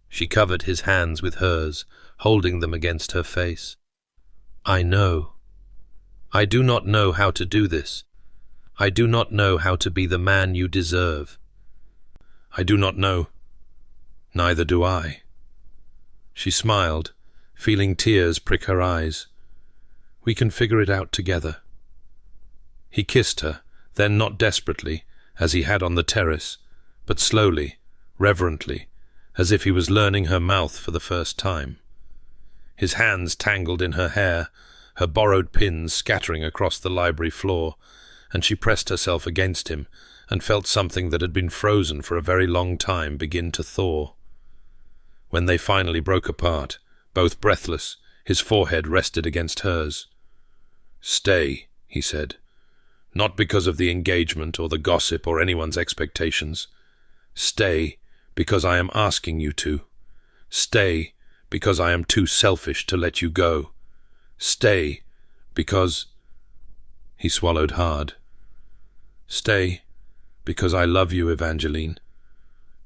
She covered his hands with hers, holding them against her face. I know. I do not know how to do this. I do not know how to be the man you deserve. I do not know. Neither do I. She smiled, feeling tears prick her eyes. We can figure it out together. He kissed her, then not desperately, as he had on the terrace, but slowly, reverently, as if he was learning her mouth for the first time. His hands tangled in her hair, her borrowed pins scattering across the library floor, and she pressed herself against him and felt something that had been frozen for a very long time begin to thaw. When they finally broke apart, both breathless, his forehead rested against hers. "Stay," he said. "Not because of the engagement or the gossip or anyone's expectations. Stay because I am asking you to. Stay because I am too selfish to let you go. Stay because—" He swallowed hard. "Stay because I love you, Evangeline.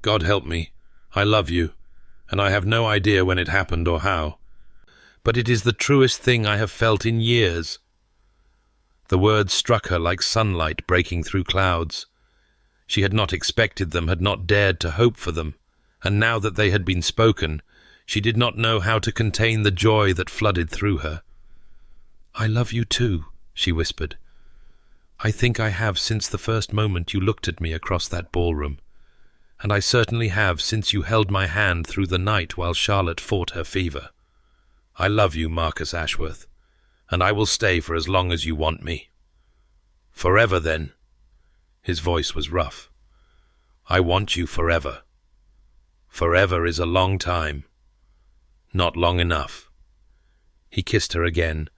God help me, I love you, and I have no idea when it happened or how. But it is the truest thing I have felt in years." The words struck her like sunlight breaking through clouds. She had not expected them, had not dared to hope for them, and now that they had been spoken, she did not know how to contain the joy that flooded through her. "I love you too," she whispered. "I think I have since the first moment you looked at me across that ballroom, and I certainly have since you held my hand through the night while Charlotte fought her fever. I love you, Marcus Ashworth, and I will stay for as long as you want me." "Forever, then." His voice was rough. "I want you forever. Forever is a long time. Not long enough." He kissed her again,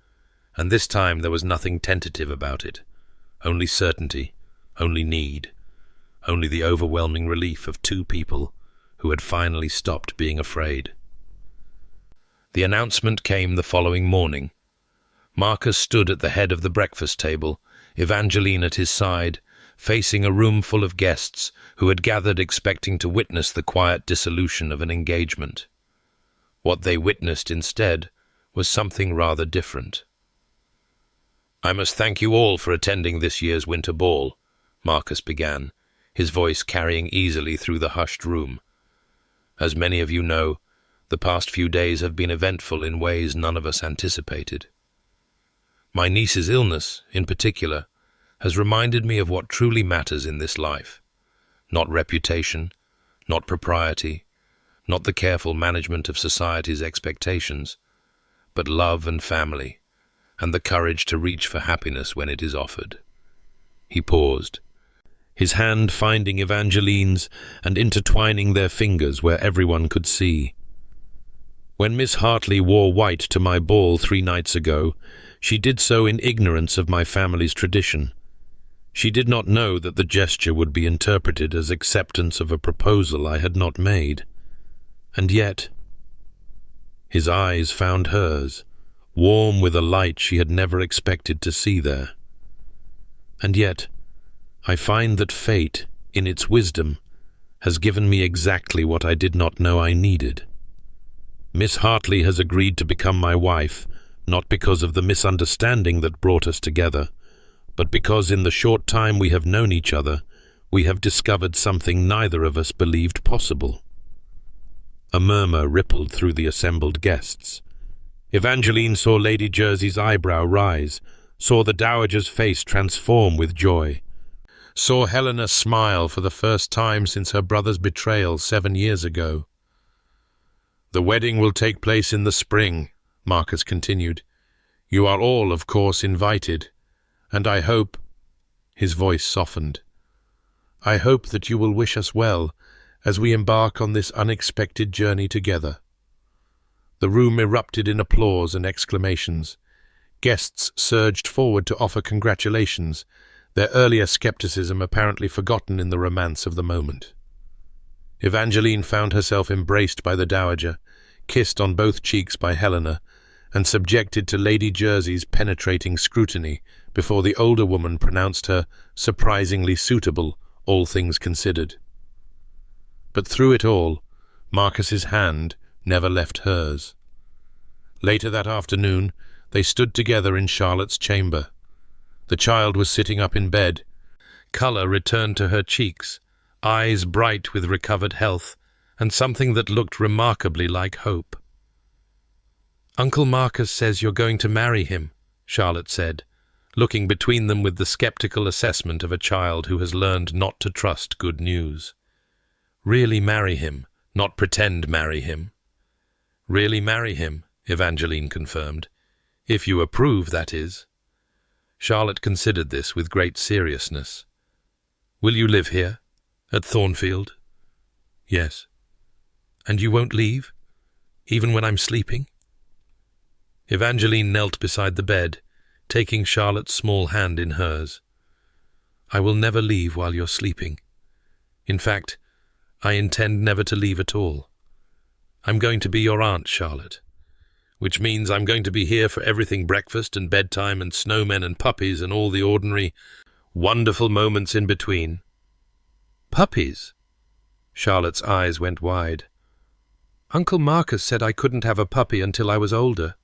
and this time there was nothing tentative about it. Only certainty, only need, only the overwhelming relief of two people who had finally stopped being afraid. The announcement came the following morning. Marcus stood at the head of the breakfast table, Evangeline at his side, facing a room full of guests who had gathered expecting to witness the quiet dissolution of an engagement. What they witnessed instead was something rather different. "I must thank you all for attending this year's winter ball," Marcus began, his voice carrying easily through the hushed room. "As many of you know, the past few days have been eventful in ways none of us anticipated. My niece's illness, in particular, has reminded me of what truly matters in this life. Not reputation, not propriety, not the careful management of society's expectations, but love and family, and the courage to reach for happiness when it is offered." He paused, his hand finding Evangeline's and intertwining their fingers where everyone could see. "When Miss Hartley wore white to my ball 3 nights ago, she did so in ignorance of my family's tradition. She did not know that the gesture would be interpreted as acceptance of a proposal I had not made. And yet—" His eyes found hers, warm with a light she had never expected to see there. "And yet, I find that fate, in its wisdom, has given me exactly what I did not know I needed. Miss Hartley has agreed to become my wife, not because of the misunderstanding that brought us together, but because in the short time we have known each other, we have discovered something neither of us believed possible." A murmur rippled through the assembled guests. Evangeline saw Lady Jersey's eyebrow rise, saw the dowager's face transform with joy, saw Helena smile for the first time since her brother's betrayal 7 years ago. "The wedding will take place in the spring," Marcus continued. "You are all, of course, invited, and I hope—" His voice softened. "I hope that you will wish us well as we embark on this unexpected journey together." The room erupted in applause and exclamations. Guests surged forward to offer congratulations, their earlier skepticism apparently forgotten in the romance of the moment. Evangeline found herself embraced by the dowager, kissed on both cheeks by Helena, and subjected to Lady Jersey's penetrating scrutiny before the older woman pronounced her surprisingly suitable, all things considered. But through it all, Marcus's hand never left hers. Later that afternoon, They stood together in Charlotte's chamber. The child was sitting up in bed. Colour returned to her cheeks, eyes bright with recovered health, and something that looked remarkably like hope. "Uncle Marcus says you're going to marry him," Charlotte said, looking between them with the skeptical assessment of a child who has learned not to trust good news. "Really marry him, not pretend marry him." "Really marry him," Evangeline confirmed. "If you approve, that is." Charlotte considered this with great seriousness. "Will you live here, at Thornfield?" "Yes." "And you won't leave, even when I'm sleeping?" Evangeline knelt beside the bed, taking Charlotte's small hand in hers. "I will never leave while you're sleeping. In fact, I intend never to leave at all. I'm going to be your aunt, Charlotte, which means I'm going to be here for everything breakfast and bedtime and snowmen and puppies and all the ordinary, wonderful moments in between." "Puppies?" Charlotte's eyes went wide. "Uncle Marcus said I couldn't have a puppy until I was older."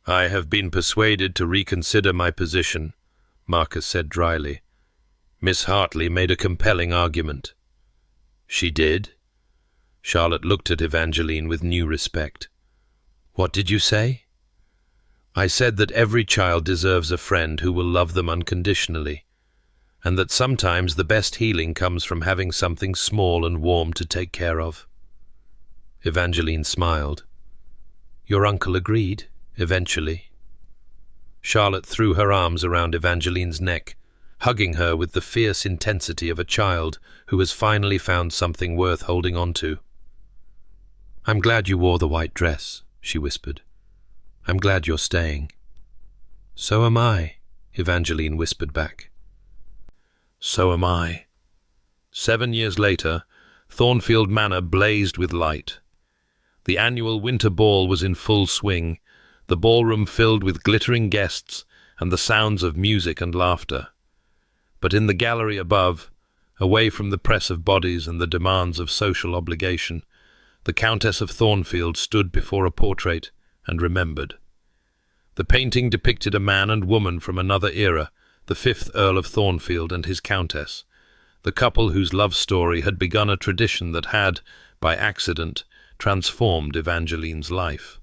"I have been persuaded to reconsider my position," Marcus said dryly. "Miss Hartley made a compelling argument." "She did?" Charlotte looked at Evangeline with new respect. "What did you say?" "I said that every child deserves a friend who will love them unconditionally, and that sometimes the best healing comes from having something small and warm to take care of." Evangeline smiled. "Your uncle agreed, eventually." Charlotte threw her arms around Evangeline's neck, hugging her with the fierce intensity of a child who has finally found something worth holding on to. "I'm glad you wore the white dress," she whispered. "I'm glad you're staying." "So am I," Evangeline whispered back. "So am I." 7 years later, Thornfield Manor blazed with light. The annual winter ball was in full swing, the ballroom filled with glittering guests and the sounds of music and laughter. But in the gallery above, away from the press of bodies and the demands of social obligation, the Countess of Thornfield stood before a portrait and remembered. The painting depicted a man and woman from another era, the 5th Earl of Thornfield and his Countess, the couple whose love story had begun a tradition that had, by accident, transformed Evangeline's life.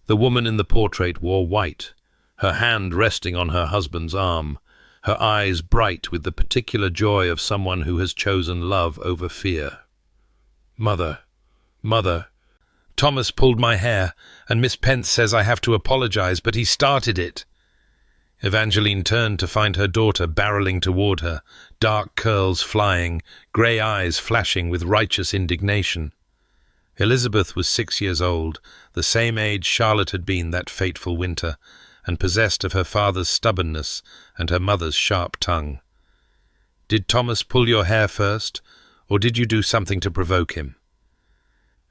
The woman in the portrait wore white, her hand resting on her husband's arm, her eyes bright with the particular joy of someone who has chosen love over fear. "Mother, Mother, Thomas pulled my hair, and Miss Pence says I have to apologize, but he started it." Evangeline turned to find her daughter barreling toward her, dark curls flying, grey eyes flashing with righteous indignation. Elizabeth was 6 years old, the same age Charlotte had been that fateful winter, and possessed of her father's stubbornness and her mother's sharp tongue. "Did Thomas pull your hair first, or did you do something to provoke him?"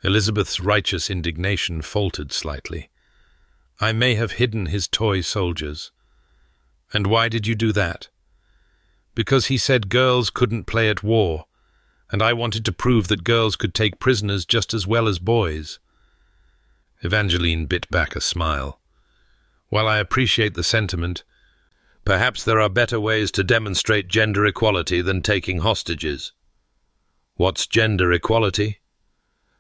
Elizabeth's righteous indignation faltered slightly. "I may have hidden his toy soldiers." "And why did you do that?" "Because he said girls couldn't play at war, and I wanted to prove that girls could take prisoners just as well as boys." Evangeline bit back a smile. "While I appreciate the sentiment, perhaps there are better ways to demonstrate gender equality than taking hostages." "What's gender equality?"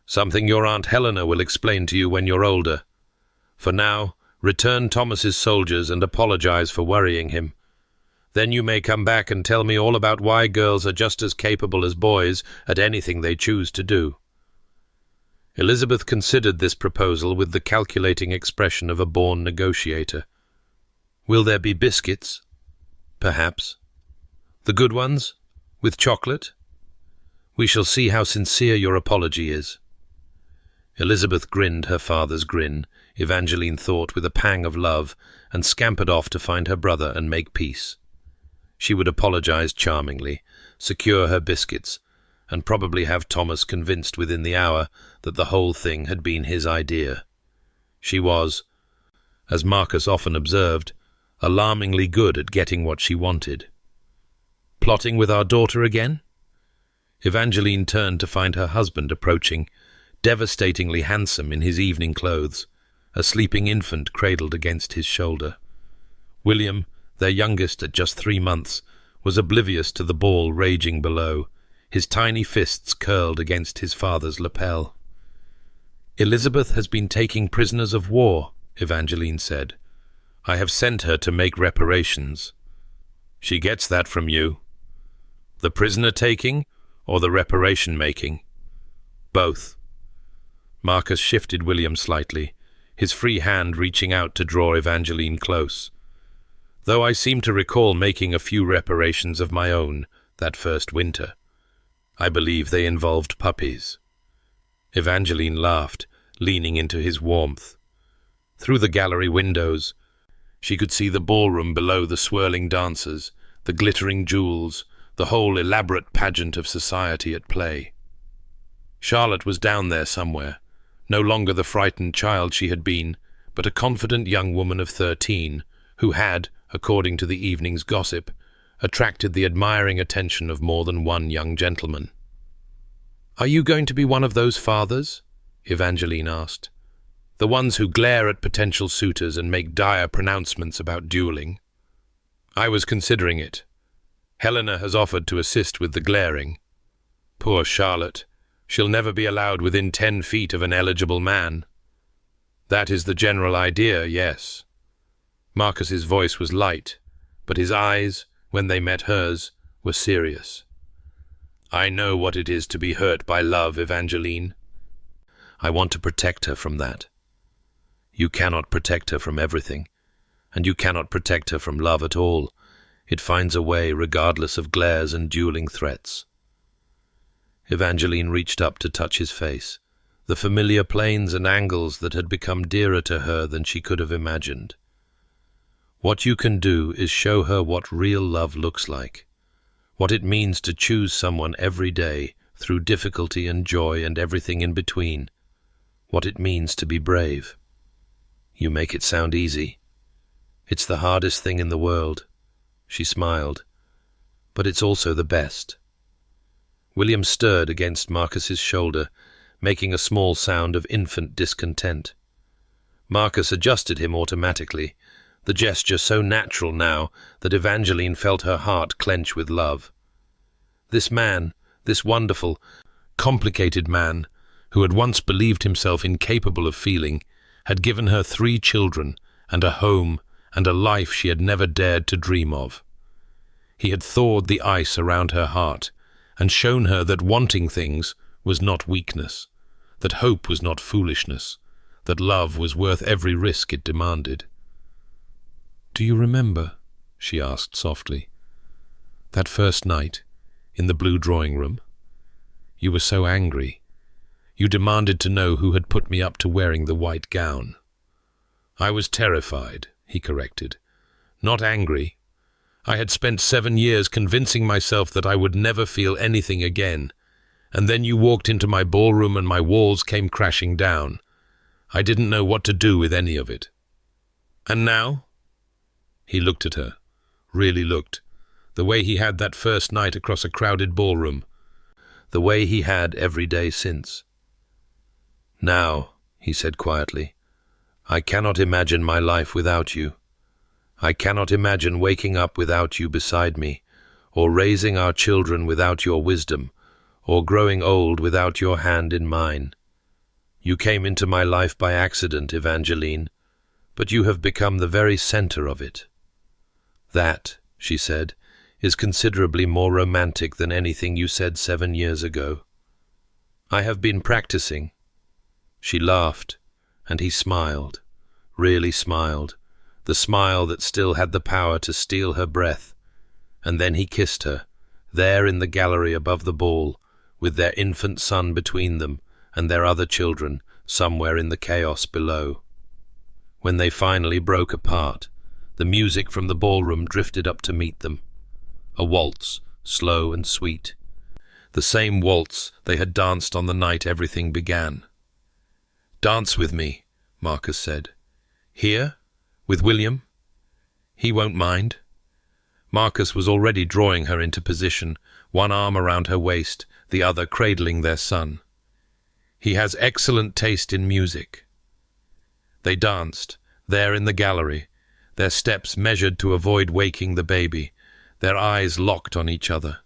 "Something your Aunt Helena will explain to you when you're older. For now, return Thomas's soldiers and apologize for worrying him. Then you may come back and tell me all about why girls are just as capable as boys at anything they choose to do." Elizabeth considered this proposal with the calculating expression of a born negotiator. "Will there be biscuits?" "Perhaps." "The good ones? With chocolate?" "We shall see how sincere your apology is." Elizabeth grinned her father's grin, Evangeline thought with a pang of love, and scampered off to find her brother and make peace. She would apologize charmingly, secure her biscuits, and probably have Thomas convinced within the hour that the whole thing had been his idea. She was, as Marcus often observed, alarmingly good at getting what she wanted. "Plotting with our daughter again?" Evangeline turned to find her husband approaching, devastatingly handsome in his evening clothes, a sleeping infant cradled against his shoulder. William, their youngest at just 3 months, was oblivious to the ball raging below, his tiny fists curled against his father's lapel. "Elizabeth has been taking prisoners of war," Evangeline said. "I have sent her to make reparations." "She gets that from you." "The prisoner-taking or the reparation-making?" "Both." Marcus shifted William slightly, his free hand reaching out to draw Evangeline close. "Though I seem to recall making a few reparations of my own that first winter. I believe they involved puppies." Evangeline laughed, leaning into his warmth. Through the gallery windows, she could see the ballroom below, the swirling dancers, the glittering jewels, the whole elaborate pageant of society at play. Charlotte was down there somewhere, no longer the frightened child she had been, but a confident young woman of 13, who had, according to the evening's gossip, attracted the admiring attention of more than one young gentleman. "Are you going to be one of those fathers?" Evangeline asked. "The ones who glare at potential suitors and make dire pronouncements about dueling?" "I was considering it. Helena has offered to assist with the glaring. Poor Charlotte. She'll never be allowed within 10 feet of an eligible man." "That is the general idea, yes." Marcus's voice was light, but his eyes, when they met hers, were serious. "I know what it is to be hurt by love, Evangeline. I want to protect her from that. You cannot protect her from everything, and you cannot protect her from love at all. It finds a way regardless of glares and dueling threats." Evangeline reached up to touch his face, the familiar planes and angles that had become dearer to her than she could have imagined. "What you can do is show her what real love looks like, what it means to choose someone every day through difficulty and joy and everything in between, what it means to be brave. You make it sound easy. It's the hardest thing in the world." She smiled. "But it's also the best." William stirred against Marcus's shoulder, making a small sound of infant discontent. Marcus adjusted him automatically, the gesture so natural now that Evangeline felt her heart clench with love. This man, this wonderful, complicated man, who had once believed himself incapable of feeling, had given her 3 children and a home and a life she had never dared to dream of. He had thawed the ice around her heart and shown her that wanting things was not weakness, that hope was not foolishness, that love was worth every risk it demanded. "Do you remember," she asked softly, "that first night in the blue drawing room? You were so angry. You demanded to know who had put me up to wearing the white gown." "I was terrified," he corrected. "Not angry. I had spent 7 years convincing myself that I would never feel anything again, and then you walked into my ballroom and my walls came crashing down. I didn't know what to do with any of it." "And now?" He looked at her, really looked, the way he had that first night across a crowded ballroom, the way he had every day since. "Now," he said quietly, "I cannot imagine my life without you. I cannot imagine waking up without you beside me, or raising our children without your wisdom, or growing old without your hand in mine. You came into my life by accident, Evangeline, but you have become the very center of it. That," she said, "is considerably more romantic than anything you said 7 years ago. I have been practicing." She laughed, and he smiled, really smiled, the smile that still had the power to steal her breath, and then he kissed her, there in the gallery above the ball, with their infant son between them and their other children somewhere in the chaos below. When they finally broke apart, the music from the ballroom drifted up to meet them. A waltz, slow and sweet. The same waltz they had danced on the night everything began. "Dance with me," Marcus said. "Here? With William? He won't mind." Marcus was already drawing her into position, one arm around her waist, the other cradling their son. "He has excellent taste in music." They danced, there in the gallery, their steps measured to avoid waking the baby, their eyes locked on each other.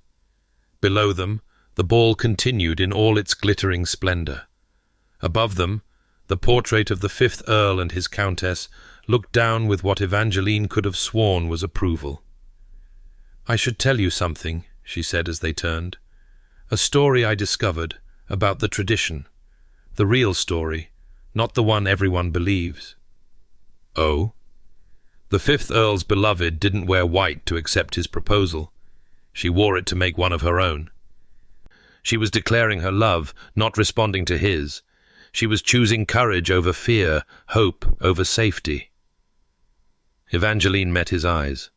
Below them, the ball continued in all its glittering splendor. Above them, the portrait of the 5th Earl and his Countess looked down with what Evangeline could have sworn was approval. "I should tell you something," she said as they turned. "A story I discovered, about the tradition. The real story, not the one everyone believes." "Oh?" "The 5th Earl's beloved didn't wear white to accept his proposal. She wore it to make one of her own. She was declaring her love, not responding to his. She was choosing courage over fear, hope over safety." Evangeline met his eyes.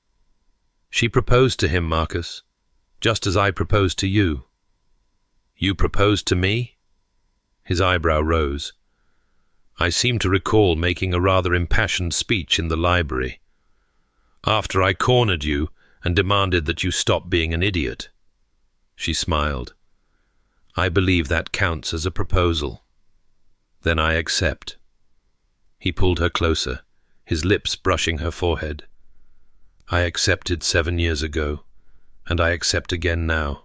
"She proposed to him, Marcus, just as I proposed to you." "You proposed to me?" His eyebrow rose. "I seem to recall making a rather impassioned speech in the library. After I cornered you and demanded that you stop being an idiot." She smiled. "I believe that counts as a proposal." "Then I accept." He pulled her closer, his lips brushing her forehead. "I accepted 7 years ago, and I accept again now.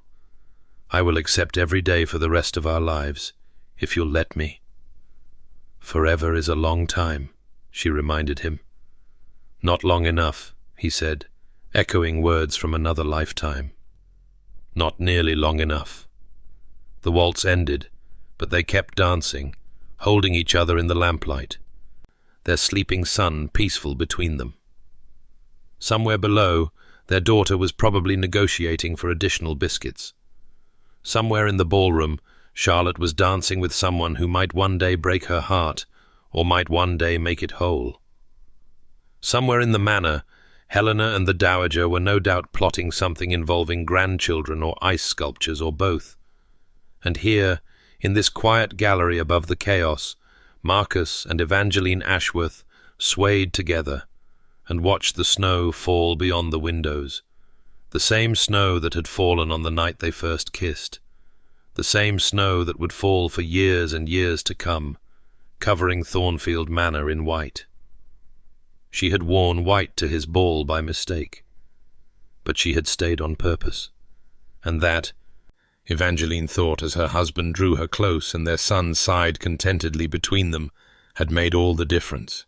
I will accept every day for the rest of our lives, if you'll let me." "Forever is a long time," she reminded him. "Not long enough," he said, echoing words from another lifetime. "Not nearly long enough." The waltz ended, but they kept dancing, holding each other in the lamplight, their sleeping son peaceful between them. Somewhere below, their daughter was probably negotiating for additional biscuits. Somewhere in the ballroom, Charlotte was dancing with someone who might one day break her heart, or might one day make it whole. Somewhere in the manor, Helena and the Dowager were no doubt plotting something involving grandchildren or ice sculptures or both. And here, in this quiet gallery above the chaos, Marcus and Evangeline Ashworth swayed together and watched the snow fall beyond the windows, the same snow that had fallen on the night they first kissed, the same snow that would fall for years and years to come, covering Thornfield Manor in white. She had worn white to his ball by mistake, but she had stayed on purpose, and that, Evangeline thought as her husband drew her close and their son sighed contentedly between them, had made all the difference.